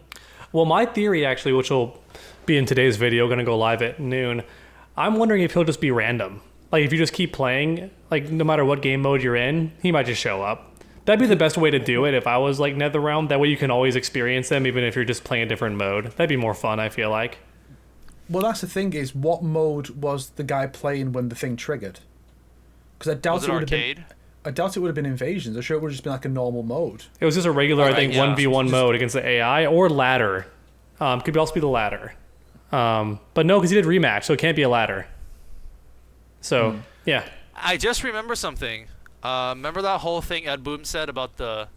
Well, my theory actually, which will be in today's video, going to go live at noon, I'm wondering if he'll just be random. Like if you just keep playing, like no matter what game mode you're in, he might just show up. That'd be the best way to do it if I was like NetherRealm. That way you can always experience them even if you're just playing a different mode. That'd be more fun, I feel like. Well, that's the thing is, what mode was the guy playing when the thing triggered? Because I doubt Was it would have arcade? been. I doubt it would have been invasions. I'm sure it would have just been like a normal mode. It was just a regular, I think, yeah. 1v1 mode against the AI or ladder. Could also be the ladder. But no, because he did rematch, so it can't be a ladder. So, yeah. I just remember something. Remember that whole thing Ed Boon said about the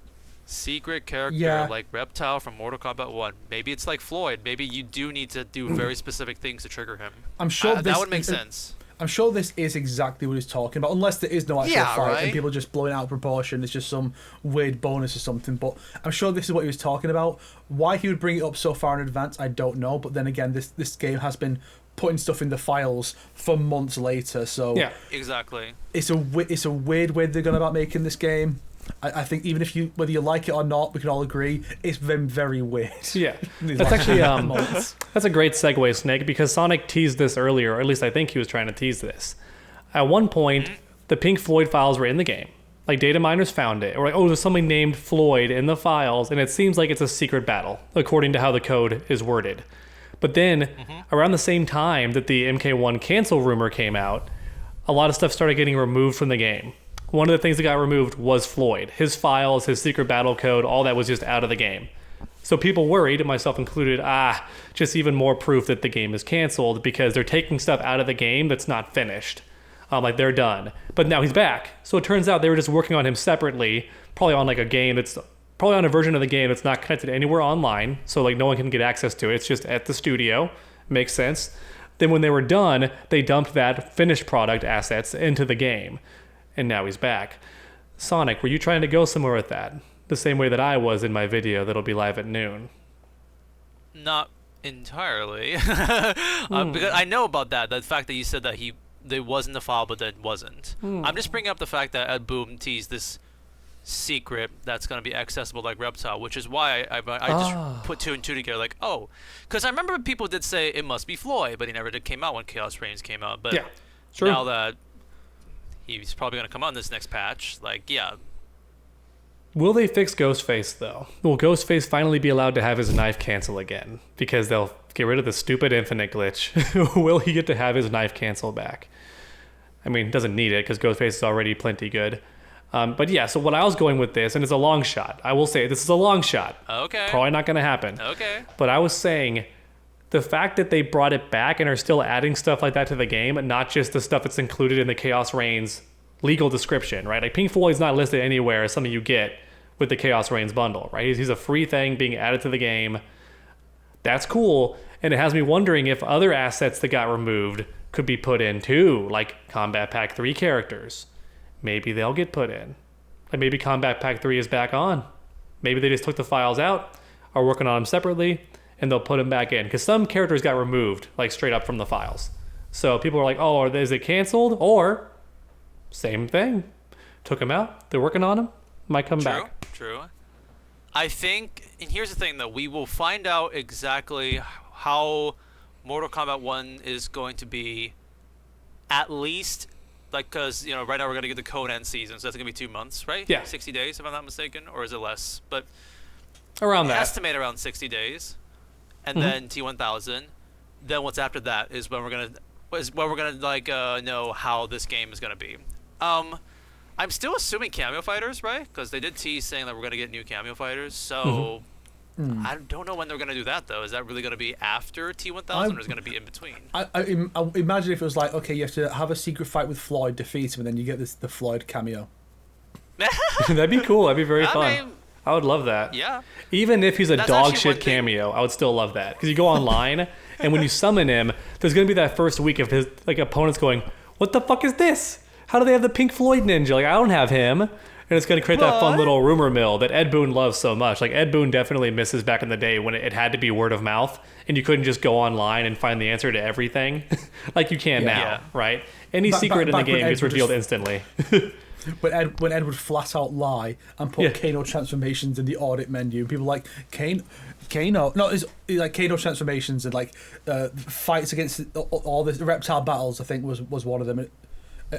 secret character like Reptile from Mortal Kombat 1? Maybe it's like Floyd. Maybe you do need to do very specific things to trigger him. I'm sure that would make sense. I'm sure this is exactly what he's talking about, unless there is no actual fight and people just blowing it out of proportion. It's just some weird bonus or something. But I'm sure this is what he was talking about. Why he would bring it up so far in advance, I don't know. But then again, this game has been putting stuff in the files for months later. So yeah, exactly. It's a weird way they're going about making this game. I think even if whether you like it or not, we can all agree it's been very weird. Yeah, that's actually that's a great segue, Snake, because Sonic teased this earlier, or at least I think he was trying to tease this. At one point, the Pink Floyd files were in the game. Like data miners found it, or like, there's something named Floyd in the files, and it seems like it's a secret battle according to how the code is worded. But then, around the same time that the MK1 cancel rumor came out, a lot of stuff started getting removed from the game. one of the things that got removed was Floyd. His files, his secret battle code, all that was just out of the game. So people worried, myself included, just even more proof that the game is canceled because they're taking stuff out of the game that's not finished. Like they're done. But now he's back. So it turns out they were just working on him separately, probably on like a game that's probably on a version of the game that's not connected anywhere online. So like no one can get access to it. It's just at the studio. Makes sense. Then when they were done, they dumped that finished product assets into the game. And now he's back. Sonic, were you trying to go somewhere with that? The same way that I was in my video that'll be live at noon. Not entirely. Because I know about that. The fact that you said that there wasn't the file, but then wasn't. I'm just bringing up the fact that Ed Boon teased this secret that's going to be accessible like Reptile, which is why I just put 2 and 2 together. Like, oh, because I remember people did say it must be Floyd, but he never did came out when Chaos Reigns came out. But yeah, true. Now that he's probably going to come out in this next patch, like, yeah. Will they fix Ghostface, though? Will Ghostface finally be allowed to have his knife cancel again? Because they'll get rid of the stupid infinite glitch. Will he get to have his knife cancel back? I mean, doesn't need it because Ghostface is already plenty good. But yeah, so what I was going with this, and it's a long shot. I will say this is a long shot. Okay. Probably not going to happen. Okay. But I was saying the fact that they brought it back and are still adding stuff like that to the game, not just the stuff that's included in the Chaos Reigns legal description, right? Like Pink Floyd's not listed anywhere as something you get with the Chaos Reigns bundle, right? He's a free thing being added to the game. That's cool. And it has me wondering if other assets that got removed could be put in too, like Combat Pack 3 characters. Maybe they'll get put in. Like maybe Combat Pack 3 is back on. Maybe they just took the files out, are working on them separately, and they'll put them back in. Because some characters got removed, like straight up from the files. So people are like, oh, is it canceled? Or, same thing. Took them out. They're working on them. Might come back. True. I think, and here's the thing though, we will find out exactly how Mortal Kombat 1 is going to be, at least, like, because, you know, right now we're going to get the Conan season, so that's going to be 2 months, right? Yeah. 60 days, if I'm not mistaken, or is it less? But around that. Estimate around 60 days, and then T1000. Then what's after that is when we're gonna like know how this game is gonna be. I'm still assuming cameo fighters, right? Because they did tease saying that we're going to get new cameo fighters. So I don't know when they're going to do that, though. Is that really going to be after T1000 or is it going to be in between? I imagine if it was like, okay, you have to have a secret fight with Floyd, defeat him, and then you get the Floyd cameo. That'd be cool. That'd be very fun. mean, I would love that. Yeah. Even if he's a That's dog actually shit one thing- cameo, I would still love that. Because you go online, and when you summon him, there's going to be that first week of his like opponents going, what the fuck is this? How do they have the Pink Floyd ninja? Like, I don't have him. And it's going to create that fun little rumor mill that Ed Boon loves so much. Like, Ed Boon definitely misses back in the day when it had to be word of mouth and you couldn't just go online and find the answer to everything like you can now, right? Any secret in the game gets revealed instantly. When Ed would flat out lie and put Kano transformations in the audit menu, people were like, Kano, no, it's like Kano transformations and like fights against all the reptile battles, I think was one of them.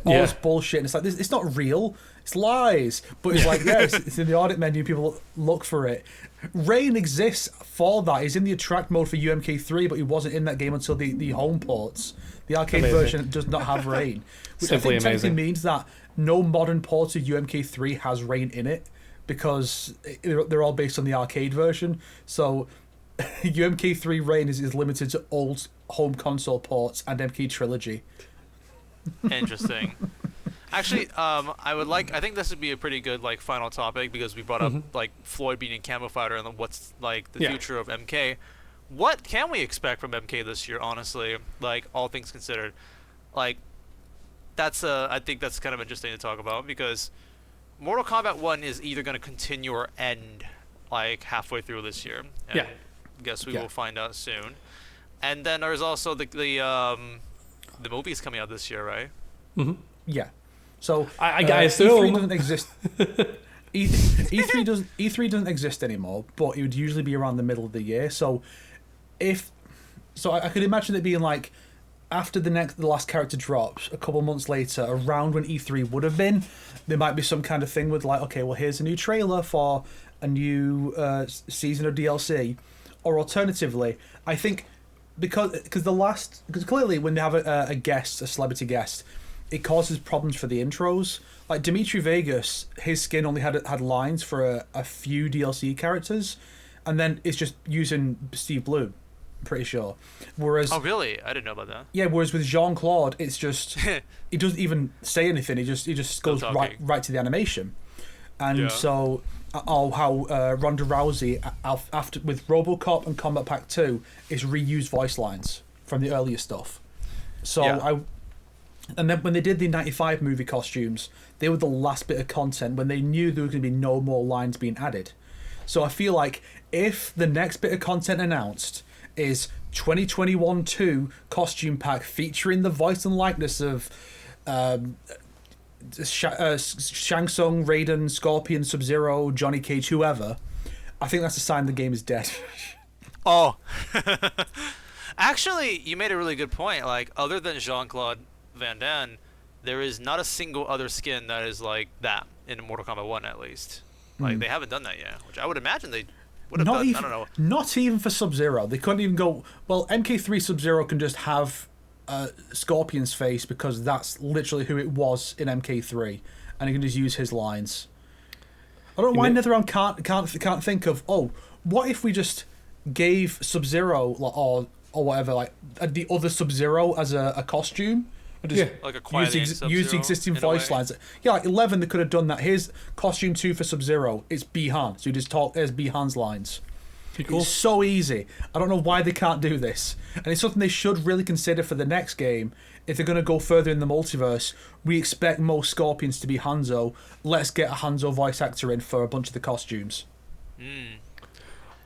All this bullshit, and it's like, it's not real, it's lies. But it's like, it's in the audit menu, people look for it. Rain exists for that. He's in the attract mode for UMK3, but he wasn't in that game until the home ports. The arcade version does not have Rain. Which Simply I think amazing. technically means that no modern port of UMK3 has Rain in it, because they're all based on the arcade version. So UMK3 Rain is limited to old home console ports and MK Trilogy. Interesting. Actually, I think this would be a pretty good like final topic because we brought up like Floyd being a camo fighter and what's like the future of MK. What can we expect from MK this year? Honestly, like all things considered, like I think that's kind of interesting to talk about because Mortal Kombat 1 is either going to continue or end like halfway through this year. And I guess we will find out soon. And then there's also the movie's coming out this year, right? Yeah. So I assume E3 doesn't exist. E3 doesn't exist anymore, but it would usually be around the middle of the year. So I could imagine it being like after the last character drops, a couple months later, around when E3 would have been, there might be some kind of thing with like, okay, well here's a new trailer for a new season of DLC, or alternatively, I think because clearly when they have a guest, a celebrity guest, it causes problems for the intros. Like Dimitri Vegas, his skin only had lines for a few DLC characters, and then it's just using Steve Blum, I'm pretty sure. Whereas, oh really? I didn't know about that. yeah, whereas with Jean-Claude, it's just he doesn't even say anything. He just goes right to the animation, and so how Ronda Rousey after with RoboCop and Combat Pack 2 is reused voice lines from the earlier stuff. So and then when they did the 95 movie costumes, they were the last bit of content when they knew there was going to be no more lines being added. So I feel like if the next bit of content announced is 2021-2 costume pack featuring the voice and likeness of Shang Tsung, Raiden, Scorpion, Sub-Zero, Johnny Cage, whoever, I think that's a sign the game is dead. Oh. Actually, you made a really good point. Like, other than Jean-Claude Van Damme, there is not a single other skin that is like that in Mortal Kombat 1, at least. Like, they haven't done that yet, which I would imagine they would have done. I don't know. Not even for Sub-Zero. They couldn't even go, well, MK3 Sub-Zero can just have Scorpion's face because that's literally who it was in MK3, and you can just use his lines. I don't know why NetherRealm can't think of, oh, what if we just gave Sub-Zero or whatever, like the other Sub-Zero as a costume? And just like a quiet use the existing voice lines. Yeah, like 11, they could have done that. Here's costume 2 for Sub-Zero. It's Bi-Han. So you just talk as Bi-Han's lines. Cool. It's so easy. I don't know why they can't do this. And it's something they should really consider for the next game. If they're going to go further in the multiverse, we expect most Scorpions to be Hanzo. Let's get a Hanzo voice actor in for a bunch of the costumes.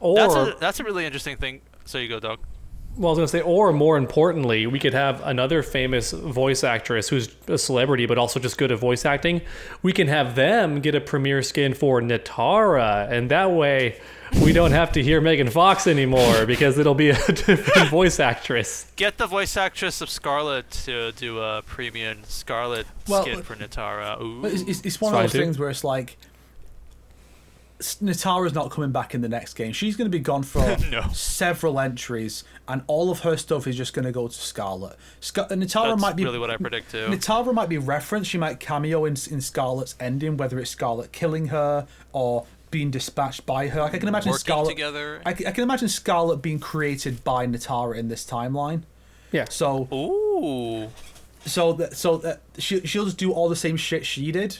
Or that's a really interesting thing. So you go, Doug. Well, I was going to say, or more importantly, we could have another famous voice actress who's a celebrity but also just good at voice acting. We can have them get a premiere skin for Natara, and that way we don't have to hear Megan Fox anymore because it'll be a different voice actress. Get the voice actress of Scarlet to do a premium Scarlet skin for Natara. Ooh. It's one of those things where it's like, Natara's not coming back in the next game. She's going to be gone for several entries, and all of her stuff is just going to go to Scarlet. Natara might be really what I predict too. Natara might be referenced. She might cameo in Scarlet's ending, whether it's Scarlet killing her or being dispatched by her. Like I can imagine working Scarlet together. I can imagine Scarlet being created by Natara in this timeline. Yeah. So. Ooh. So that she'll just do all the same shit she did,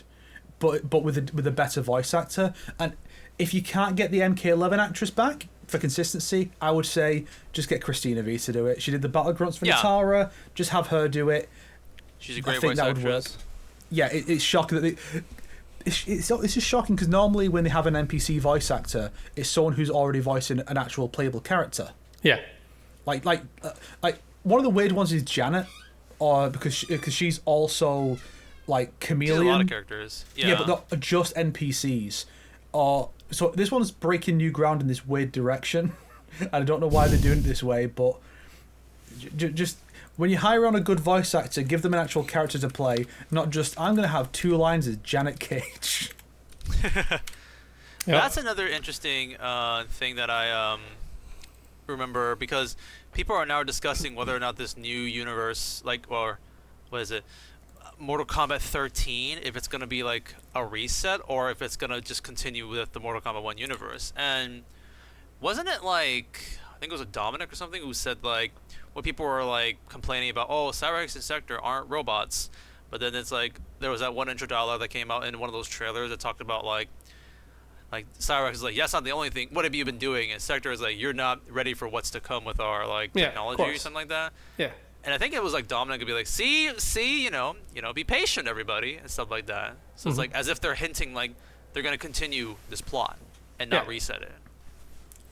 but with a better voice actor. And if you can't get the MK11 actress back for consistency, I would say just get Christina V to do it. She did the battle grunts for Natara. Just have her do it. She's a great voice actress. Yeah, it's shocking that it's just shocking because normally when they have an NPC voice actor, it's someone who's already voicing an actual playable character. Yeah. Like one of the weird ones is Janet, or because she's also like Chameleon. She's a lot of characters. Yeah, but not just NPCs. So this one's breaking new ground in this weird direction. And I don't know why they're doing it this way, but just when you hire on a good voice actor, give them an actual character to play, not just, I'm going to have 2 lines as Janet Cage. That's another interesting thing that I remember, because people are now discussing whether or not this new universe, or what is it? Mortal Kombat 13, if it's going to be like a reset or if it's going to just continue with the Mortal Kombat 1 universe. And wasn't it like, I think it was a Dominic or something who said like, when people were like complaining about, oh, Cyrax and Sector aren't robots, but then it's like there was that one intro dialogue that came out in one of those trailers that talked about like Cyrax is like, yeah, that's not the only thing, what have you been doing? And Sector is like, you're not ready for what's to come with our like technology or something like that. Yeah. And I think it was like Dominic would be like, see, you know, be patient, everybody, and stuff like that. So it's like as if they're hinting like they're going to continue this plot and not reset it.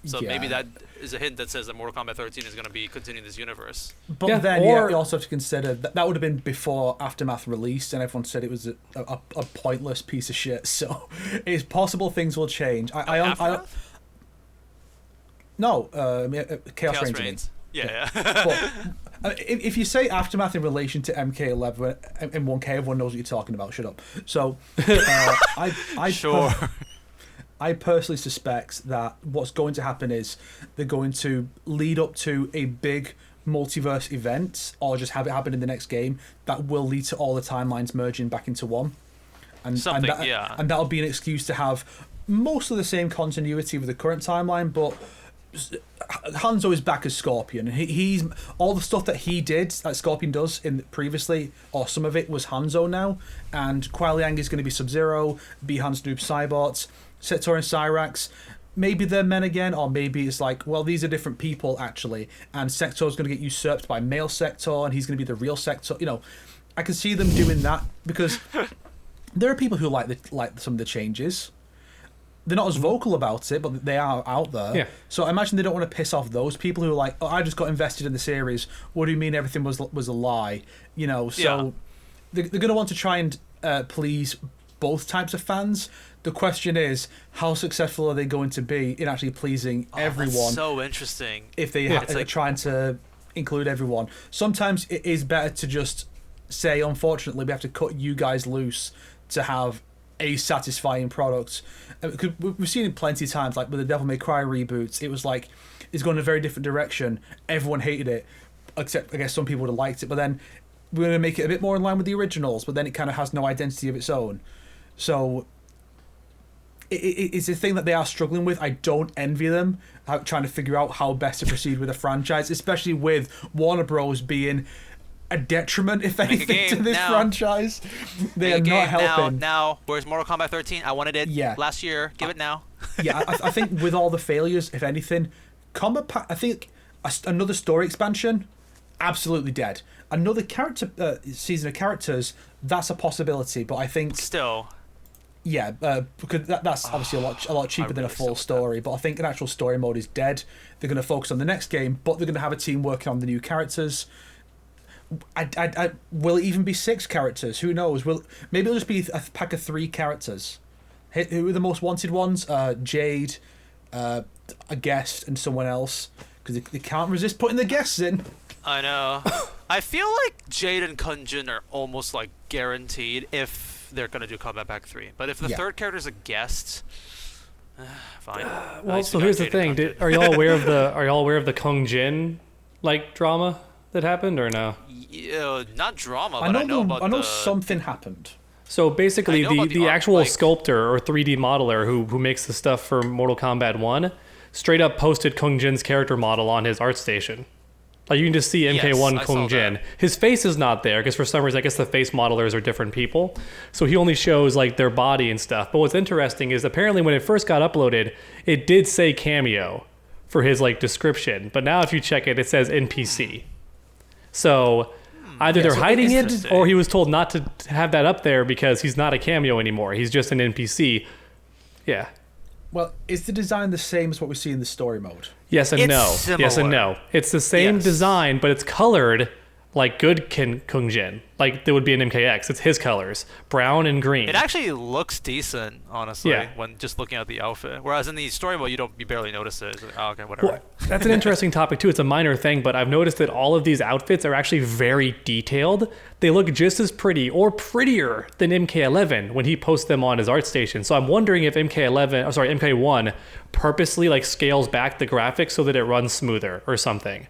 So maybe that is a hint that says that Mortal Kombat 13 is going to be continuing this universe. But then you also have to consider that would have been before Aftermath released, and everyone said it was a pointless piece of shit. So it's possible things will change. Chaos Reigns. Yeah. But, if you say Aftermath in relation to MK11 and 1K, everyone knows what you're talking about. Shut up. So I personally suspect that what's going to happen is they're going to lead up to a big multiverse event or just have it happen in the next game that will lead to all the timelines merging back into one. And that'll be an excuse to have most of the same continuity with the current timeline, but Hanzo is back as Scorpion. He's all the stuff that he did, that Scorpion does in previously, or some of it was Hanzo now. And Kuai Liang is going to be Sub-Zero, Bihan's Noob Cybots, Sector and Cyrax. Maybe they're men again, or maybe it's like, well, these are different people actually, and Sector's going to get usurped by male Sector, and he's going to be the real Sector. You know, I can see them doing that because there are people who like some of the changes. They're not as vocal about it, but they are out there. Yeah. So I imagine they don't want to piss off those people who are like, oh, I just got invested in the series. What do you mean everything was a lie? You know, so they're going to want to try and please both types of fans. The question is, how successful are they going to be in actually pleasing everyone? That's so interesting. If they are trying to include everyone. Sometimes it is better to just say, unfortunately, we have to cut you guys loose to have a satisfying product. Because we've seen it plenty of times, like with the Devil May Cry reboots, it was like it's going in a very different direction. Everyone hated it, except I guess some people would have liked it. But then we're going to make it a bit more in line with the originals, but then it kind of has no identity of its own. So it's a thing that they are struggling with. I don't envy them trying to figure out how best to proceed with a franchise, especially with Warner Bros. Being a detriment, if anything, to this franchise. They are not helping. Now, where's Mortal Kombat 13? I wanted it last year. Give it now. I think with all the failures, if anything, Combat, I think another story expansion, absolutely dead. Another character season of characters, that's a possibility. But I think still, because that's obviously a lot cheaper than a full story. But I think an actual story mode is dead. They're going to focus on the next game, but they're going to have a team working on the new characters. Will it even be 6 characters? Who knows? Maybe it'll just be a pack of 3 characters. Who are the most wanted ones? Jade, a guest, and someone else, because they can't resist putting the guests in. I know. I feel like Jade and Kunjin are almost like guaranteed if they're gonna do Combat Pack 3. But if the third character is a guest, fine. Well, so here's the thing: are y'all aware of the Kunjin like drama that happened or no? Not drama, but I know something happened. So basically, the actual sculptor or 3D modeler who makes the stuff for Mortal Kombat 1 straight up posted Kung Jin's character model on his art station. Like you can just see MK1 Kung Jin. His face is not there because for some reason I guess the face modelers are different people. So he only shows like their body and stuff. But what's interesting is apparently when it first got uploaded, it did say cameo for his like description. But now if you check it, it says NPC. So either they're hiding it or he was told not to have that up there because he's not a cameo anymore. He's just an NPC. Yeah. Well, is the design the same as what we see in the story mode? Yes and no. Similar. Yes and no. It's the same design, but it's colored like good Kung Jin. Like there would be an MKX. It's his colors, brown and green. It actually looks decent, honestly, when just looking at the outfit. Whereas in the story mode, you barely notice it. It's like, oh, okay, whatever. Well, that's an interesting topic too. It's a minor thing, but I've noticed that all of these outfits are actually very detailed. They look just as pretty or prettier than MK11 when he posts them on his art station. So I'm wondering if MK1 purposely like scales back the graphics so that it runs smoother or something.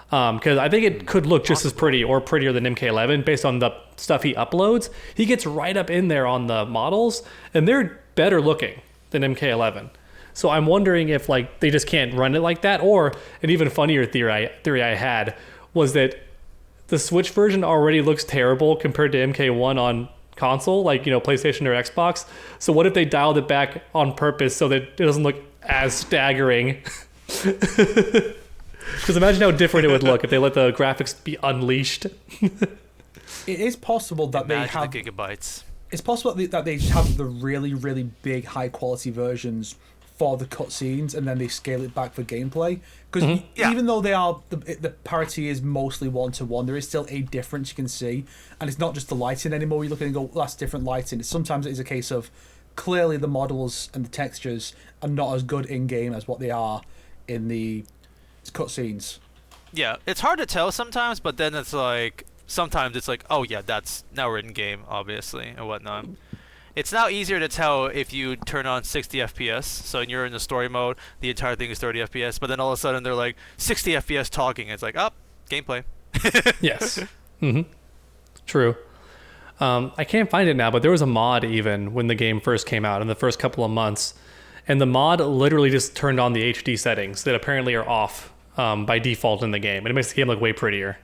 Because I think it could look just as pretty or prettier than MK11 based on the stuff he uploads. He gets right up in there on the models, and they're better looking than MK11. So I'm wondering if like they just can't run it like that, or an even funnier theory I had was that the Switch version already looks terrible compared to MK1 on console, like PlayStation or Xbox. So what if they dialed it back on purpose so that it doesn't look as staggering? Because imagine how different it would look if they let the graphics be unleashed. It is possible that they have the gigabytes. It's possible that they have the really, really big, high-quality versions for the cutscenes, and then they scale it back for gameplay. Because even though they are the parity is mostly 1-to-1, there is still a difference you can see, and it's not just the lighting anymore. You look at it and go, well, that's different lighting. Sometimes it is a case of clearly the models and the textures are not as good in game as what they are in the cutscenes. Yeah, it's hard to tell sometimes, but then it's like sometimes it's like, oh yeah, that's now we're in game, obviously, and whatnot. It's now easier to tell if you turn on 60 FPS, so you're in the story mode, the entire thing is 30 FPS, but then all of a sudden they're like 60 FPS talking. It's like, oh, gameplay. Yes. True. I can't find it now, but there was a mod even when the game first came out in the first couple of months. And the mod literally just turned on the HD settings that apparently are off by default in the game. And it makes the game look way prettier.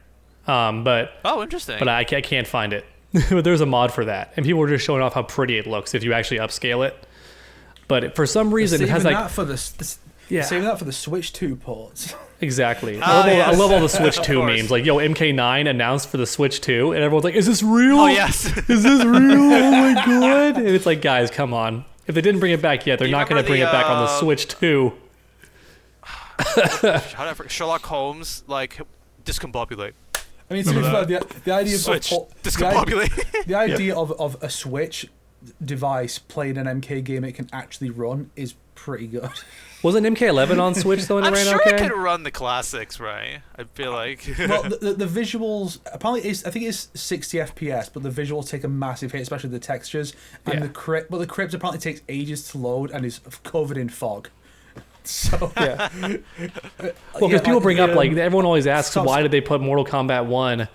Oh, interesting. But I can't find it. But there's a mod for that. And people were just showing off how pretty it looks if you actually upscale it. But for some reason, it has like... Saving that for the Switch 2 ports. Exactly. I love all the Switch 2 memes. Like, yo, MK9 announced for the Switch 2, and everyone's like, is this real? Oh, yes. Is this real? Oh, my God. And it's like, guys, come on. If they didn't bring it back yet, they're not going to bring it back on the Switch 2. Sherlock Holmes, like, discombobulate. I mean, to be fair, the idea Switch, of discombobulate. the idea of a Switch device playing an MK game it can actually run is pretty good. Wasn't MK11 on Switch though? I'm sure okay? it can run the classics, right? I feel like. Well, the visuals apparently I think it's 60 FPS, but the visuals take a massive hit, especially the textures. And the crypt apparently takes ages to load and is covered in fog. So yeah. Well, because people bring up like everyone always asks why did they put Mortal Kombat 1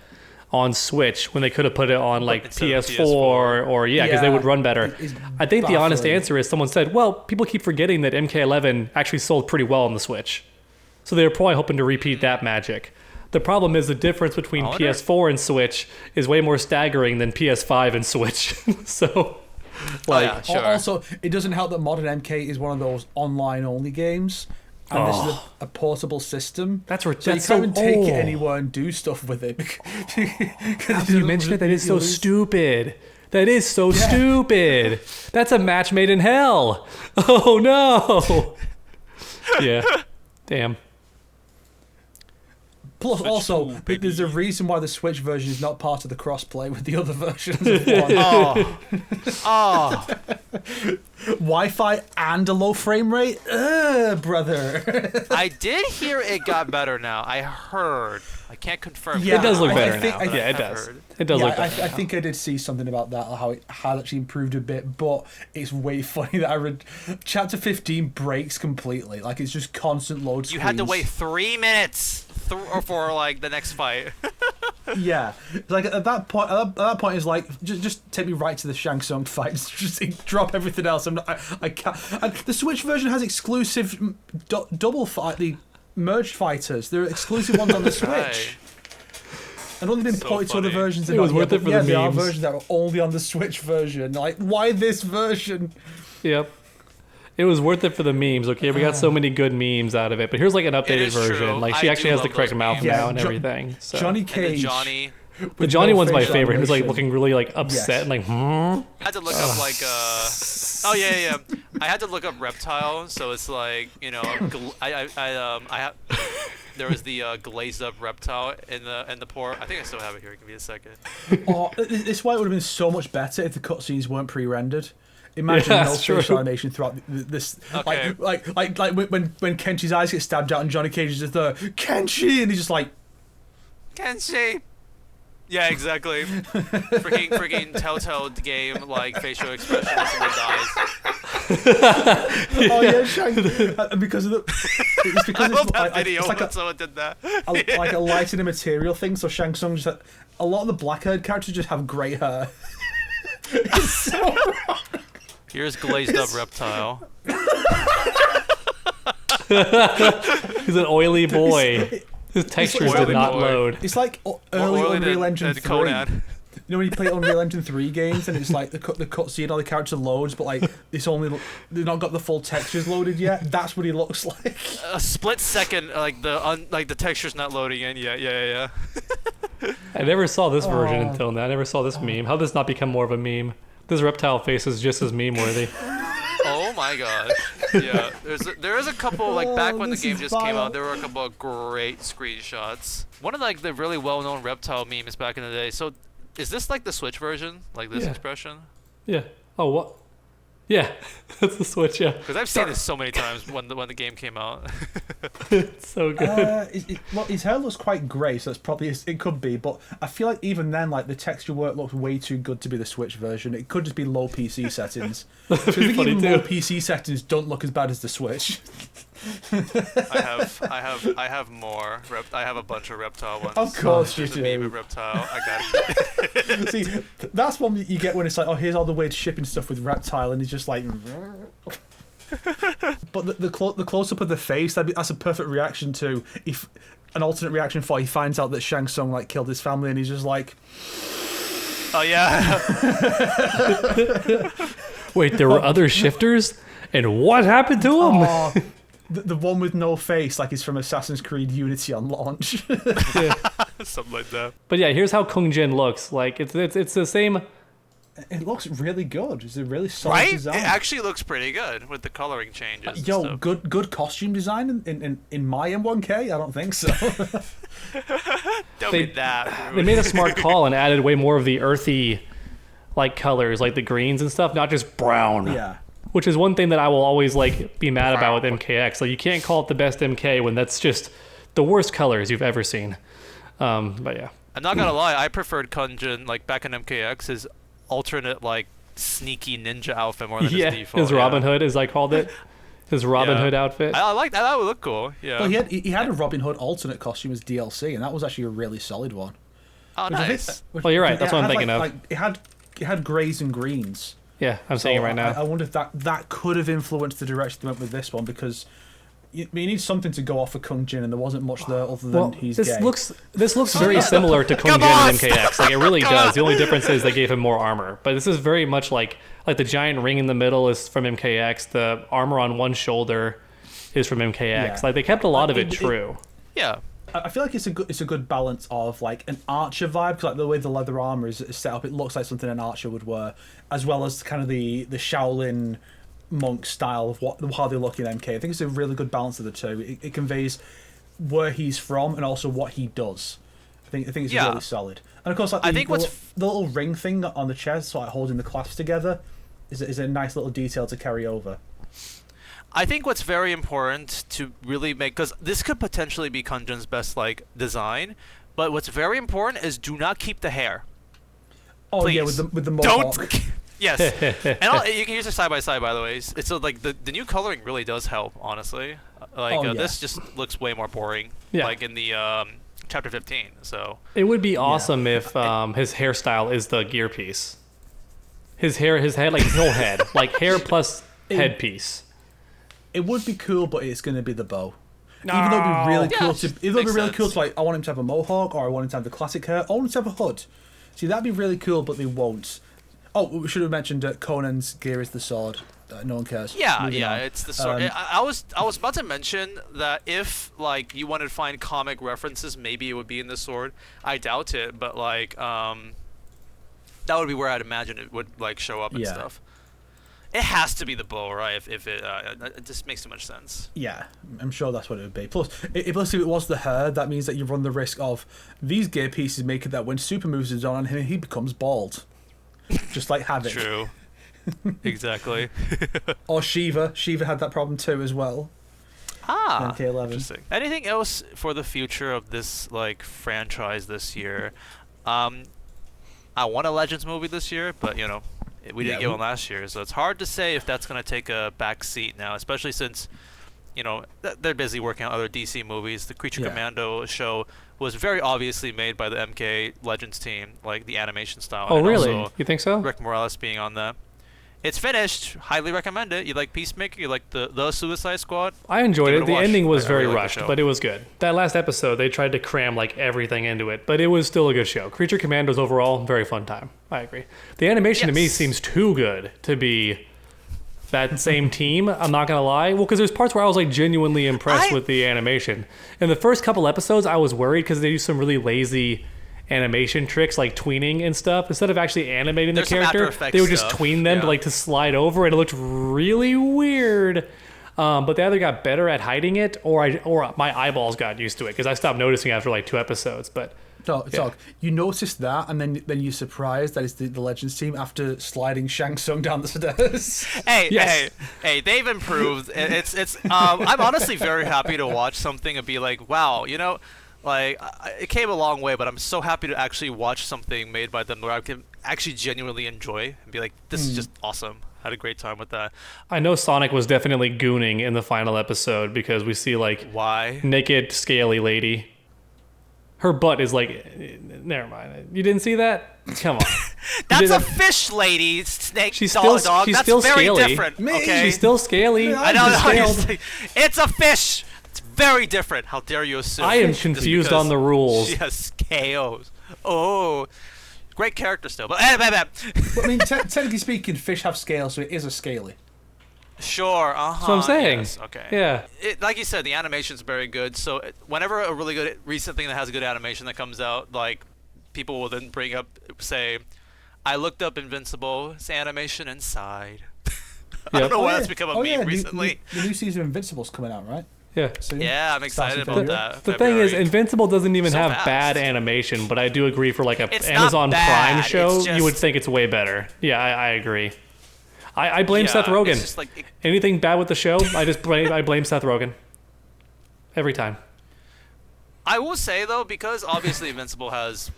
on Switch when they could have put it on like PS4 or because they would run better. I think the honest answer is someone said, well, people keep forgetting that MK11 actually sold pretty well on the Switch. So they were probably hoping to repeat that magic. The problem is the difference between PS4 and Switch is way more staggering than PS5 and Switch. So like also it doesn't help that Modern MK is one of those online only games. And this is a portable system. That's so you can't even take it anywhere and do stuff with it. After you mention it, that is so stupid. That is so stupid. That's a match made in hell. Oh no. Yeah. Damn. Plus, Switch also, 2, there's a reason why the Switch version is not part of the crossplay with the other versions of one. Wi-Fi and a low frame rate? Brother. I did hear it got better now. I heard. I can't confirm. Yeah, it does look better now. Yeah, it does. It does look better. I think I did see something about that, how it had actually improved a bit, but it's way funny that I read Chapter 15 breaks completely. Like, it's just constant load screens. You had to wait 3 minutes for like the next fight. Yeah, like at that point, it's like just take me right to the Shang Tsung fight. Just drop everything else. I can't. And the Switch version has exclusive double fight, the merged fighters. They're exclusive ones on the Switch. Right. And only been ported to other versions. It was worth it for the memes. There are versions that are only on the Switch version. Like, why this version? Yep. It was worth it for the memes. Okay, we got so many good memes out of it. But here's like an updated version. True. Like she actually has the correct mouth memes. now and everything. So. Johnny Cage. The Johnny one's my favorite. He was like looking really like upset and like. I had to look up like oh yeah. I had to look up reptile. So it's like there was the glazed up reptile in the port. I think I still have it here. Give me a second. This is why it would have been so much better if the cutscenes weren't pre-rendered. Imagine no facial animation throughout this. Okay. Like when Kenchi's eyes get stabbed out and Johnny Cage is just there, Kenchi, and he's just like, Kenshi. Yeah, exactly. freaking Telltale game like facial expression when someone dies. Oh yeah, Shang. Because of it's because I love that video it's like when someone did that. Like a lighting and material thing. So Shang Tsung just a lot of the black-haired characters just have grey hair. It's so wrong. Here's glazed up reptile. He's an oily boy. His textures did not load. It's like early Unreal Engine 3. Conan. You know when you play Unreal Engine 3 games and it's like the cutscene, all the character loads, but like they've not got the full textures loaded yet. That's what he looks like. A split second, like the texture's not loading in yet. Yeah. I never saw this version until now. I never saw this meme. How did this not become more of a meme? This reptile face is just as meme worthy. Oh my gosh. Yeah. There is a couple like back when the game just came out, there were a couple of great screenshots. One of like the really well-known reptile memes back in the day. So is this like the Switch version? Like this expression? Yeah. Oh what? Yeah, that's the Switch. Yeah, Because I've seen this so many times when the game came out. it's so good. Well, his hair looks quite grey, so that's probably it could be. But I feel like even then, like the texture work looks way too good to be the Switch version. It could just be low PC settings. Because I think funny even too. low PC settings don't look as bad as the Switch. I have more. I have a bunch of reptile ones. Of course you There's a meme do. of reptile. I got it. See, that's one that you get when it's like, oh, here's all the weird shipping stuff with Reptile, and he's just like. But the close up of the face, that's a perfect reaction to if an alternate reaction for he finds out that Shang Tsung like killed his family, and he's just like. Oh yeah. Wait, there were other shifters, and what happened to them? Oh, the one with no face, like he's from Assassin's Creed Unity on launch. Something like that. But yeah, here's how Kung Jin looks. Like it's the same. It looks really good. It's a really solid Right? design. It actually looks pretty good with the coloring changes. and Yo, stuff. good costume design in my M1K? I don't think so. Don't They- be that. They made a smart call and added way more of the earthy, like colors, like the greens and stuff, not just brown. Yeah. Which is one thing that I will always like be mad about with MKX. Like you can't call it the best MK when that's just the worst colors you've ever seen. But yeah. I'm not gonna lie, I preferred Kunjin like back in MKX his alternate like sneaky ninja outfit more than Yeah, his default. his Robin Hood, as I called it. His Robin Yeah. Hood outfit. I like that. That would look cool. Yeah. Well, he had a Robin Hood alternate costume as DLC, and that was actually a really solid one. Oh, Which I think- nice. which- Well, you're right, it that's what I'm had, thinking of. Like, it had greys and greens. Yeah, I'm saying it right now. I wonder if that could have influenced the direction they went with this one, because you need something to go off for Kung Jin, and there wasn't much there other than he's this gay. looks very similar to Kung Come Jin on! and MKX. Like it really Come does. on! The only difference is they gave him more armor. But this is very much like the giant ring in the middle is from MKX. The armor on one shoulder is from MKX. Yeah. Like they kept a lot of it true. Yeah. I feel like it's a good balance of like an Archer vibe, 'cause, like the way the leather armor is set up, it looks like something an Archer would wear, as well as kind of the Shaolin monk style of how they look in MK. I think it's a really good balance of the two. It conveys where he's from and also what he does. I think it's Yeah. really solid. And of course, like I think what's the little ring thing on the chest, so like holding the clasps together, is a nice little detail to carry over. I think what's very important to really make, because this could potentially be Kunjin's best like design, but what's very important is do not keep the hair. Oh yeah, Please. with the mohawk. Don't. Yes. And you can use it side by side, by the way. It's so like the new coloring really does help, honestly. Like Oh, yeah. this just looks way more boring. Yeah. Like in the chapter 15. So It would be awesome if his hairstyle is the gear piece. His head, like his whole head, like hair plus headpiece. It would be cool, but it's going to be the bow. Even though it'd be really Yeah, cool to, even though it'd be makes really cool sense. to like, I want him to have a mohawk, or I want him to have the classic hair, I want him to have a hood. See, that'd be really cool, but they won't. Oh, we should have mentioned Conan's gear is the sword. No one cares. yeah, Moving yeah, on. it's the sort. I was about to mention that if like you wanted to find comic references, maybe it would be in the sword. I doubt it, but like that would be where I'd imagine it would like show up and Yeah. stuff. It has to be the bow, right? If it just makes too much sense. Yeah, I'm sure that's what it would be. Plus, if it was the hair, that means that you run the risk of these gear pieces make it that when super moves is on him, he becomes bald. Just like Havoc. True. Exactly. Or Shiva. Shiva had that problem too as well. Ah, MK11. interesting. Anything else for the future of this like franchise this year? I want a Legends movie this year, but you know, we didn't Yeah, get we- one last year, so it's hard to say if that's gonna take a back seat now, especially since you know they're busy working on other DC movies. The Creature Yeah. Commando show was very obviously made by the MK Legends team, like the animation style. Oh, and really? also You think so? Rick Morales being on that. It's finished. Highly recommend it. You like Peacemaker? You like the Suicide Squad? I enjoyed Give it it. a The watch. ending was I very really like the rushed, show. but it was good. That last episode, they tried to cram like everything into it, but it was still a good show. Creature Commandos overall, very fun time. I agree. The animation to me Yes. seems too good to be that same team. I'm not gonna lie. Well, because there's parts where I was like genuinely impressed with the animation. In the first couple episodes, I was worried because they do some really lazy animation tricks like tweening and stuff. Instead of actually animating There's the some After character, Effects they would just stuff, tween them yeah. to slide over, and it looked really weird. But they either got better at hiding it, or my eyeballs got used to it because I stopped noticing after like 2 episodes. But Dog. You notice that, and then you're surprised that it's the Legends team after sliding Shang Tsung down the stairs. Hey! They've improved. I'm honestly very happy to watch something and be like, wow, like it came a long way, but I'm so happy to actually watch something made by them where I can actually genuinely enjoy and be like, this is just awesome. Had a great time with that. I know Sonic was definitely gooning in the final episode because we see like why naked scaly lady. Her butt is like, never mind. You didn't see that? Come on. That's a fish lady, snake, she's dog. Still, she's That's still very scaly. different. Okay? She's still scaly. I know. It's a fish. It's very different. How dare you assume? I am confused on the rules. She has scales. Oh, great character still. But I mean, technically speaking, fish have scales, so it is a scaly. Sure, That's what I'm saying. Yes, okay. Yeah. Like you said, the animation's very good. So whenever a really good recent thing that has good animation that comes out, like people will then say, "I looked up Invincible's animation and sighed." I don't know why that's become a meme recently. The new season of Invincible's coming out, right? Yeah. Soon? Yeah, I'm excited about that. The thing is, Invincible doesn't even have fast. bad animation, but I do agree for like It's Amazon not bad. Prime show, It's just, you would think it's way better. Yeah, I agree. I blame Seth Rogen. It's just like, anything bad with the show, I blame Seth Rogen. Every time. I will say though, because obviously Invincible has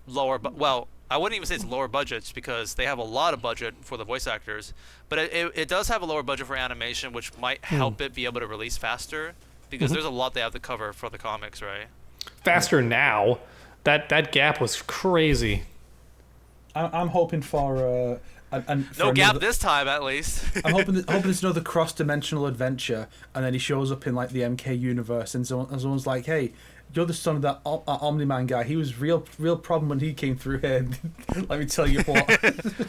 well, I wouldn't even say it's lower budgets because they have a lot of budget for the voice actors, but it does have a lower budget for animation, which might help it be able to release faster because there's a lot they have to cover for the comics, right? Faster now. That gap was crazy. I'm hoping for no gap this time, at least. I'm hoping there's another cross-dimensional adventure, and then he shows up in like the MK universe, and someone's like, "Hey, you're the son of that Omni-Man guy. He was real problem when he came through here. Let me tell you what."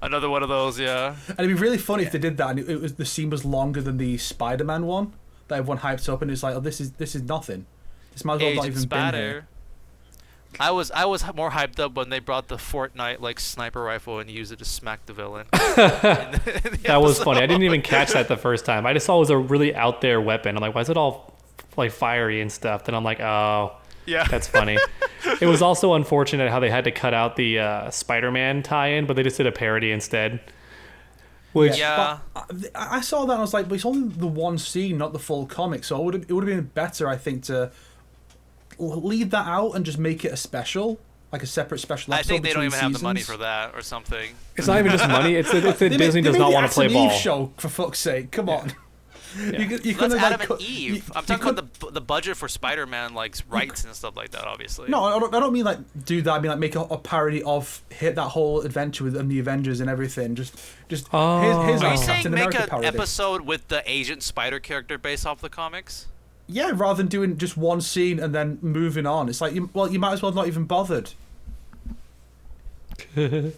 Another one of those, yeah. And it'd be really funny if they did that, and the scene was longer than the Spider-Man one that everyone hyped up, and it's like, "Oh, this is nothing. This might as well not even been here." I was more hyped up when they brought the Fortnite like sniper rifle and used it to smack the villain. That was funny. I didn't even catch that the first time. I just saw it was a really out there weapon. I'm like, why is it all like fiery and stuff? Then I'm like, oh, yeah, that's funny. It was also unfortunate how they had to cut out the Spider-Man tie-in, but they just did a parody instead. Which I saw that and I was like, but it's only the one scene, not the full comic. So it would have been better, I think, to leave that out and just make it a special, like a separate special episode. I think they don't even have the seasons. money for that or something. It's not even just money. It's that Disney does not want to play ball. Show, for fuck's sake, come on. Yeah. You couldn't Adam and Eve. I'm talking about the budget for Spider-Man, like rights and stuff like that. Obviously. No, I don't mean like do that. I mean like make a parody of that whole adventure with the Avengers and everything. Just here's Are you saying Captain make America an parody. episode with the Agent Spider character based off the comics? Yeah, rather than doing just one scene and then moving on. It's like, you might as well not even bothered. But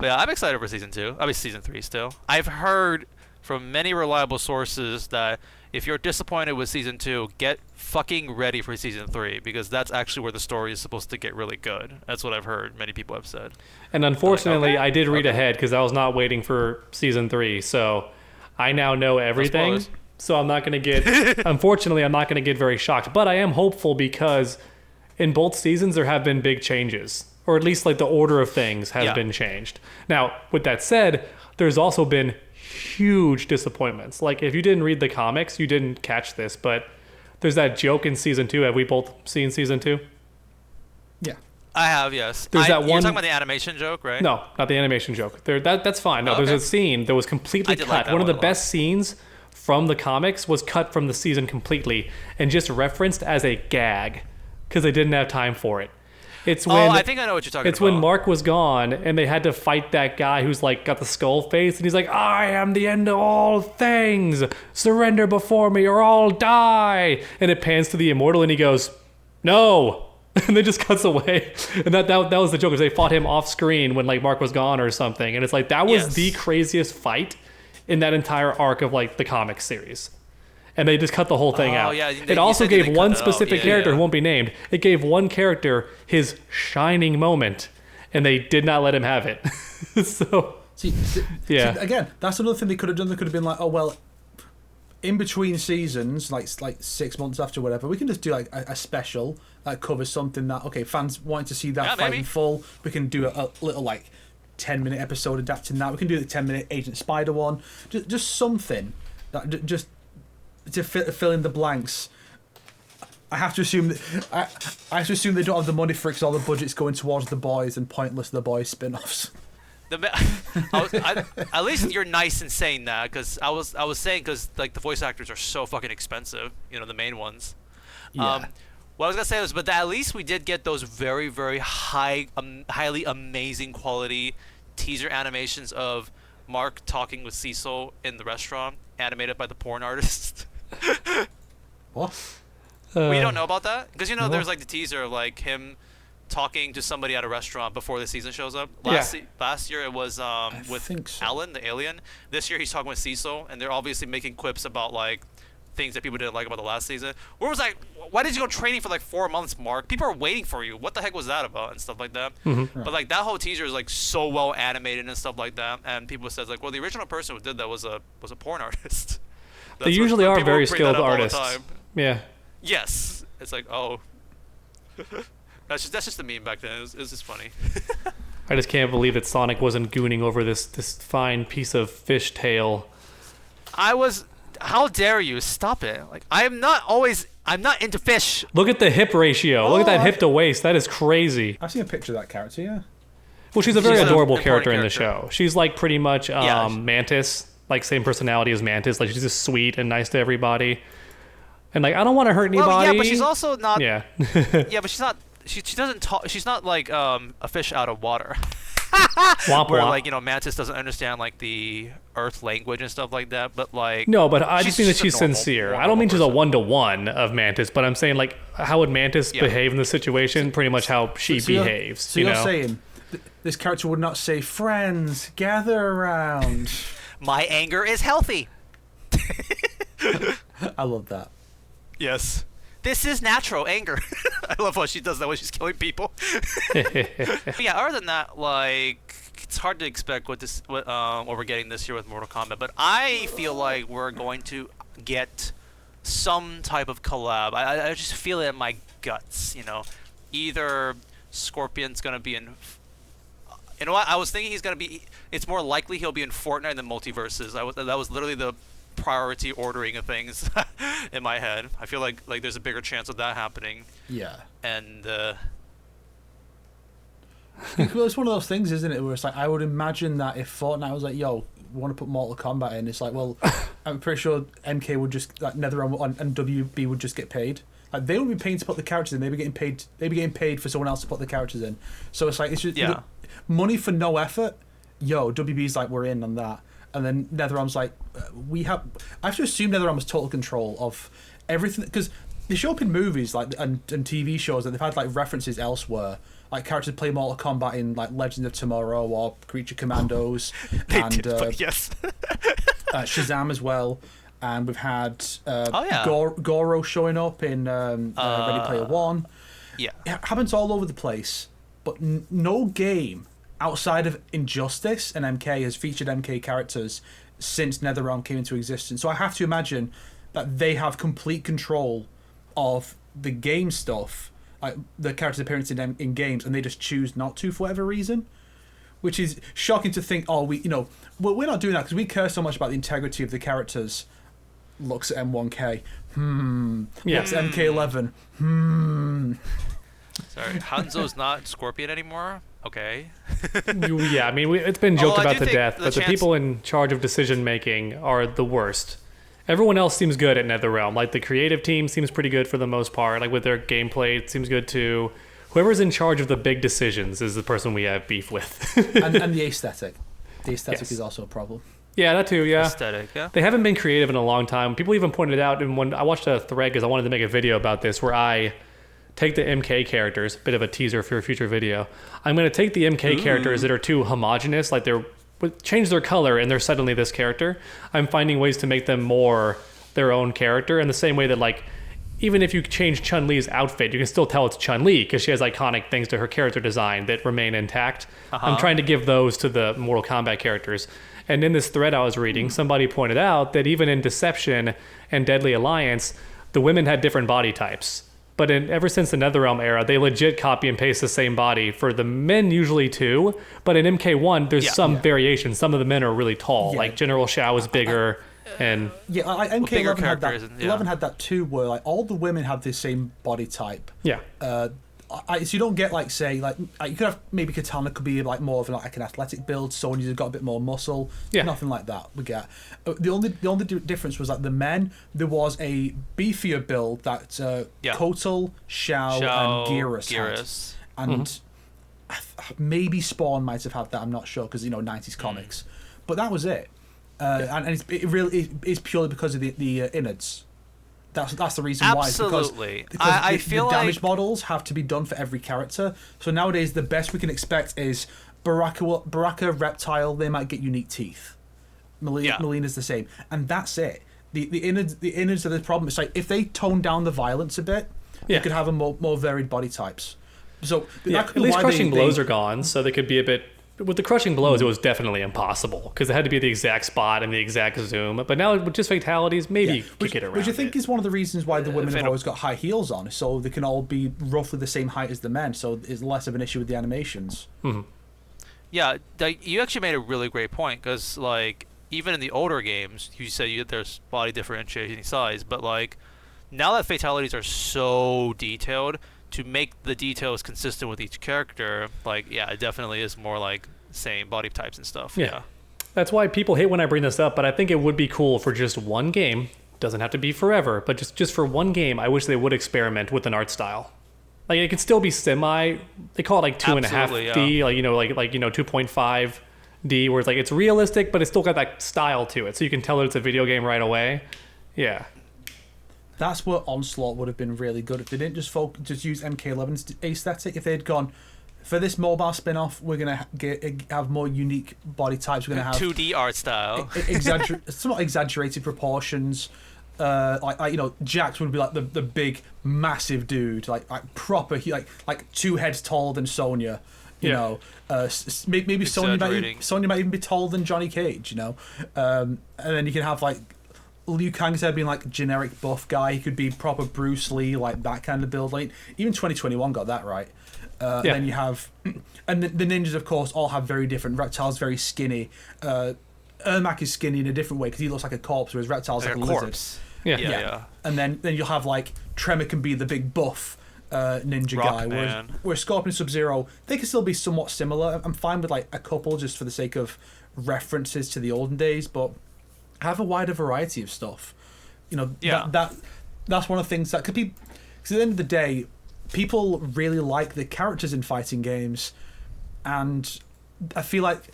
yeah, I'm excited for season 2. I mean, season 3 still. I've heard from many reliable sources that if you're disappointed with season 2, get fucking ready for season 3 because that's actually where the story is supposed to get really good. That's what I've heard. Many people have said. And unfortunately, I did read ahead because I was not waiting for season 3, so I now know everything. So I'm not going to get, unfortunately, I'm not going to get very shocked. But I am hopeful because in both seasons there have been big changes. Or at least like the order of things has been changed. Now, with that said, there's also been huge disappointments. Like if you didn't read the comics, you didn't catch this. But there's that joke in season 2. Have we both seen season 2? Yeah. I have, yes. There's that You're one... talking about the animation joke, right? No, not the animation joke. That's fine. No, okay. There's a scene that was completely cut. Like one of the best scenes from the comics was cut from the season completely and just referenced as a gag because they didn't have time for it. It's when I think I know what you're talking about. It's when Mark was gone and they had to fight that guy who's like got the skull face and he's like, I am the end of all things. Surrender before me or I'll die. And it pans to the immortal and he goes, no. And then just cuts away. And that was the joke, because they fought him off screen when like Mark was gone or something. And it's like that was the craziest fight in that entire arc of like the comic series. And they just cut the whole thing out. Yeah, it also gave one specific character who won't be named. It gave one character his shining moment, and they did not let him have it. So, see, again, that's another thing they could have done. They could have been like, oh, well, in between seasons, like 6 months after whatever, we can just do like a special that covers something that fans wanting to see that fight in full. We can do a little like 10-minute episode adapting that. We can do the 10-minute Agent Spider one. Just something that just to fill in the blanks. I have to assume they don't have the money for it because all the budget's going towards The Boys and pointless The Boys spin-offs. At least you're nice in saying that, because I was saying, because like the voice actors are so fucking expensive, the main ones. Yeah. What I was gonna say was, but at least we did get those very, very highly amazing quality teaser animations of Mark talking with Cecil in the restaurant, animated by the porn artist. What? We don't know about that, because No. there's like the teaser of like him talking to somebody at a restaurant before the season shows up. Last year it was with Alan the alien. This year he's talking with Cecil, and they're obviously making quips about like things that people didn't like about the last season. Where was like, why did you go training for like 4 months, Mark? People are waiting for you. What the heck was that about, and stuff like that. Mm-hmm. But like that whole teaser is like so well animated and stuff like that, and people says like, well, the original person who did that was a porn artist. They usually are very skilled artists. Yeah. Yes, it's like, oh. That's just the meme back then. It was just funny. I just can't believe that Sonic wasn't gooning over this fine piece of fish tail. How dare you? Stop it. Like, I'm not into fish. Look at the hip ratio. Look at that hip to waist. That is crazy. I've seen a picture of that character, yeah. Well, she's a very adorable character in the character. show. She's like pretty much Mantis, like same personality as Mantis. Like she's just sweet and nice to everybody. And like, I don't want to hurt anybody. Well, yeah, but she's also not. Yeah. Yeah, but she's not. She doesn't talk. She's not like a fish out of water. Womp Where womp. like Mantis doesn't understand like the Earth language and stuff like that. But like. No, but I just mean that she's a normal sincere. I don't mean she's a 1-to-1 of Mantis, but I'm saying like how would Mantis behave in the situation? Pretty much how she behaves. So you're saying this character would not say, "Friends, gather around." My anger is healthy. I love that. Yes. This is natural anger. I love how she does that when she's killing people. But yeah, other than that, like, it's hard to expect what we're getting this year with Mortal Kombat. But I feel like we're going to get some type of collab. I just feel it in my guts, Either Scorpion's going to be in... You know what? I was thinking he's going to be... It's more likely he'll be in Fortnite than Multiverses. That was literally the priority ordering of things in my head. I feel like there's a bigger chance of that happening. Yeah. And well, it's one of those things, isn't it, where it's like, I would imagine that if Fortnite was like, yo, we want to put Mortal Kombat in, it's like, well, I'm pretty sure MK would just, like, NetherRealm and WB would just get paid. Like, they wouldn't be paying to put the characters in. They'd be getting paid for someone else to put the characters in. So it's like, it's just money for no effort. Yo, WB's like, we're in on that. And then NetherRealm's like, I have to assume NetherRealm has total control of everything, because they show up in movies like and TV shows that they've had like references elsewhere, like characters play Mortal Kombat in like Legends of Tomorrow or Creature Commandos, and yes, Shazam as well. And we've had Goro showing up in Ready Player One. Yeah, it happens all over the place, but no game outside of Injustice and MK has featured MK characters since NetherRealm came into existence. So I have to imagine that they have complete control of the game stuff, like the characters' appearances in games, and they just choose not to for whatever reason. Which is shocking to think, we're not doing that because we care so much about the integrity of the characters. Looks at M1K. Looks at MK11. Sorry, Hanzo's not Scorpion anymore? Okay. Yeah, I mean, it's been joked about to death, but the people in charge of decision-making are the worst. Everyone else seems good at NetherRealm. Like, the creative team seems pretty good for the most part. Like, with their gameplay, it seems good too. Whoever's in charge of the big decisions is the person we have beef with. and the aesthetic. The aesthetic is also a problem. Yeah, that too, yeah. Aesthetic, yeah. They haven't been creative in a long time. People even pointed out, and when I watched a thread, because I wanted to make a video about this, where I take the MK characters, bit of a teaser for a future video. I'm going to take the MK characters that are too homogenous, like they're change their color and they're suddenly this character. I'm finding ways to make them more their own character in the same way that, like, even if you change Chun-Li's outfit, you can still tell it's Chun-Li because she has iconic things to her character design that remain intact. I'm trying to give those to the Mortal Kombat characters. And in this thread I was reading, somebody pointed out that even in Deception and Deadly Alliance, the women had different body types. But ever since the NetherRealm era, they legit copy and paste the same body for the men usually too. But in MK1, there's some variation. Some of the men are really tall. Like General Shao is bigger. And MK11 had that. 11 had that too, where like all the women have the same body type. Yeah. So you don't get like say like you could have maybe Katana could be like more of like an athletic build. Sonya's got a bit more muscle. Yeah. Nothing like that. We get the only difference was like the men. There was a beefier build that Kotal, Shao, and Geras had, and maybe Spawn might have had that. I'm not sure because 90s comics, but that was it. And it really is purely because of the innards. That's the reason why. Absolutely. Because I feel the damage like models have to be done for every character. So nowadays, the best we can expect is Baraka, Reptile. They might get unique teeth. Melina's the same, and that's it. The innards are the problem. It's like if they tone down the violence a bit, they could have a more varied body types. So at least crushing blows are gone, so they could be a bit. With the crushing blows, it was definitely impossible because it had to be the exact spot and the exact zoom. But now with just fatalities, maybe you could get around. Which I think is one of the reasons why the women have always got high heels on, so they can all be roughly the same height as the men, so it's less of an issue with the animations. Mm-hmm. Yeah, you actually made a really great point because like even in the older games, you said there's body differentiation in size, but like now that fatalities are so detailed. To make the details consistent with each character, like, it definitely is more like same body types and stuff. Yeah. That's why people hate when I bring this up, but I think it would be cool for just one game. Doesn't have to be forever, but just for one game, I wish they would experiment with an art style. Like, it could still be they call it like 2.5D, like 2.5D, where it's like, it's realistic, but it's still got that style to it, so you can tell that it's a video game right away. Yeah. That's where Onslaught would have been really good if they didn't just use MK11's aesthetic. If they had gone for this mobile spin-off, we're gonna have more unique body types. We're gonna have 2D art style, somewhat exaggerated proportions. Jax would be like the big massive dude, like proper, like 2 heads taller than Sonya. Maybe Sonya might even be taller than Johnny Cage. And then you can have like. Liu Kang instead of being like generic buff guy, he could be proper Bruce Lee, like that kind of build. Like even 2021 got that right. Then you have, and the ninjas of course all have very different. Reptile's very skinny. Ermac is skinny in a different way because he looks like a corpse, whereas Reptile's like a corpse. Lizard. Yeah. And then you'll have like Tremor can be the big buff ninja guy, whereas Scorpion and Sub-Zero, they can still be somewhat similar. I'm fine with like a couple just for the sake of references to the olden days, but have a wider variety of stuff. That's one of the things that could be. Because at the end of the day, people really like the characters in fighting games, and I feel like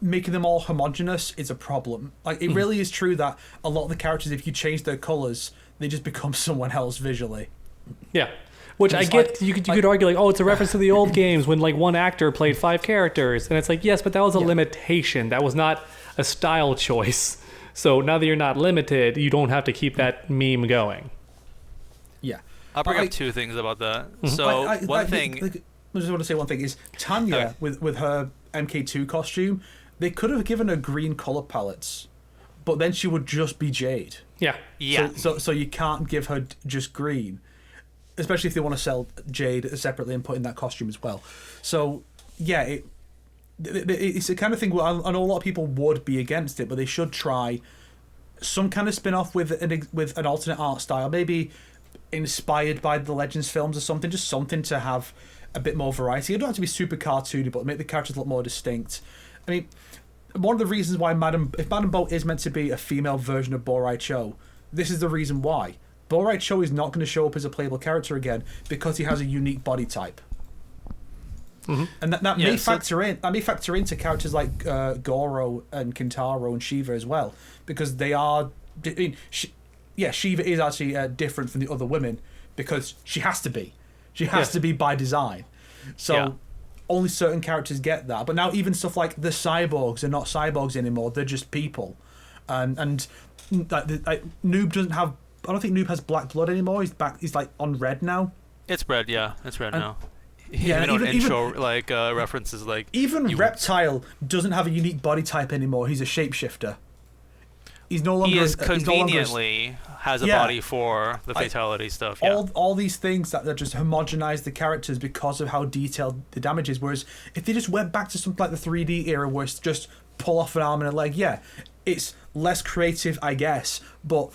making them all homogenous is a problem. Like it really is true that a lot of the characters, if you change their colors, they just become someone else visually. Yeah. Which I get, you could argue like, oh, it's a reference to the old games when like one actor played 5 characters, and it's like, yes, but that was a limitation. That was not a style choice. So now that you're not limited, you don't have to keep that meme going. Yeah. I'll bring up 2 things about that. So one thing... I just want to say one thing is Tanya with her MK2 costume, they could have given her green color palettes, but then she would just be Jade. Yeah. So you can't give her just green, especially if they want to sell Jade separately and put in that costume as well. So yeah, it's the kind of thing where I know a lot of people would be against it, but they should try some kind of spin-off with an alternate art style, maybe inspired by the Legends films or something, just something to have a bit more variety. It don't have to be super cartoony, but make the characters look more distinct. I mean, one of the reasons why if Madame Bo is meant to be a female version of Bo' Rai Cho, this is the reason why. Bo' Rai Cho is not going to show up as a playable character again because he has a unique body type. Mm-hmm. And that may factor in. That may factor into characters like Goro and Kintaro and Shiva as well, because they are. Shiva is actually different from the other women because she has to be. She has to be by design. So only certain characters get that. But now even stuff like the cyborgs are not cyborgs anymore. They're just people, and Noob doesn't have I don't think Noob has black blood anymore. He's back. He's like on red now. It's red, yeah. It's red now. Yeah, even on intro references like even Reptile doesn't have a unique body type anymore. He's a shapeshifter. He's no longer. He is conveniently has a body for the fatality stuff. Yeah. All these things that just homogenize the characters because of how detailed the damage is. Whereas if they just went back to something like the 3D era, where it's just pull off an arm and a leg, it's less creative, I guess, but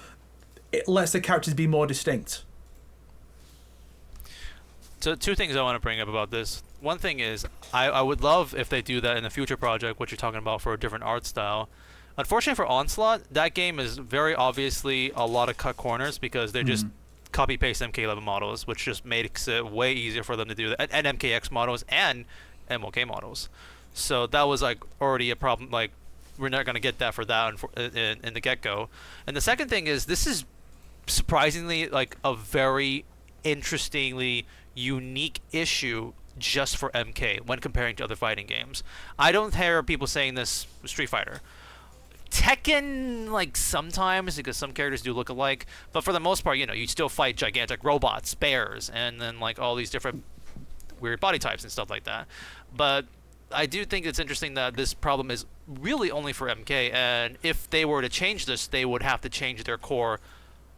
it lets the characters be more distinct. So 2 things I want to bring up about this. One thing is, I would love if they do that in a future project, what you're talking about, for a different art style. Unfortunately for Onslaught, that game is very obviously a lot of cut corners because they're just copy-paste MK11 models, which just makes it way easier for them to do that, and MKX models and MOK models. So that was like already a problem. Like, we're not going to get that for that in the get-go. And the second thing is, this is surprisingly like a very interestingly unique issue just for MK when comparing to other fighting games. I don't hear people saying this with Street Fighter. Tekken, like, sometimes, because some characters do look alike, but for the most part, you still fight gigantic robots, bears, and then like all these different weird body types and stuff like that. But I do think it's interesting that this problem is really only for MK, and if they were to change this, they would have to change their core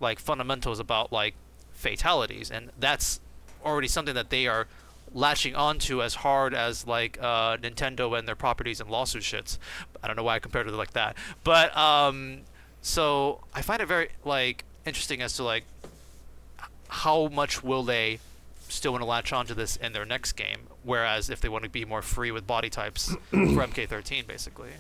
like fundamentals about like fatalities, and that's already something that they are latching onto as hard as like Nintendo and their properties and lawsuit shits. I don't know why I compared it like that, but so I find it very like interesting as to like how much will they still want to latch onto this in their next game, whereas if they want to be more free with body types for MK13 basically.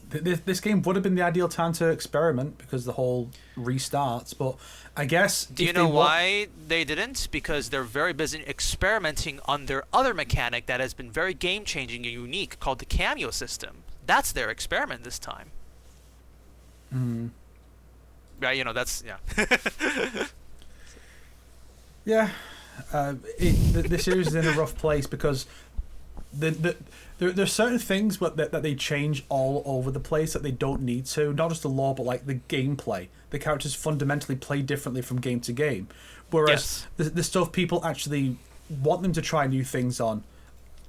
This game would have been the ideal time to experiment because the whole restarts, but I guess... Do you know why they didn't? Because they're very busy experimenting on their other mechanic that has been very game-changing and unique, called the cameo system. That's their experiment this time. Right, that's... Yeah. The series is in a rough place because there's certain things that they change all over the place that they don't need to. Not just the lore, but like the gameplay. The characters fundamentally play differently from game to game. Whereas the stuff people actually want them to try new things on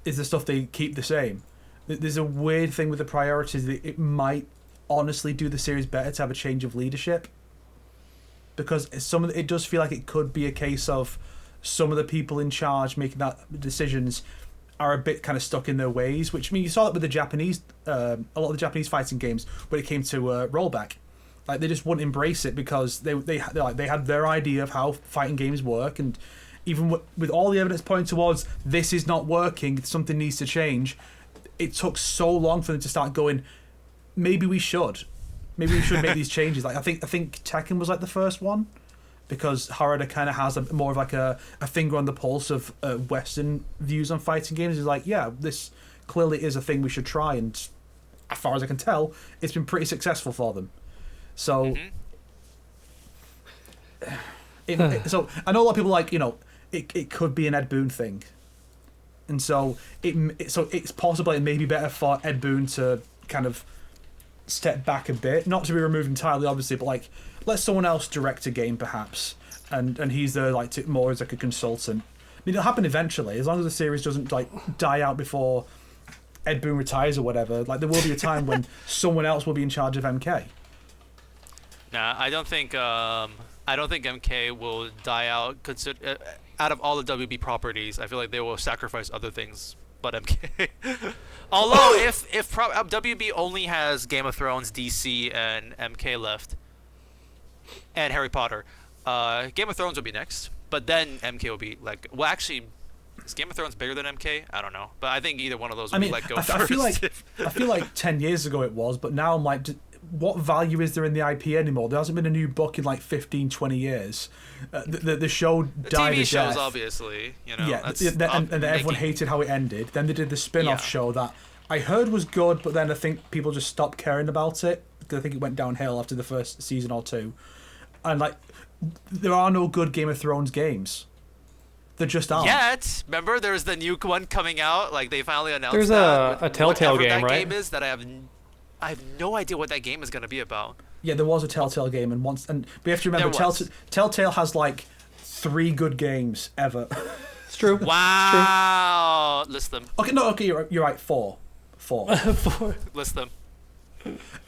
is the stuff they keep the same. There's a weird thing with the priorities that it might honestly do the series better to have a change of leadership. Because it does feel like it could be a case of some of the people in charge making that decisions are a bit kind of stuck in their ways, which, I mean, you saw that with the Japanese, a lot of the Japanese fighting games when it came to rollback. Like, they just wouldn't embrace it because they had their idea of how fighting games work, and even with all the evidence pointing towards this is not working, something needs to change, it took so long for them to start going, maybe we should make these changes. Like, I think Tekken was like the first one, because Harada kind of has more of like a finger on the pulse of Western views on fighting games. He's like, yeah, this clearly is a thing we should try, and as far as I can tell, it's been pretty successful for them. So, so I know a lot of people like, it could be an Ed Boon thing, and so it's possible it may be better for Ed Boon to kind of step back a bit, not to be removed entirely, obviously, but like, let someone else direct a game, perhaps, and he's there like more as like a consultant. I mean, it'll happen eventually, as long as the series doesn't like die out before Ed Boon retires or whatever. Like, there will be a time when someone else will be in charge of MK. Nah, I don't think MK will die out. Out of all the WB properties, I feel like they will sacrifice other things but MK. Although if WB only has Game of Thrones, DC, and MK left, and Harry Potter, Game of Thrones will be next, but then MK will be like, well, actually, is Game of Thrones bigger than MK? I don't know, but I think either one of those will be let go first. I feel like 10 years ago it was, but now I'm like, what value is there in the IP anymore? There hasn't been a new book in like 15, 20 years. The show died. TV a shows, death. Obviously, and everyone hated how it ended. Then they did the spin-off show that I heard was good, but then I think people just stopped caring about it because I think it went downhill after the first season or two. And like, there are no good Game of Thrones games. There just aren't. Yet, remember, there's the new one coming out. Like, they finally announced. There's a Telltale game, that right? Game is that I have no idea what that game is going to be about. Yeah, there was a Telltale game, and we have to remember Telltale has like 3 good games ever. It's true. Wow. List them. Okay, you're right. 4. 4. List them.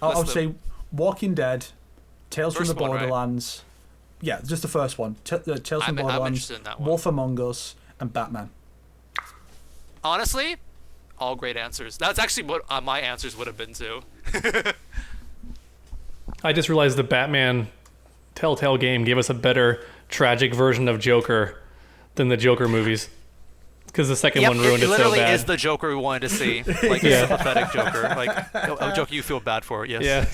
I would say Walking Dead, Tales from the First one, right? Borderlands. Yeah, just the first one. Tales from the I'm Borderlands, interested in that one. Wolf Among Us, and Batman. Honestly, all great answers. That's actually what my answers would have been too. I just realized the Batman Telltale game gave us a better tragic version of Joker than the Joker movies. Because the second one ruined it so bad. It literally is the Joker we wanted to see. Like a sympathetic Joker. Like a Joker you feel bad for, yes. Yeah.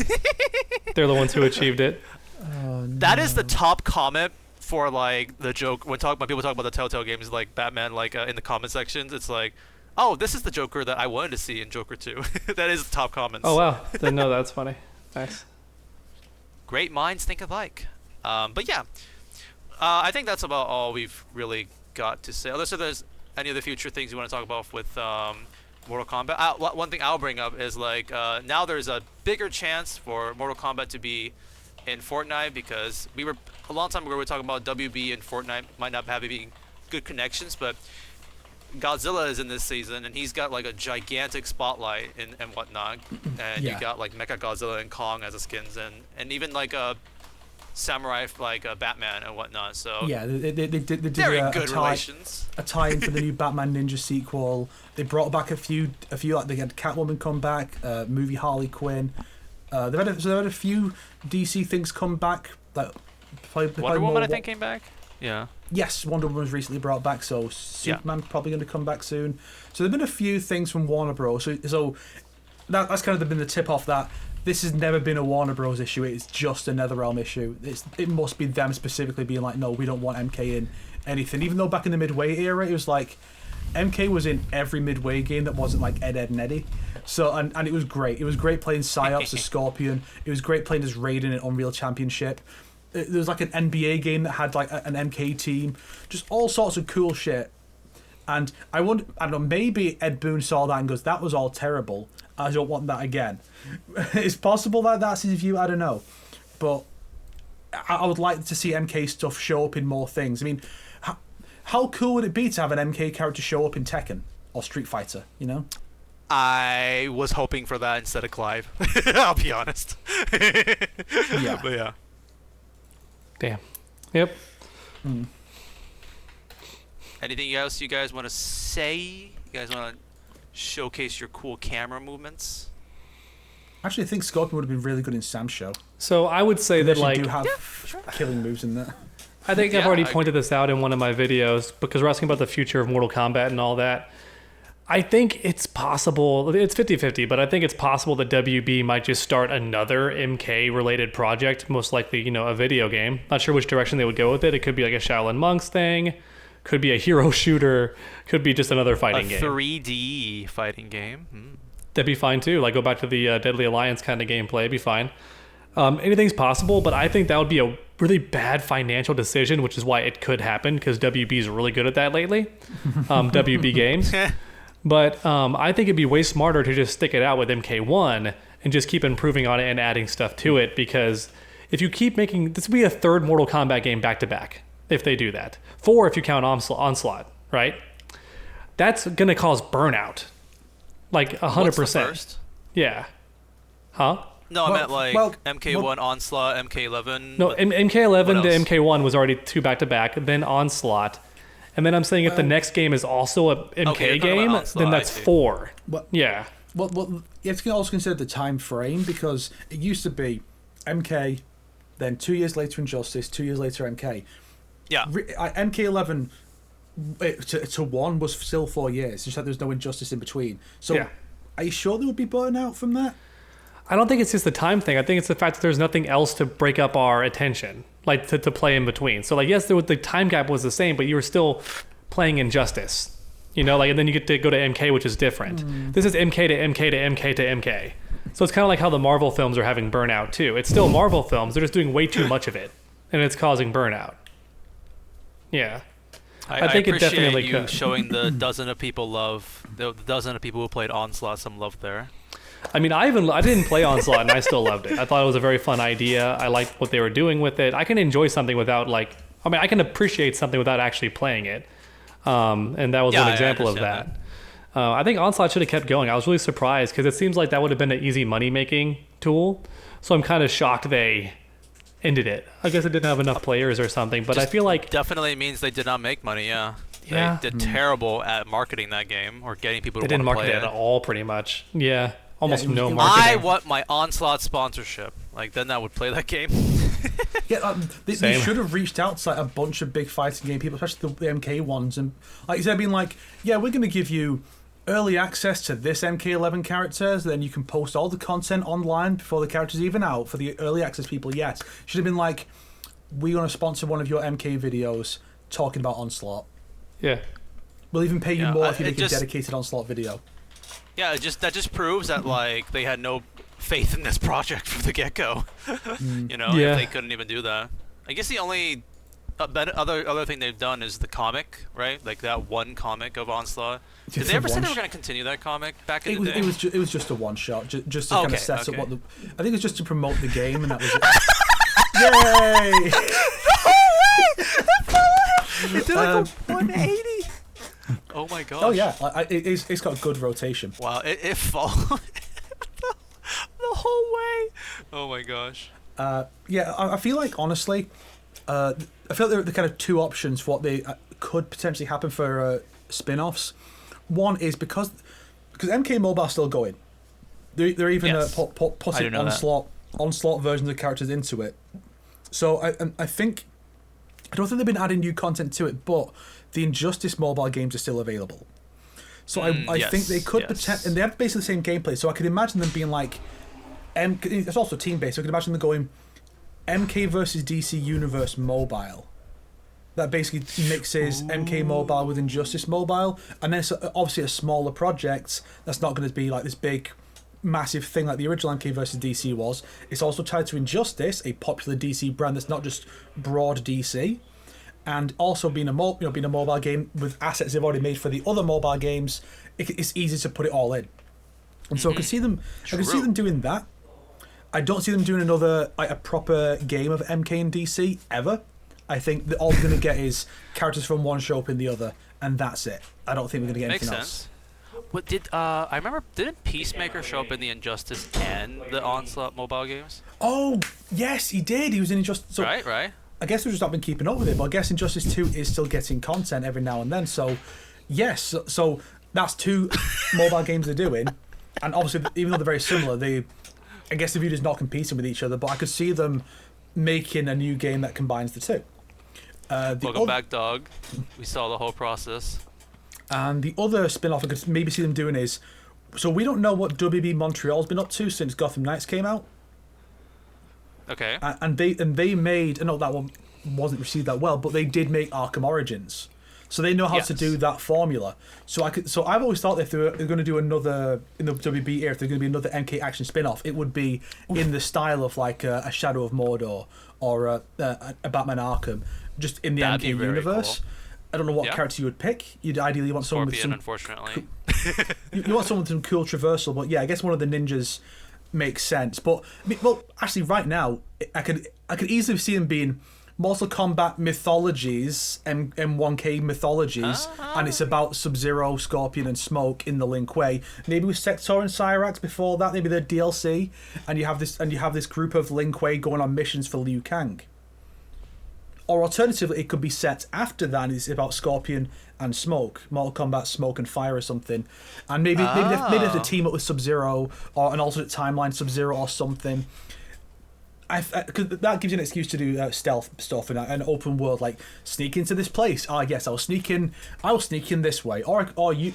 They're the ones who achieved it. Oh, no. That is the top comment for like the joke when people talk about the Telltale games like Batman, like in the comment sections, it's like, oh, this is the Joker that I wanted to see in Joker 2. That is the top comments. Oh wow. Didn't know that's funny. Nice. Great minds think alike. But yeah, I think that's about all we've really got to say. Unless there's any other future things you want to talk about with Mortal Kombat. One thing I'll bring up is like now there's a bigger chance for Mortal Kombat to be in Fortnite, because a long time ago we were talking about WB and Fortnite might not have any good connections, but Godzilla is in this season and he's got like a gigantic spotlight and whatnot, and you got like Mecha Godzilla and Kong as the skins, and even like a samurai like Batman and whatnot. So yeah, they did very good relations. A tie-in for the new Batman Ninja sequel. They brought back a few like they had Catwoman come back, movie Harley Quinn. They've had a few DC things come back. Like Wonder Woman, I think, came back. Yeah. Yes, Wonder Woman was recently brought back, so Superman probably going to come back soon. So there've been a few things from Warner Bros. So that's kind of been the tip off that this has never been a Warner Bros. Issue. It's just a NetherRealm issue. It must be them specifically being like, no, we don't want MK in anything. Even though back in the Midway era, it was like MK was in every Midway game that wasn't like Ed, and Eddie. So and it was great. It was great playing Psyops as Scorpion. It was great playing as Raiden in Unreal Championship. There was like an NBA game that had like an MK team. Just all sorts of cool shit. And I don't know, maybe Ed Boon saw that and goes, that was all terrible. I don't want that again. It's possible that that's his view, I don't know. But I would like to see MK stuff show up in more things. I mean, how cool would it be to have an MK character show up in Tekken or Street Fighter, you know? I was hoping for that instead of Clive. I'll be honest. Yeah. But yeah. Damn. Yep. Anything else you guys want to say? You guys want to showcase your cool camera movements? Actually, I think Scorpion would have been really good in Sam's show. So I would say that like do have killing moves in there. I think I've already pointed this out in one of my videos because we're asking about the future of Mortal Kombat and all that. I think it's possible, it's 50-50, but I think it's possible that WB might just start another MK-related project, most likely, a video game. Not sure which direction they would go with it. It could be like a Shaolin Monks thing, could be a hero shooter, could be just another fighting game. A 3D fighting game. That'd be fine too. Like go back to the Deadly Alliance kind of gameplay, it'd be fine. Anything's possible, but I think that would be a really bad financial decision, which is why it could happen, because WB is really good at that lately. WB Games. But I think it'd be way smarter to just stick it out with MK1 and just keep improving on it and adding stuff to it, because if you keep making... This would be a third Mortal Kombat game back-to-back, if they do that. 4 if you count Onslaught, right? That's going to cause burnout. Like 100%. What's the first? Yeah. Huh? No, I meant like MK1, Onslaught, MK11. No, MK11 to MK1 was already 2 back-to-back, then Onslaught. And then I'm saying if the next game is also a MK game, then that's 4. Yeah. Well, you have to also consider the time frame, because it used to be MK, then 2 years later Injustice, 2 years later MK. Yeah. MK11 to 1 was still 4 years. Just that there's no Injustice in between. So are you sure there would be burnout from that? I don't think it's just the time thing. I think it's the fact that there's nothing else to break up our attention, like to play in between. So like, yes, the time gap was the same, but you were still playing Injustice, and then you get to go to MK, which is different. This is MK to MK to MK to MK. So it's kind of like how the Marvel films are having burnout too. It's still Marvel films. They're just doing way too much of it, and it's causing burnout. Yeah. I think it definitely could. Showing the dozen of people who played Onslaught some love there. I mean, I didn't play Onslaught, and I still loved it. I thought it was a very fun idea. I liked what they were doing with it. I can enjoy something without I can appreciate something without actually playing it. And that was one example of that. I think Onslaught should have kept going. I was really surprised because it seems like that would have been an easy money-making tool. So I'm kind of shocked they ended it. I guess it didn't have enough players or something, but I feel like... Definitely means they did not make money, yeah. They did terrible at marketing that game or getting people to want to play it. They didn't market it at all, pretty much. Yeah, almost no marketing. I want my Onslaught sponsorship. Then I would play that game. They should have reached out to a bunch of big fighting game people, especially the MK ones, and you said, being like, yeah, we're going to give you early access to this MK11 characters, then you can post all the content online before the character's even out for the early access people. Yes, should have been like, we're going to sponsor one of your MK videos talking about Onslaught. Yeah, we'll even pay you more if you make a dedicated Onslaught video. Yeah, that just proves that they had no faith in this project from the get-go. If they couldn't even do that. I guess the only other thing they've done is the comic, right? Like that one comic of Onslaught. Did they ever say they were going to continue that comic back in the day? It was just a one shot, just to kind of set up what I think it was just to promote the game, and that was it. Yay! It did a 180. Oh my gosh. Oh yeah, it's got good rotation. Wow, it followed the whole way. Oh my gosh. I feel like, honestly, I feel like there are the kind of two options for what they could potentially happen for spin-offs. One is because MK Mobile is still going. They're even putting Onslaught versions of characters into it. So I think, I don't think they've been adding new content to it, but the Injustice mobile games are still available. So I think they could and they have basically the same gameplay. So I could imagine them being like, it's also team-based, so I could imagine them going MK versus DC Universe Mobile. That basically mixes MK Mobile with Injustice Mobile, and then it's obviously a smaller project that's not going to be like this big, massive thing like the original MK versus DC was. It's also tied to Injustice, a popular DC brand that's not just broad DC, and also being a mobile game with assets they've already made for the other mobile games. It's easy to put it all in, and so I can see them. I can see them doing that. I don't see them doing another a proper game of MK and DC ever. I think that all we're going to get is characters from one show up in the other, and that's it. I don't think we're going to get anything else. What I remember, didn't Peacemaker show up in the Injustice and the Onslaught mobile games? Oh, yes, he did. He was in Injustice. So right. I guess we've just not been keeping up with it, but I guess Injustice 2 is still getting content every now and then. So, yes, so that's two mobile games they're doing, and obviously, even though they're very similar, I guess the view is not competing with each other, but I could see them making a new game that combines the two. Welcome back, dog. We saw the whole process. And the other spin-off I could maybe see them doing is, so we don't know what WB Montreal's been up to since Gotham Knights came out. Okay. And they made, I know that one wasn't received that well, but they did make Arkham Origins. So they know how to do that formula. So I've always thought that if they're going to do another, in the WB era, if they're going to be another MK action spin-off, it would be in the style of like a Shadow of Mordor or a Batman Arkham, just in the MK universe. Cool. I don't know what character you would pick. You'd ideally want someone Scorpion, with some... unfortunately. You want someone with some cool traversal, but yeah, I guess one of the ninjas makes sense. But, actually right now, I could easily see them being Mortal Kombat mythologies, M1K mythologies, and it's about Sub-Zero, Scorpion, and Smoke in the Lin Kuei. Maybe with Sector and Cyrax before that, maybe they're DLC, and you have this group of Lin Kuei going on missions for Liu Kang. Or alternatively, it could be set after that, and it's about Scorpion and Smoke, Mortal Kombat, Smoke and Fire or something, and maybe they have to team up with Sub-Zero or an alternate timeline Sub-Zero or something. Cause that gives you an excuse to do stealth stuff in an open world, like sneak into this place. Yes, I'll sneak in this way, or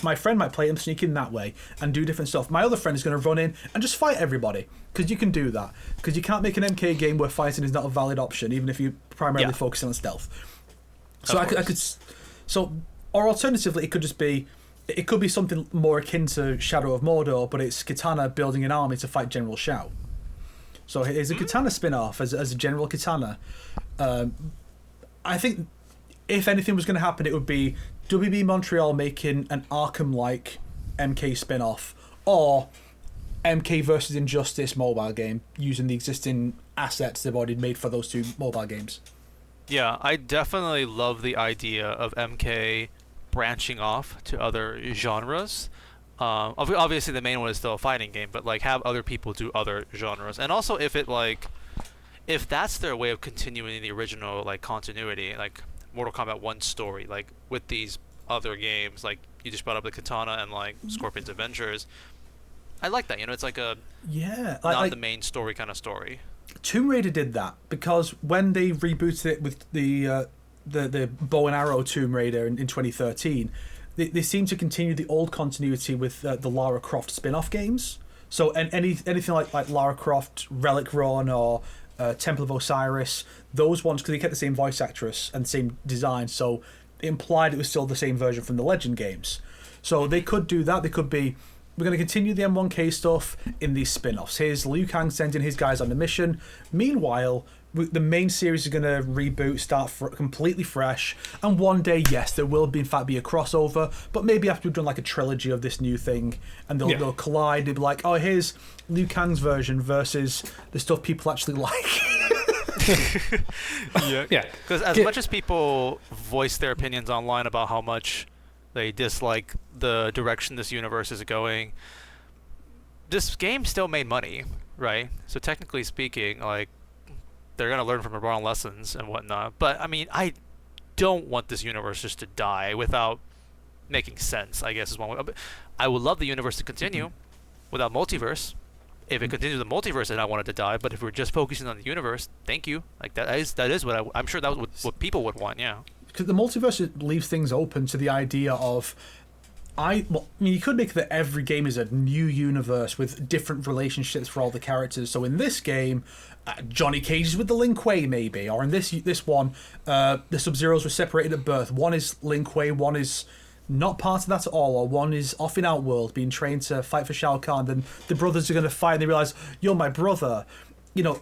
my friend might play and sneak in that way and do different stuff. My other friend is going to run in and just fight everybody, because you can do that. Because you can't make an MK game where fighting is not a valid option, even if you primarily focus on stealth. So or alternatively, it could be something more akin to Shadow of Mordor, but it's Kitana building an army to fight General Shao. So it's a Kitana spin-off as a General Kitana. I think if anything was going to happen, it would be WB Montreal making an Arkham-like MK spin-off, or MK versus Injustice mobile game using the existing assets they've already made for those two mobile games. Yeah, I definitely love the idea of MK branching off to other genres. Obviously, the main one is still a fighting game, but like have other people do other genres, and also if that's their way of continuing the original like continuity, like Mortal Kombat 1 story, like with these other games, like you just brought up the Katana and like Scorpion's Adventures. I like that, it's like a not the main story kind of story. Tomb Raider did that because when they rebooted it with the bow and arrow Tomb Raider in 2013, they seem to continue the old continuity with the Lara Croft spin-off games. So anything like Lara Croft, Relic Run, or Temple of Osiris, those ones, because they kept the same voice actress and same design, so it implied it was still the same version from the Legend games. So they could do that. They could be, we're going to continue the M1K stuff in these spin-offs. Here's Liu Kang sending his guys on a mission. Meanwhile, the main series is going to reboot, start completely fresh, and one day, yes, there will in fact be a crossover, but maybe after we've done like a trilogy of this new thing, and they'll collide. They'll be like, oh, here's Liu Kang's version versus the stuff people actually like. Yeah. Because as much as people voice their opinions online about how much they dislike the direction this universe is going, this game still made money, right? So technically speaking, like, they're going to learn from the wrong lessons and whatnot. But, I mean, I don't want this universe just to die without making sense, I guess is one way. I would love the universe to continue without multiverse. If it continues the multiverse, then I want it to die. But if we're just focusing on the universe, thank you. Like, that is what I'm sure that was what people would want, yeah. Because the multiverse leaves things open to the idea of... you could make that every game is a new universe with different relationships for all the characters. So in this game, Johnny Cage is with the Lin Kuei, maybe. Or in this one, the Sub-Zeros were separated at birth. One is Lin Kuei, one is not part of that at all. Or one is off in Outworld, being trained to fight for Shao Kahn. Then the brothers are going to fight and they realise, you're my brother.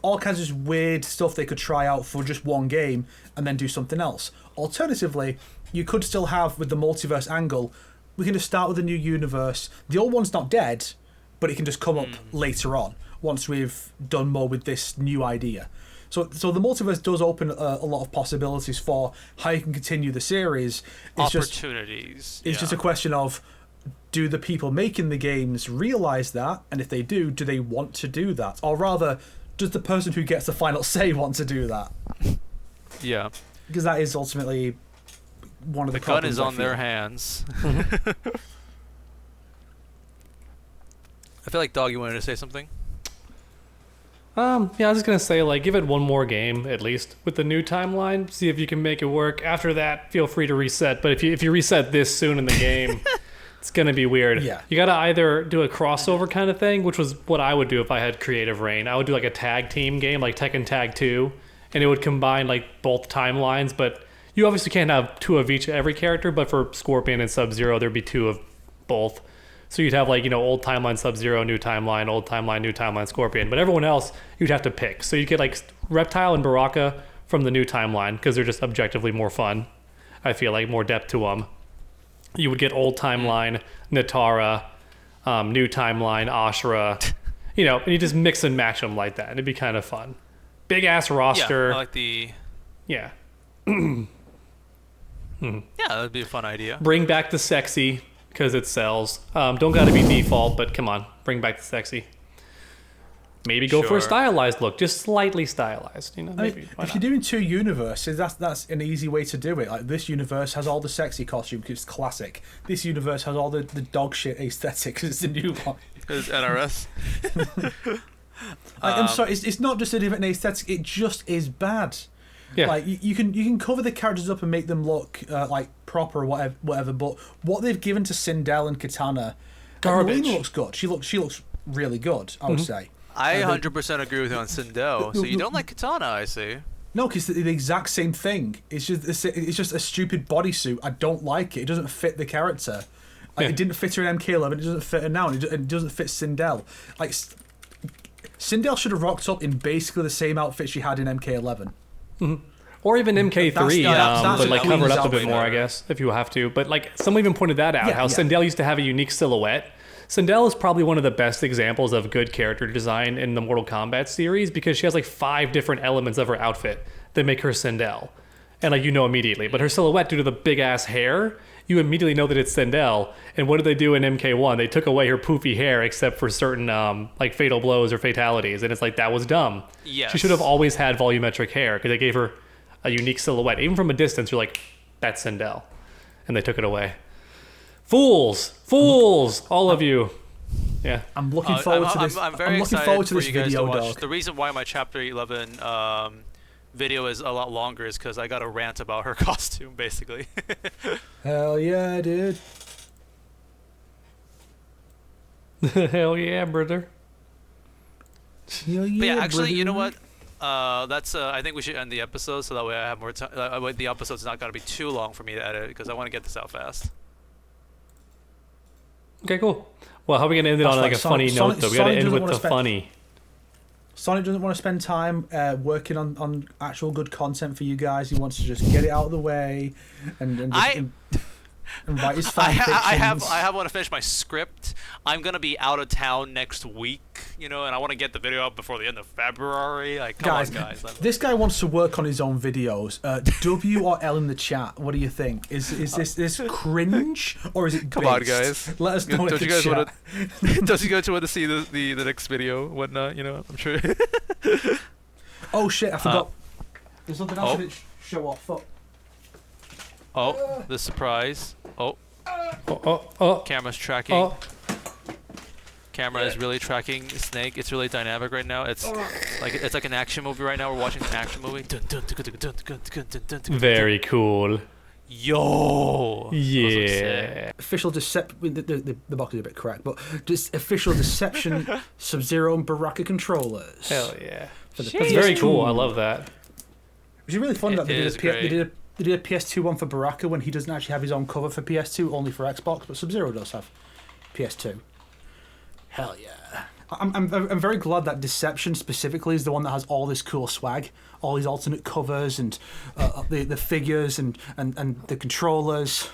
All kinds of weird stuff they could try out for just one game and then do something else. Alternatively, you could still have, with the multiverse angle, we can just start with a new universe. The old one's not dead, but it can just come up later on once we've done more with this new idea. So the multiverse does open a lot of possibilities for how you can continue the series. It's opportunities. It's just a question of, do the people making the games realise that? And if they do they want to do that? Or rather, does the person who gets the final say want to do that? Yeah. Because that is ultimately one of the gun problems. is on their hands. I feel like, Dog, you wanted to say something? Yeah, I was just gonna say, like, give it one more game at least with the new timeline. See if you can make it work. After that, feel free to reset. But if you reset this soon in the game, it's gonna be weird. Yeah. You gotta either do a crossover kind of thing, which was what I would do if I had creative reign. I would do like a tag team game, like Tekken Tag 2, and it would combine like both timelines. But you obviously can't have two of every character. But for Scorpion and Sub-Zero, there'd be two of both. So you'd have like, old timeline Sub-Zero, new timeline, old timeline, new timeline Scorpion. But everyone else, you'd have to pick. So you get like Reptile and Baraka from the new timeline because they're just objectively more fun. I feel like more depth to them. You would get old timeline Natara, new timeline Ashura, and you just mix and match them like that. And it'd be kind of fun. Big ass roster. Yeah, I like the... Yeah. Yeah, that'd be a fun idea. Bring back the sexy because it sells. Don't gotta be default, but come on, bring back the sexy. Maybe go for a stylized look, just slightly stylized. Maybe. If you're doing two universes, that's an easy way to do it. Like, this universe has all the sexy costume because it's classic. This universe has all the dog shit aesthetic because it's the new one. Because NRS. I'm sorry, it's not just a different aesthetic. It just is bad. Yeah. Like, you can cover the characters up and make them look like proper or whatever. But what they've given to Sindel and Katana, garbage. Melina looks good. She looks really good, I would say. I 100% agree with you on Sindel. So you don't like Katana, I see. No, because the exact same thing. It's just a stupid bodysuit. I don't like it. It doesn't fit the character. Like, it didn't fit her in MK11. It doesn't fit her now. And it doesn't fit Sindel. Like, Sindel should have rocked up in basically the same outfit she had in MK11. Mm-hmm. Or even MK3, but like cover it up a bit more, I guess, if you have to. But like, someone even pointed that out, how Sindel used to have a unique silhouette. Sindel is probably one of the best examples of good character design in the Mortal Kombat series because she has like 5 different elements of her outfit that make her Sindel. And like you know immediately, but her silhouette due to the big ass hair, you immediately know that it's Sindel. And what did they do in MK1? They took away her poofy hair except for certain like fatal blows or fatalities, and it's like that was dumb. Yes. She should have always had volumetric hair because they gave her a unique silhouette. Even from a distance, you're like, that's Sindel, and they took it away. Fools, all of you. Yeah. I'm looking forward to this. I'm very looking excited forward to for this you guys video, to watch. dog. The reason why my Chapter 11 video is a lot longer is because I got a rant about her costume, basically. Hell yeah, dude. Hell yeah, brother. Hell yeah, But yeah, actually, brother. you know what? That's. I think we should end the episode so that way I have more time. The episode's not gonna be too long for me to edit because I want to get this out fast. Okay, cool. Well, how are we gonna end it That's on like right, a funny note though? We gotta Sonic end doesn't with wanna the spend- funny. Sonic doesn't want to spend time working on actual good content for you guys. He wants to just get it out of the way and write his fan I fictions. want to finish my script. I'm gonna be out of town next week, you know, and I want to get the video up before the end of February. Like, come on, guys. This guy wants to work on his own videos. W or L in the chat. What do you think? Is this cringe or is it? Come on, based? guys. Let us know in Don't the you guys chat. want to? Don't you guys want to see the next video? Whatnot, you know? I'm sure. Oh shit! I forgot. There's something else I didn't show off. Fuck. Oh, the surprise. Oh, Oh. camera's tracking. Oh. Camera is really tracking Snake. It's really dynamic right now. It's like an action movie right now. We're watching an action movie. Very cool. Yo. Yeah. Official deception. The box is a bit cracked, but just official deception. Sub-Zero and Baraka controllers. Hell yeah. For the That's very PS2. cool. I love that. Which is really fun that they is great. did a PS2 one for Baraka when he doesn't actually have his own cover for PS2, only for Xbox, but Sub-Zero does have PS2. Hell yeah. I'm very glad that Deception specifically is the one that has all this cool swag, all these alternate covers and the figures and the controllers.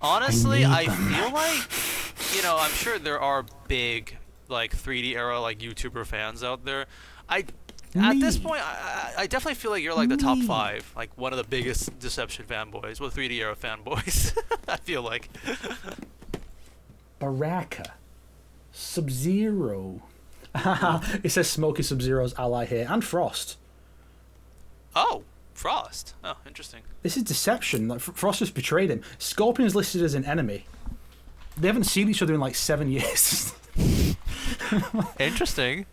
Honestly, I feel like, you know, I'm sure there are big, like, 3D era, like, YouTuber fans out there. At this point, I definitely feel like you're, like, the top 5, like, one of the biggest Deception fanboys, well, 3D era fanboys, I feel like. Baraka. Sub-Zero. It says Smokey Sub-Zero's ally here, and Frost. Oh, Frost. Oh, interesting. This is Deception. Like, Frost just betrayed him. Scorpion is listed as an enemy. They haven't seen each other in like 7 years. Interesting.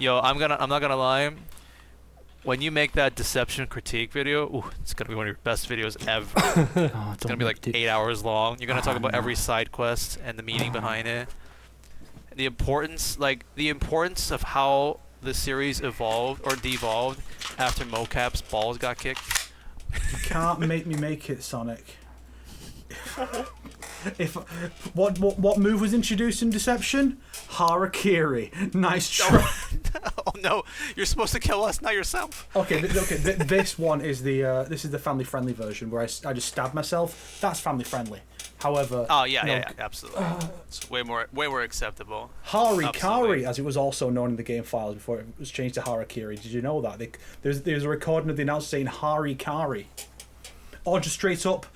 Yo, I'm not gonna lie. When you make that Deception critique video, ooh, it's gonna be one of your best videos ever. It's gonna be like 8 hours long. You're gonna talk about every side quest and the meaning behind it. The importance of how the series evolved or devolved after Mocap's balls got kicked. You can't make me make it, Sonic. What move was introduced in Deception? Harakiri. Nice try. Oh no! You're supposed to kill us, not yourself. Okay. This one is the family friendly version where I just stab myself. That's family friendly. However. Oh yeah, absolutely. It's way more acceptable. Harikari, Absolutely. as it was also known in the game files before it was changed to Harakiri. Did you know that? There's a recording of the announcer saying Harikari, or just straight up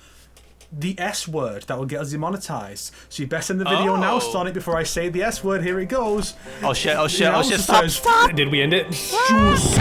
the S word that will get us demonetized. So you best end the video now, Sonic, before I say the S word. Here it goes. Oh shit! The announcer Stop! says, Did we end it? "Just